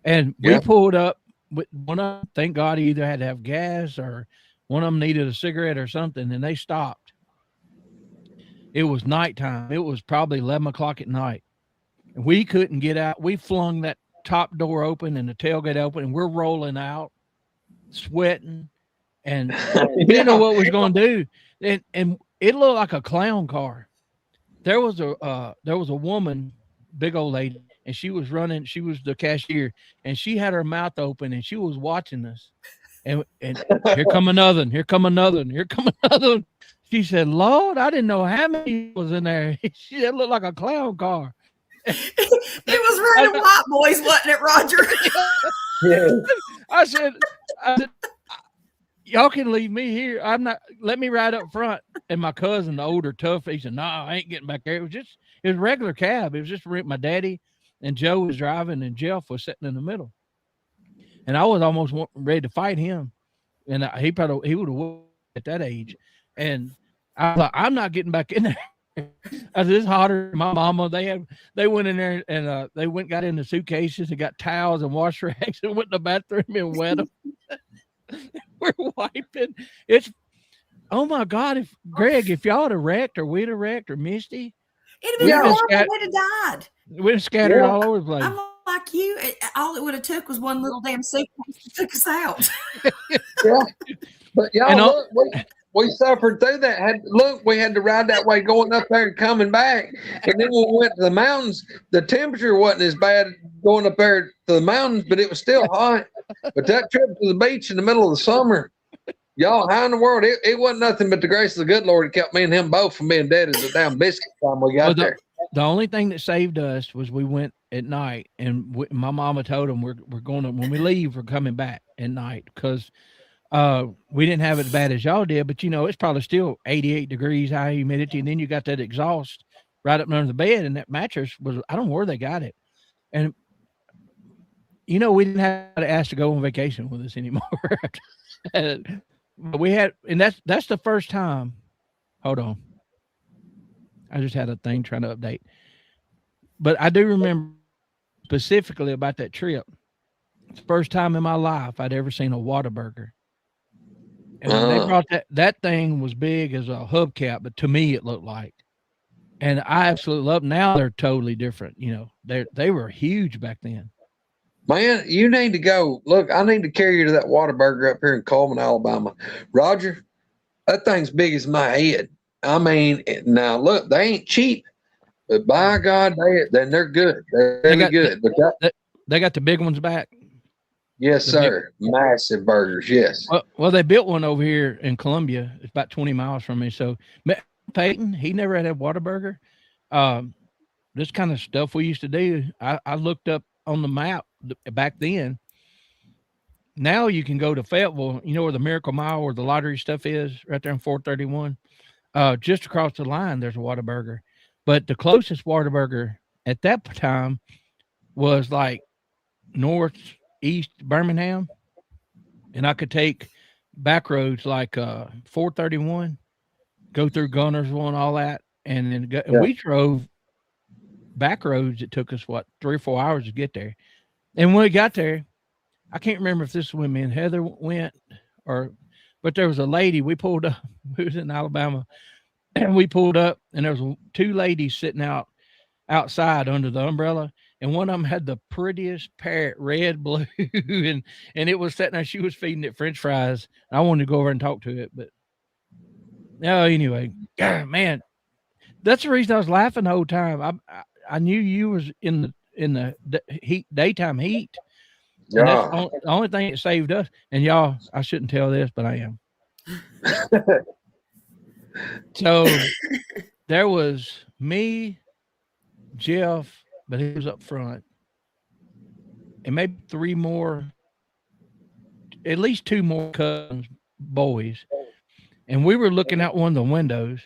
And we pulled up with one of them. Thank God he either had to have gas or one of them needed a cigarette or something. And they stopped. It was nighttime. It was probably 11 o'clock at night. We couldn't get out. We flung that top door open and the tailgate open, and we're rolling out, sweating, and we didn't know what we was going to do. And it looked like a clown car. There was a woman, big old lady, and she was running. She was the cashier, and she had her mouth open, and she was watching us. And here come another one. Here come another one. Here come another one. She said, "Lord, I didn't know how many was in there." She said, "It looked like a clown car." It was running white boys, wasn't it, Roger? Yeah. I said, y'all can leave me here. I'm not. Let me ride up front. And my cousin, the older tough, he said, "No, I ain't getting back there." It was a regular cab. It was just my daddy and Joe was driving, and Jeff was sitting in the middle. And I was almost ready to fight him, and he would have won at that age. And I was like, I'm not getting back in there. I said, it's hotter than my mama. They went in there and they got in the suitcases and got towels and wash rags and went to the bathroom and wet them. We're wiping. Oh my God! If y'all had wrecked or we'd have wrecked or Misty, it'd have been horrible. We'd have died. We'd have scattered all over the place. I'm like you. All it would have took was one little damn suitcase that took us out. Yeah, but y'all we suffered through that. We had to ride that way going up there and coming back. And then when we went to the mountains, the temperature wasn't as bad going up there to the mountains, but it was still hot. But that trip to the beach in the middle of the summer, y'all, how in the world? It wasn't nothing but the grace of the good Lord that kept me and him both from being dead as a damn biscuit time we got there. The only thing that saved us was we went at night, and my mama told him we're going to, when we leave, we're coming back at night because we didn't have it as bad as y'all did, but it's probably still 88 degrees high humidity, and then you got that exhaust right up under the bed, and that mattress was, I don't know where they got it. And You know, we didn't have to ask to go on vacation with us anymore. But we had, and that's the first time. Hold on, I just had a thing trying to update. But I do remember specifically about that trip. It's the first time in my life I'd ever seen a Whataburger. And when they brought that thing was big as a hubcap, but to me it looked like. And I absolutely love. Now they're totally different. You know, they were huge back then. Man, you need to go. Look, I need to carry you to that Whataburger up here in Coleman, Alabama. Roger, that thing's big as my head. I mean, now look, they ain't cheap, but by God, they're good. They're really good. But they got the big ones back. Yes, sir. Massive burgers. Yes. Well, they built one over here in Columbia. It's about 20 miles from me. So Peyton, he never had a Whataburger. This kind of stuff we used to do. I looked up on the map back then. Now you can go to Fayetteville. You know where the Miracle Mile, where the lottery stuff is, right there on 431. Just across the line, there's a Whataburger. But the closest Whataburger at that time was like northeast Birmingham, and I could take back roads like 431, go through Gunnersville and all that, and then and we drove back roads. It took us 3 or 4 hours to get there. And when we got there, I can't remember if this is when me and Heather went, but there was a lady. We pulled up. We was in Alabama, and we pulled up, and there was 2 ladies sitting outside under the umbrella, and one of them had the prettiest parrot, red, blue, and it was sitting there. She was feeding it French fries. I wanted to go over and talk to it, but no. Anyway, man, that's the reason I was laughing the whole time. I knew you was in the daytime heat. Yeah. And that's the only thing that saved us. And y'all, I shouldn't tell this, but I am. So there was me, Jeff, but he was up front, and maybe 3 more, at least 2 more cousins, boys. And we were looking out one of the windows,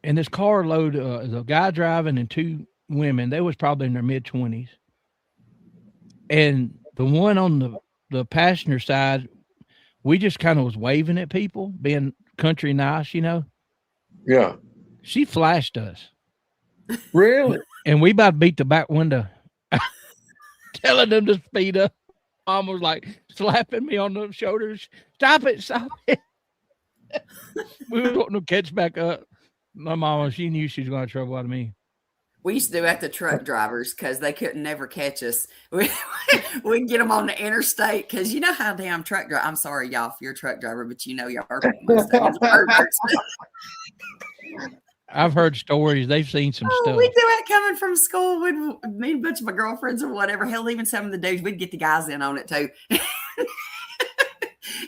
and this car load, the guy driving and 2 women, they was probably in their mid-20s. And the one on the passenger side, we just kind of was waving at people, being country nice, you know. Yeah. She flashed us. Really? And we about beat the back window, telling them to speed up. Mom was like slapping me on the shoulders. Stop it. We were wanting to catch back up. My mama, she knew she was going to have trouble out of me. We used to do at the truck drivers because they couldn't never catch us. We'd get them on the interstate because you know how damn truck driver. I'm sorry, y'all, if you're a truck driver, but you know y'all are. I've heard stories. They've seen some stuff. We do it coming from school with me and a bunch of my girlfriends or whatever. Hell, even some of the dudes, we'd get the guys in on it too.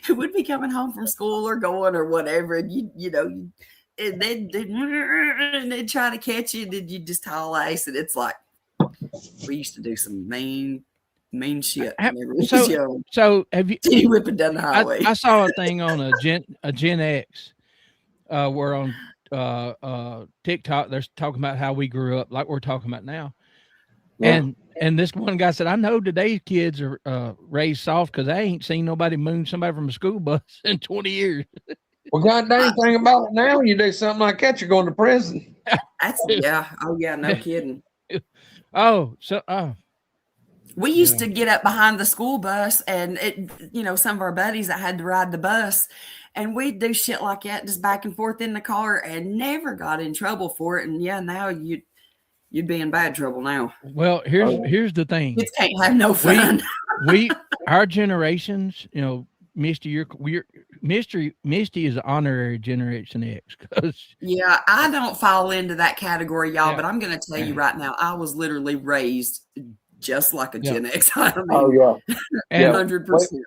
Who would be coming home from school or going or whatever, and you know. And they'd try to catch you, and you just haul ass. And it's like, we used to do some mean shit. So have you whipping down the highway? I saw a thing on a Gen X, where on TikTok they're talking about how we grew up, like we're talking about now. Yeah. And this one guy said, I know today's kids are raised soft because I ain't seen nobody moon somebody from a school bus in 20 years. Well, God dang thing about it now, you do something like that, you're going to prison. Yeah. Oh, yeah, no kidding. We used to get up behind the school bus and some of our buddies that had to ride the bus, and we'd do shit like that just back and forth in the car and never got in trouble for it. And yeah, now you'd be in bad trouble now. Well, here's the thing. Kids can't have no fun. Our generations, Misty, Misty is an honorary Generation X. Yeah, I don't fall into that category, y'all. Yeah. But I'm going to tell you right now, I was literally raised just like a Gen X. I mean, 100%.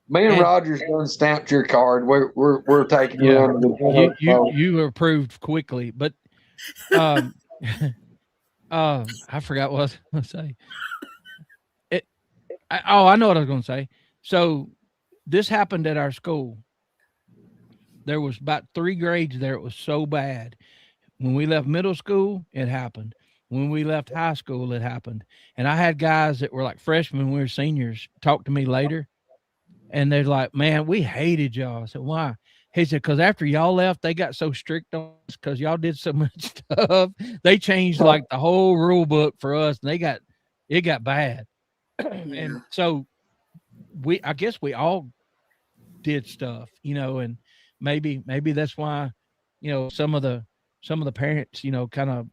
Me and Roger's done stamped your card. We're taking you under the you were approved quickly, but I forgot what I was going to say. I know what I was going to say. So. This happened at our school. There was about 3 grades there. It was so bad. When we left middle school, it happened. when we left high school, it happened. And I had guys that were like freshmen when we were seniors talk to me later, and they're like, "Man, we hated y'all." I said, "Why?" He said, "Because after y'all left, they got so strict on us because y'all did so much stuff. They changed like the whole rule book for us, and it got bad." And so I guess we all did stuff, and maybe that's why, some of the parents, kind of,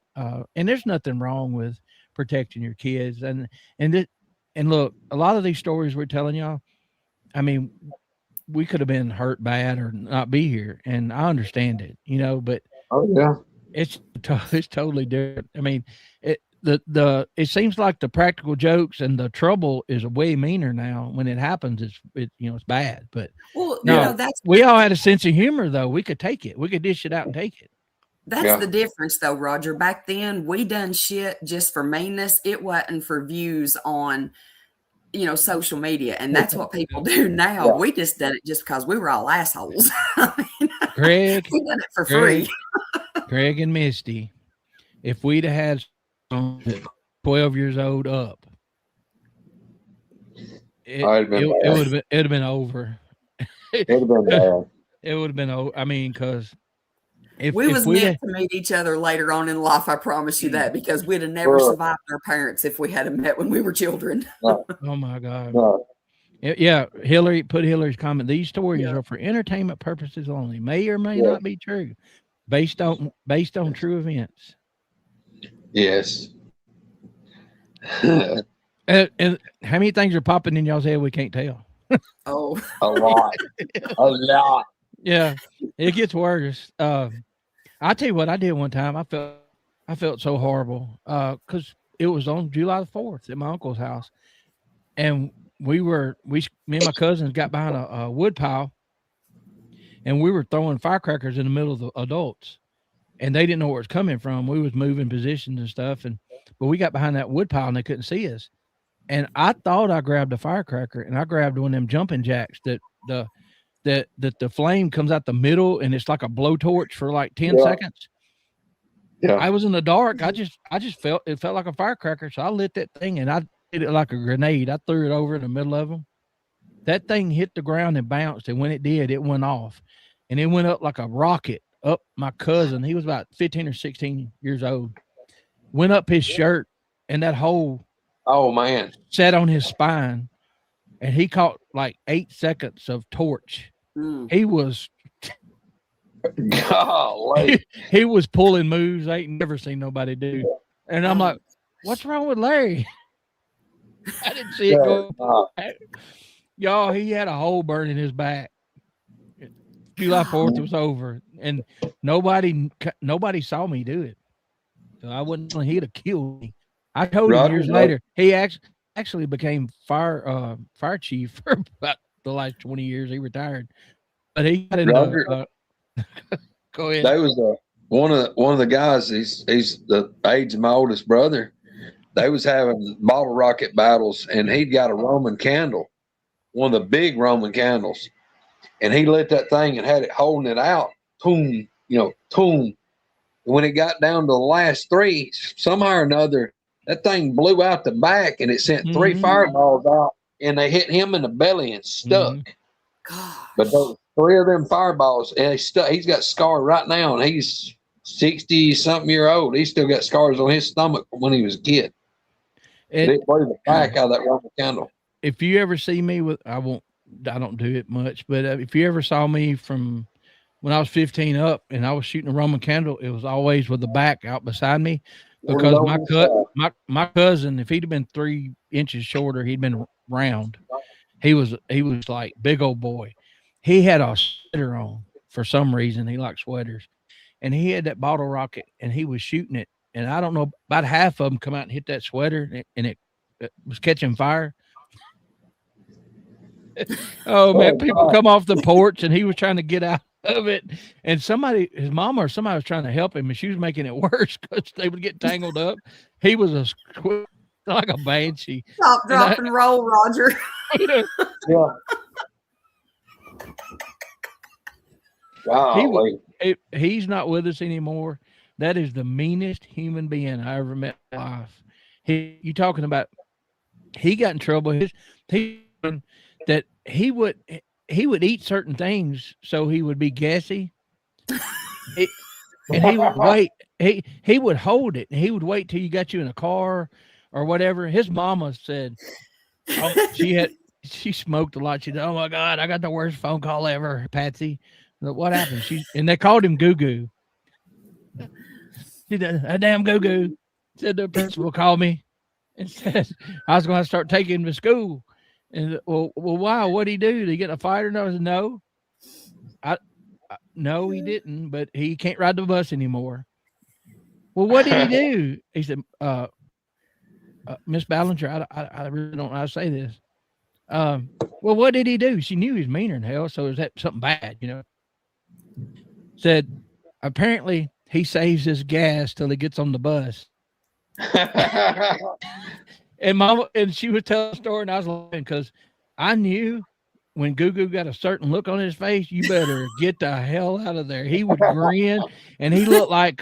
and there's nothing wrong with protecting your kids, and look, a lot of these stories we're telling y'all, I mean, we could have been hurt bad or not be here, and I understand it, but Oh yeah. it's totally different. I mean, it seems like the practical jokes and the trouble is way meaner now. When it happens, it's bad. But no, we all had a sense of humor though. We could take it. We could dish it out and take it. That's the difference though, Roger. Back then we done shit just for meanness. It wasn't for views on social media, and that's what people do now. Yeah. We just done it just because we were all assholes. I mean, Greg, we done it for free. Greg and Misty, if we'd have had 12 years old up, it would have been over. It would have been bad. It would have been over. I mean, because we was meant to meet each other later on in life, I promise you that, because we'd have never survived our parents if we hadn't met when we were children. Oh my God. Yeah, Hillary, put Hillary's comment. These stories are for entertainment purposes only. May or may not be true, based on true events. Yes. And how many things are popping in y'all's head we can't tell? Oh, a lot. A lot. Yeah, it gets worse. I'll tell you what I did one time. I felt so horrible because it was on July the 4th at my uncle's house, and me and my cousins got behind a wood pile, and we were throwing firecrackers in the middle of the adults, and they didn't know where it was coming from. We was moving positions and stuff, but we got behind that wood pile and they couldn't see us. And I thought I grabbed a firecracker, and I grabbed one of them jumping jacks that the flame comes out the middle, and it's like a blowtorch for like 10 seconds. Yeah. I was in the dark. I just felt like a firecracker. So I lit that thing, and I did it like a grenade. I threw it over in the middle of them. That thing hit the ground and bounced. And when it did, it went off, and it went up like a rocket up my cousin. He was about 15 or 16 years old. Went up his shirt, and that hole, oh man, sat on his spine, and he caught like 8 seconds of torch. He was, he was pulling moves I ain't never seen nobody do. And I'm like, what's wrong with Larry? I didn't see it go. Y'all, he had a hole burn in his back. July 4th was over, and nobody saw me do it. So I wouldn't. He'd have killed me. I told him years later. He actually became fire chief for about the last 20 years. He retired, but he got into. Go ahead. That was one of the guys. He's the age of my oldest brother. They was having bottle rocket battles, and he'd got a Roman candle, one of the big Roman candles, and he lit that thing and had it holding it out. Boom, boom. When it got down to the last three, somehow or another, that thing blew out the back, and it sent 3 fireballs out, and they hit him in the belly and stuck. But those 3 of them fireballs, and he's got scars right now, and he's 60-something year old. He's still got scars on his stomach from when he was a kid. It blew the back out of that Roman candle. If you ever see me I don't do it much, but if you ever saw me from when I was 15 up and I was shooting a Roman candle, it was always with the back out beside me, because my cousin, if he'd have been 3 inches shorter, he'd been round. He was like big old boy. He had a sweater on for some reason. He liked sweaters, and he had that bottle rocket, and he was shooting it. And I don't know, about half of them come out and hit that sweater, and it was catching fire. Oh man, people come off the porch, and he was trying to get out of it, and his mama or somebody was trying to help him, and she was making it worse because they would get tangled up. He was like a banshee. Stop, drop, and roll, Roger. Yeah. He's not with us anymore, that is the meanest human being I ever met in my life. You talking about? He got in trouble. That he would eat certain things so he would be gassy. And he would wait. He would hold it. And he would wait till you got you in a car or whatever. His mama said, oh, she smoked a lot. She said, "Oh my God, I got the worst phone call ever, Patsy." What happened? And they called him Goo Goo. She said, "A damn Goo Goo." Said the principal called me and said I was going to start taking him to school. And well, wow, what'd he do? Did he get in a fight or no? I said, no. No, he didn't, but he can't ride the bus anymore. Well, what did he do? He said, Miss Ballinger, I really don't know how to say this. Well, what did he do? She knew he was meaner than hell, so is that something bad, you know? Said, apparently he saves his gas till he gets on the bus. And Mama, and she would tell a story, and I was laughing because I knew when Goo Goo got a certain look on his face, you better get the hell out of there. He would grin, and he looked like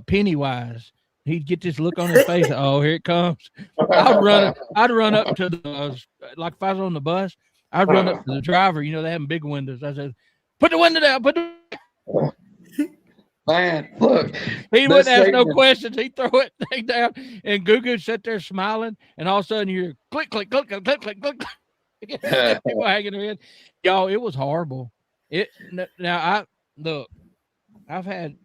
Pennywise. He'd get this look on his face. Oh, here it comes. I'd run up to the like if I was on the bus, I'd run up to the driver. You know, they have big windows. I said, "Put the window down. Man, look. He wouldn't ask no questions. He'd throw it down, and Goo Goo sat there smiling, and all of a sudden you hear click, click, click, click, click, click, click. People hanging their head. Y'all, it was horrible. Now I've had,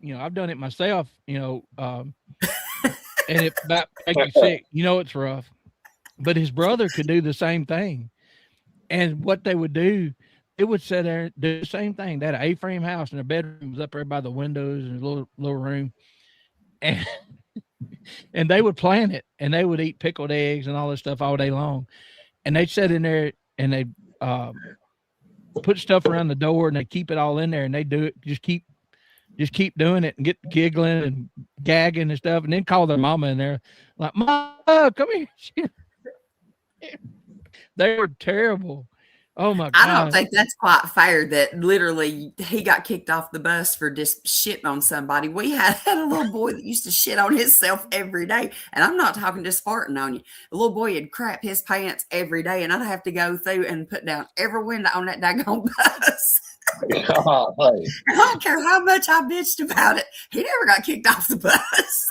you know, I've done it myself, you know, and it about make you sick. You know, it's rough. But his brother could do the same thing. And what they would do, it would sit there and do the same thing. They had an A-frame house, and their bedroom was up there by the windows in a little room. And they would plan it, and they would eat pickled eggs and all this stuff all day long. And they'd sit in there, and they'd put stuff around the door, and they'd keep it all in there, and they'd do it, just keep doing it and get giggling and gagging and stuff, and then call their mama in there, like, "Mama, come here." They were terrible. Oh my God. I don't think that's quite fair that literally he got kicked off the bus for just shitting on somebody. We had a little boy that used to shit on himself every day. And I'm not talking just farting on you. The little boy would crap his pants every day, and I'd have to go through and put down every window on that daggone bus. Oh, hey. I don't care how much I bitched about it. He never got kicked off the bus.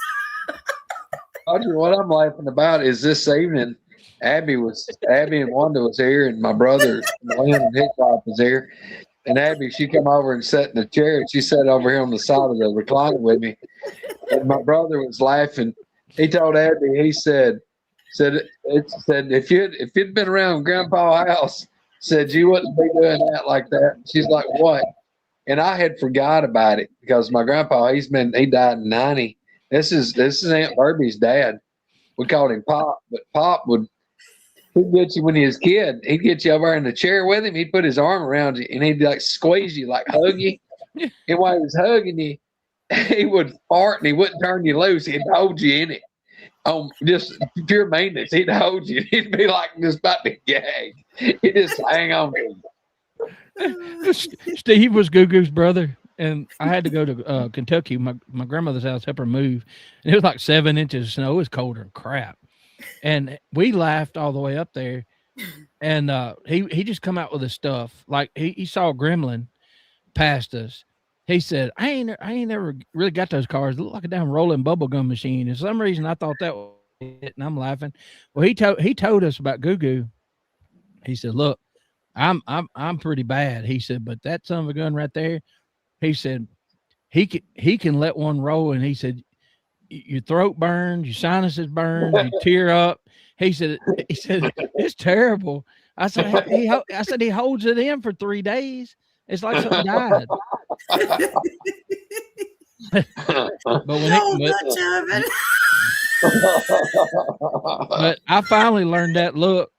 Audrey, what I'm laughing about is this evening, Abby and Wanda was here, and my brother Lynn and his wife was here. And Abby, she come over and sat in the chair, and she sat over here on the side of the recliner with me. And my brother was laughing. He told Abby, he said if you'd been around Grandpa's house, said you wouldn't be doing that like that. She's like, what? And I had forgot about it because my grandpa, he died in 90. This is Aunt Herbie's dad. We called him Pop, but Pop he'd get you when he was a kid. He'd get you over in the chair with him. He'd put his arm around you, and he'd like squeeze you, like hug you. And while he was hugging you, he would fart, and he wouldn't turn you loose. He'd hold you in it. Just pure maintenance. He'd hold you. He'd be like just about to gag. He'd just hang on to you. Steve was Goo Goo's brother, and I had to go to Kentucky, my grandmother's house, help her move. And it was like 7 inches of snow. It was colder than crap. And we laughed all the way up there. And he just come out with his stuff. Like he saw a gremlin past us. He said, I ain't never really got those cars. They look like a damn rolling bubblegum machine. And for some reason I thought that was it, and I'm laughing. Well, he told us about Goo Goo. He said, look, I'm pretty bad. He said, but that son of a gun right there, he said, he can let one roll. And he said, your throat burns, your sinuses burn, you tear up. He said, it's terrible. I said, he holds it in for 3 days. It's like something died. But I finally learned that look.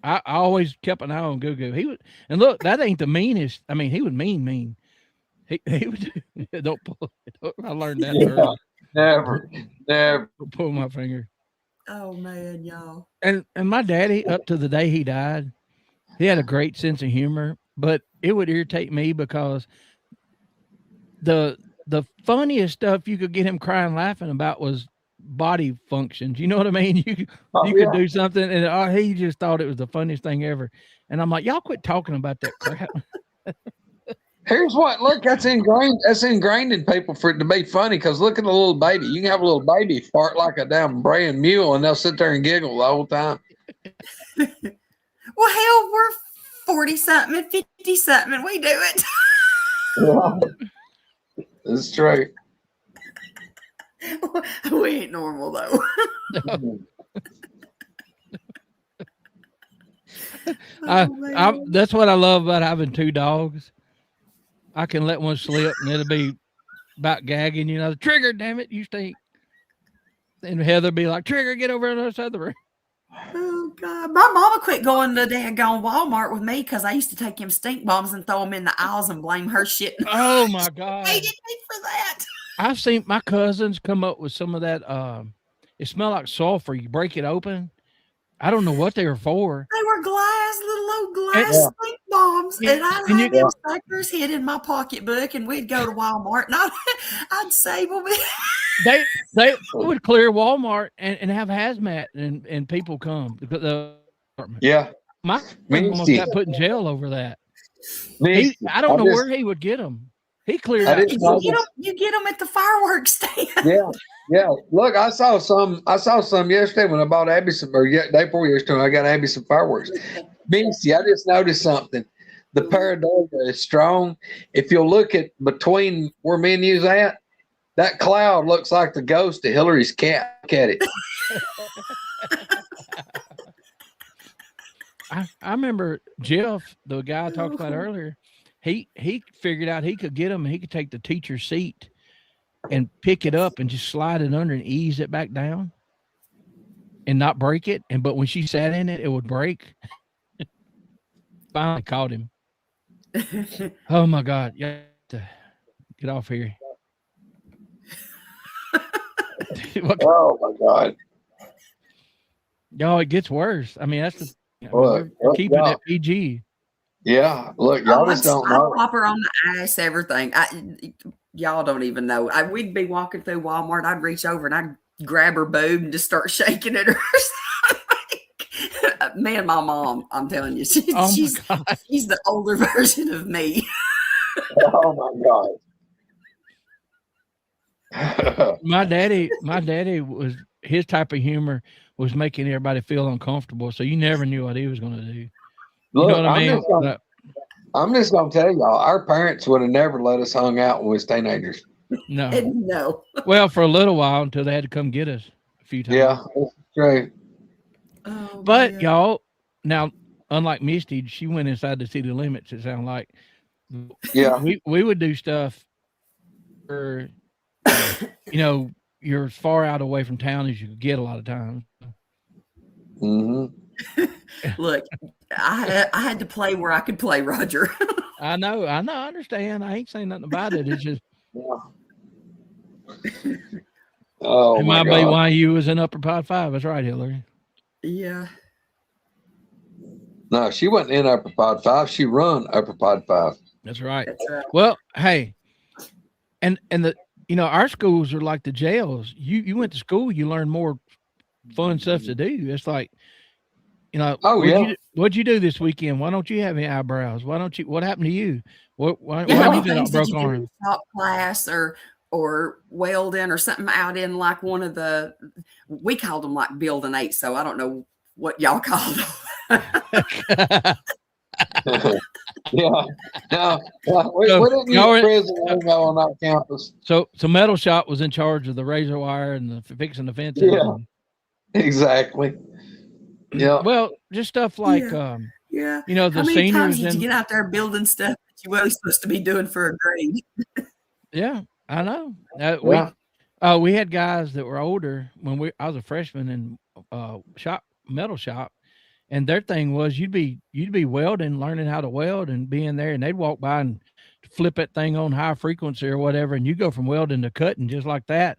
I always kept an eye on Goo Goo. And look, that ain't the meanest. I mean, he was mean. He would don't pull it. I learned that early. Never pull my finger. Oh man, y'all. And my daddy, up to the day he died, he had a great sense of humor, but it would irritate me because the the funniest stuff you could get him crying laughing about was body functions. You know what I mean? You could do something and he just thought it was the funniest thing ever. And I'm like, y'all quit talking about that crap. Here's what, look, that's ingrained in people for it to be funny, because look at the little baby. You can have a little baby fart like a damn brand mule and they'll sit there and giggle the whole time. Well, hell, we're 40-something and 50-something and we do it. Yeah. It's true. We ain't normal, though. That's what I love about having 2 dogs. I can let one slip and it'll be about gagging, Trigger, damn it, you stink. And Heather be like, Trigger, get over on the other side of the room. Oh, God. My mama quit going to daggone Walmart with me because I used to take him stink bombs and throw them in the aisles and blame her shit. Oh, my God. They hated me for that. I've seen my cousins come up with some of that. It smelled like sulfur. You break it open. I don't know what they were for. They were little old glass stink bombs. And I had them suckers hid in my pocketbook, and we'd go to Walmart and I'd save them. They would clear Walmart and have hazmat and people come because the apartment. Yeah. My almost got put in jail over that. I don't know where he would get them. He cleared out. You get them at the fireworks stand. Yeah. Look, I saw some yesterday when I bought Abby some, or day before yesterday, I got Abby some fireworks. Mincy, I just noticed something. The pareidolia is strong. If you'll look at between where me and you's at, that cloud looks like the ghost of Hillary's cat. Look at it. I remember Jeff, the guy I talked about earlier. He figured out he could get them and he could take the teacher's seat and pick it up and just slide it under and ease it back down and not break it. But when she sat in it, it would break. Finally caught him. Oh my God. You have to get off here. Oh my God. Y'all, it gets worse. I mean, that's the we're keeping it PG. Yeah, look, y'all just don't know. I'll pop her on the ass, everything. Y'all don't even know. We'd be walking through Walmart. I'd reach over and I'd grab her boob and just start shaking it. Me and my mom, I'm telling you, she's the older version of me. Oh my God. My daddy was, his type of humor was making everybody feel uncomfortable. So you never knew what he was going to do. Look, you know what I mean? I'm just going to tell y'all, our parents would have never let us hung out when we was teenagers. No. No. Well, for a little while until they had to come get us a few times. Yeah, that's great. Oh, but man. y'all, now, unlike Misty, she went inside the city limits, it sounded like. Yeah. We would do stuff for, you're as far out away from town as you could get a lot of times. Mm-hmm. Look, I had to play where I could play, Roger. I know, I understand. I ain't saying nothing about it. It's just Oh, it might be why you was in Upper Pod 5. That's right, Hillary. Yeah. No, she wasn't in Upper Pod 5. She run Upper Pod 5. That's right. That's right. Well, hey, and the our schools are like the jails. You went to school, you learned more fun stuff to do. It's like, what'd you do this weekend? Why don't you have any eyebrows? What happened to you? Why you did a broke arm? Top class or welding or something out in like one of the, we called them like building 8. So I don't know what y'all called them. Yeah. No, we didn't use prison on our campus. So Metal Shop was in charge of the razor wire and the fixing the fences. Yeah. Exactly. Yeah. Well, just stuff like Yeah. the How many seniors times did you get out there building stuff that you weren't supposed to be doing for a grade? Yeah, I know. Yeah. We had guys that were older when I was a freshman in metal shop, and their thing was you'd be welding, learning how to weld, and being there, and they'd walk by and flip that thing on high frequency or whatever, and you go from welding to cutting just like that.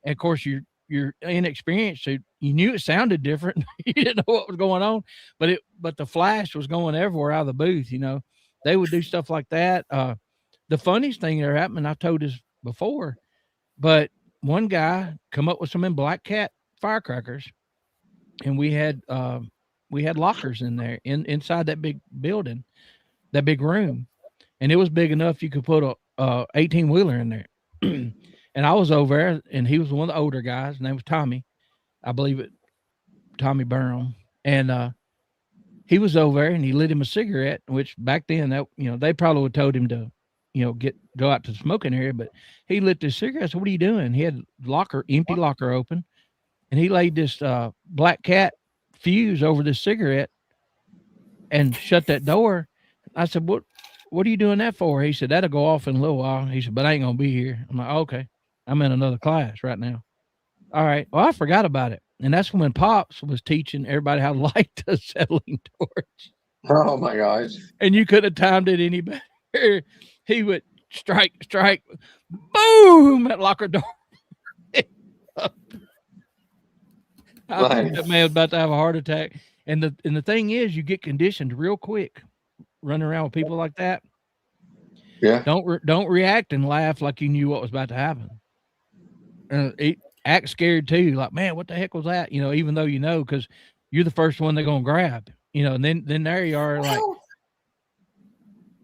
And of course, you're inexperienced, so you knew it sounded different. You didn't know what was going on, but the flash was going everywhere out of the booth. They would do stuff like that. The funniest thing that happened, I told this before, but one guy come up with some in Black Cat firecrackers, and we had lockers in there inside that big building, that big room, and it was big enough you could put a 18-wheeler in there. And I was over there, and he was one of the older guys. His name was Tommy, I believe it, Tommy Burnham, and he was over there, and he lit him a cigarette. Which back then, that they probably would have told him to, go out to the smoking area, but he lit this cigarette. I said, "What are you doing?" He had empty locker open, and he laid this Black Cat fuse over this cigarette and shut that door. I said, What are you doing that for? He said, "That'll go off in a little while." He said, "But I ain't gonna be here." I'm like, "Okay, I'm in another class right now." All right. Well, I forgot about it. And that's when Pops was teaching everybody how to light the acetylene torch. Oh my gosh. And you couldn't have timed it any better. He would strike, boom, that locker door. I think that man was about to have a heart attack. And the thing is, you get conditioned real quick running around with people like that. Yeah. Don't react and laugh like you knew what was about to happen. Act scared too, like, man, what the heck was that? Even though because you're the first one they're gonna grab. And then there you are, like.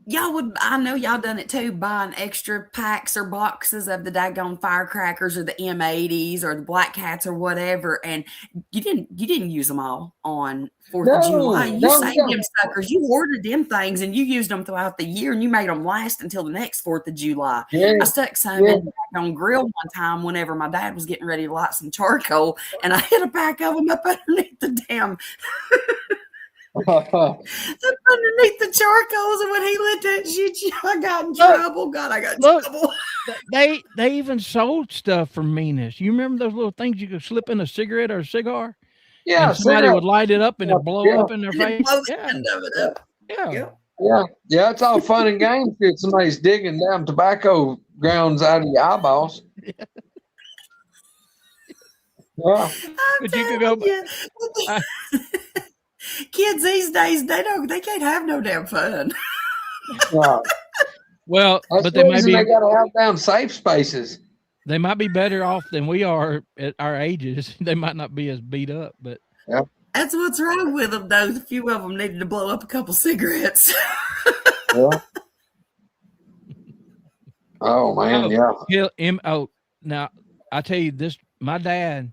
I know y'all done it too, buying extra packs or boxes of the daggone firecrackers or the M80s or the Black Cats or whatever, and you didn't use them all on 4th of July. You saved them suckers. You ordered them things and you used them throughout the year, and you made them last until the next 4th of July. Yeah. I stuck some in on grill one time whenever my dad was getting ready to light some charcoal, and I hit a pack of them up underneath the damn underneath the charcoals, and when he lit that shit, I got in trouble. God, I got in trouble. They even sold stuff for meanness. You remember those little things you could slip in a cigarette or a cigar? Yeah, and somebody would light it up and it blow up in their face. Yeah, it's all fun and games if somebody's digging down tobacco grounds out of your eyeballs. Yeah. But you could go. Kids these days, they can't have no damn fun. Yeah. Well, but they got to have down safe spaces. They might be better off than we are at our ages. They might not be as beat up, but that's what's wrong with them. Though a few of them needed to blow up a couple cigarettes. Yeah. Oh man, Now I tell you this: my dad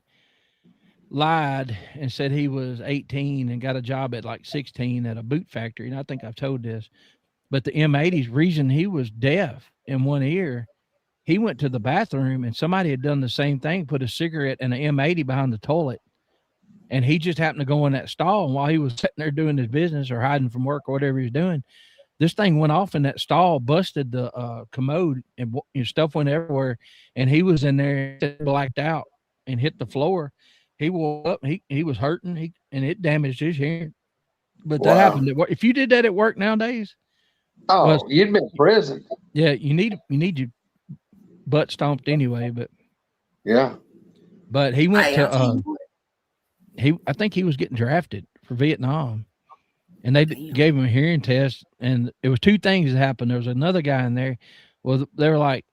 lied and said he was 18 and got a job at like 16 at a boot factory. And I think I've told this, but the M80s, reason he was deaf in one ear, he went to the bathroom and somebody had done the same thing, put a cigarette and an M80 behind the toilet. And he just happened to go in that stall. And while he was sitting there doing his business or hiding from work or whatever he was doing, this thing went off in that stall, busted the commode, and stuff went everywhere. And he was in there, blacked out and hit the floor. He woke up. He was hurting. And it damaged his hearing. But that happened at work. If you did that at work nowadays, you'd be in prison. Yeah, you need your butt stomped anyway. But he went to I think he was getting drafted for Vietnam, and they gave him a hearing test. And it was two things that happened. There was another guy in there. Well, they were like,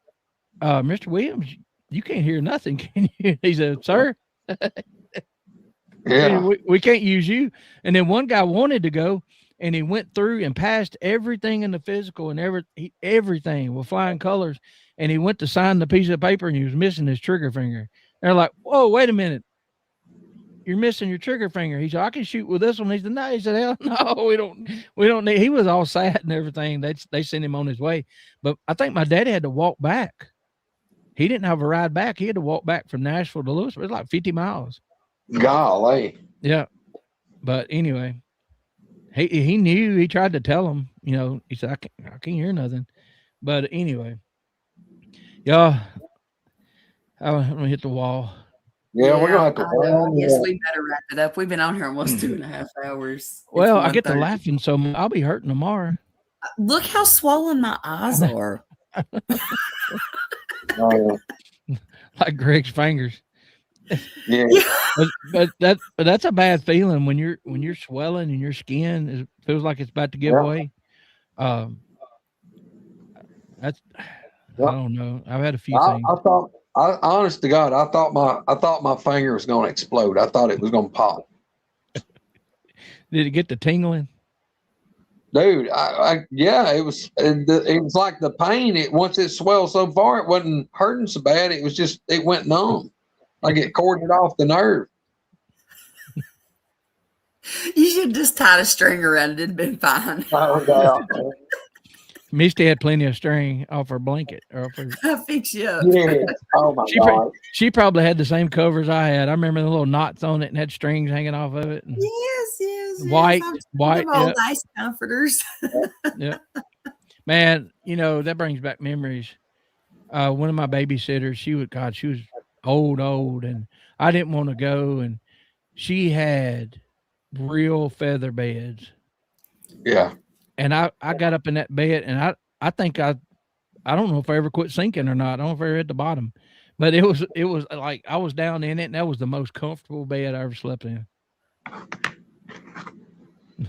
"Mr. Williams, you can't hear nothing, can you?" He said, "Sir." We can't use you. And then one guy wanted to go, and he went through and passed everything in the physical and everything with flying colors. And he went to sign the piece of paper, and he was missing his trigger finger. They're like, "Whoa, wait a minute. You're missing your trigger finger." He said, "I can shoot with this one." He said, "No." He said, "Hell no, we don't need." He was all sad and everything. They sent him on his way. But I think my daddy had to walk back. He didn't have a ride back. He had to walk back from Nashville to Louisville. It was like 50 miles. Golly. Yeah. But anyway, he knew. He tried to tell him, he said, I can't hear nothing. But anyway, I'm going to hit the wall. Yeah, we're going to have to. I guess we better wrap it up. We've been on here almost 2.5 hours. Well, I get to laughing, so I'll be hurting tomorrow. Look how swollen my eyes are. Like Greg's fingers. Yeah. but that's a bad feeling when you're swelling and your skin feels like it's about to give away. That's I don't know. I've had a few I, things. I thought, honest to God, I thought my finger was going to explode. I thought it was going to pop. Did it get the tingling? Dude, yeah, it was like the pain. Once it swelled so far, it wasn't hurting so bad. It was just, it went numb. Like it corded off the nerve. You should just tied a string around it and been fine. Oh, Misty had plenty of string off her blanket. Or off her, I'll fix you up. yeah. Oh my God. she probably had the same covers I had. I remember the little knots on it and had strings hanging off of it. And Yes. white, Old yep. ice comforters. Yeah. Man, that brings back memories. One of my babysitters, she was old, and I didn't want to go, and she had real feather beds. Yeah. And I got up in that bed, and I think I don't know if I ever quit sinking or not. I don't know if I ever hit the bottom, but it was like I was down in it, and that was the most comfortable bed I ever slept in.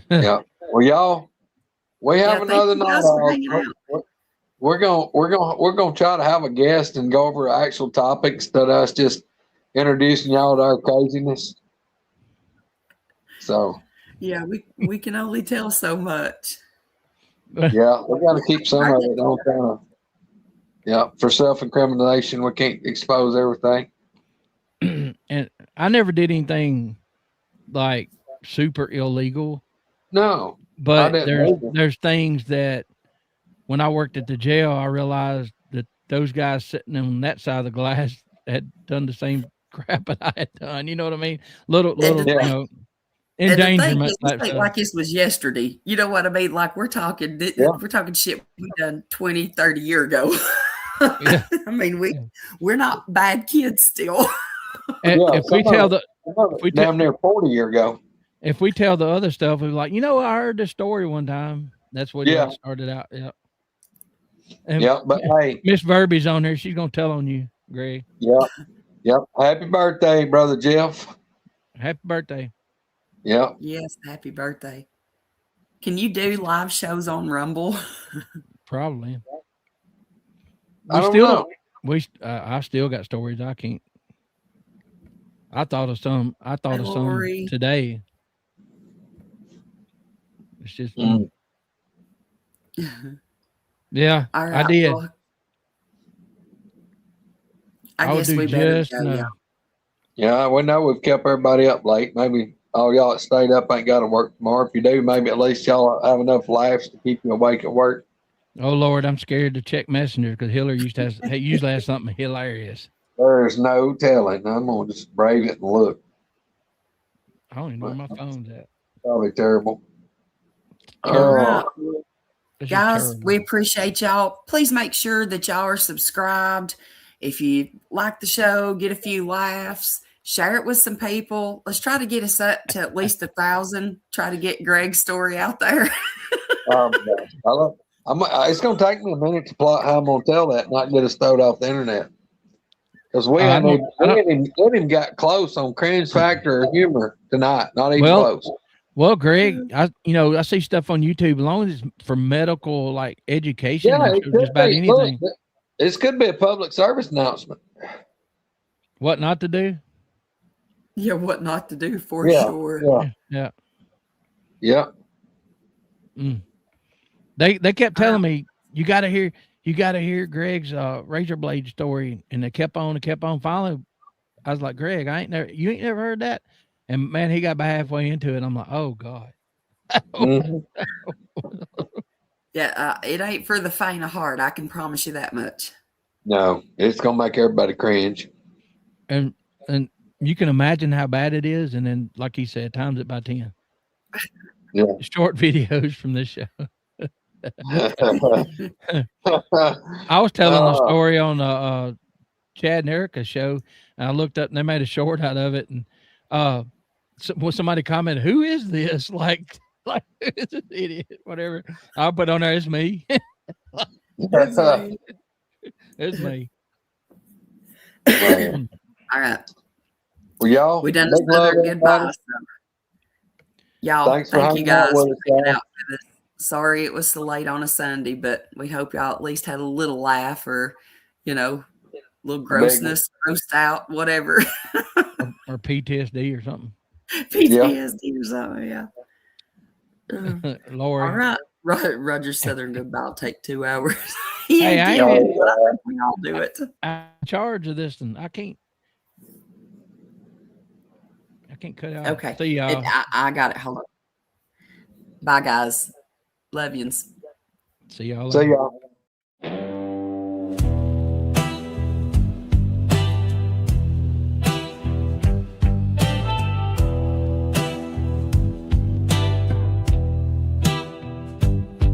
Yeah. Well, y'all, we have another night. We're gonna try to have a guest and go over actual topics instead of us just introducing y'all to our craziness. So Yeah, we can only tell so much. yeah, we got to keep some of it. Don't kind of. Yeah, for self-incrimination, we can't expose everything. And I never did anything like super illegal. No, but there's things that when I worked at the jail, I realized that those guys sitting on that side of the glass had done the same crap that I had done. You know what I mean? Little endangerment type stuff. Like this was yesterday. You know what I mean? Like we're talking shit we done 20, 30 years ago. Yeah. I mean, we're not bad kids still. And if we tell damn near 40 years ago. If we tell the other stuff, we're like, I heard this story one time. That's what it started out. Yeah. And but hey, Miss Verby's on there. She's gonna tell on you, Greg. Yep. Happy birthday, brother Jeff. Happy birthday. Yep. Yes, happy birthday. Can you do live shows on Rumble? Probably. I don't know. I still got stories. I can't. I thought of some today. It's just. Yeah, right, I did. Well, I guess we better go. Yeah, we know we've kept everybody up late. Maybe all y'all that stayed up ain't got to work tomorrow. If you do, maybe at least y'all have enough laughs to keep you awake at work. Oh Lord, I'm scared to check Messenger because Hillary usually has something hilarious. There's no telling. I'm gonna just brave it and look. I don't even know where my phone's at. Probably terrible. All right. Guys, we appreciate y'all. Please make sure that y'all are subscribed. If you like the show, get a few laughs, share it with some people. Let's try to get us up to at least 1,000. Try to get Greg's story out there. It's going to take me a minute to plot how I'm going to tell that and not get us thrown off the internet. Because we haven't even got close on cringe factor or humor tonight. Not even close. Well, Greg, I see stuff on YouTube. As long as it's for medical, like education, just about anything. Look, this could be a public service announcement. What not to do? Yeah, what not to do for sure. Yeah. Mm. They kept telling me you got to hear Greg's razor blade story, and they kept on. Finally, I was like, Greg, you ain't never heard that. And man, he got about halfway into it. I'm like, oh God. Yeah, it ain't for the faint of heart. I can promise you that much. No, it's gonna make everybody cringe. And you can imagine how bad it is. And then, like he said, times it by 10. Yeah. Short videos from this show. I was telling a story on Chad and Erica's show, and I looked up and they made a short out of it, and somebody commented, "Who is this?" Like it's an idiot, whatever. I'll put on there, it's me. It's me. All right. Well, y'all, we done another goodbye. Y'all, thank you guys for hanging out for this Sorry it was so late on a Sunday, but we hope y'all at least had a little laugh or, you know, little grossness, grossed out, whatever. or PTSD or something. PTSD or something, yeah. Lori. All right. Roger Southern goodbye. I'll take 2 hours. Hey, I ain't we all do it. I'm in charge of this, and I can't cut out. Okay. See y'all. I got it. Hold on. Bye, guys. Love yous. See y'all. See y'all.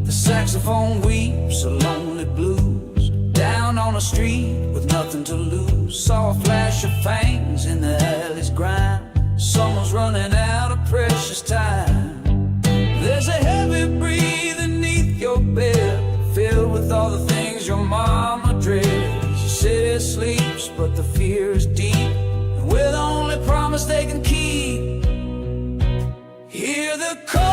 The saxophone weeps a lonely blues down on a street with nothing to lose. Saw a flash of fangs in the alley's grind. Someone's running out of precious time. There's a heavy breathing neath your bed, filled with all the things your mama dreads. Your city sleeps, but the fear is deep, and we're the only promise they can keep. Hear the call.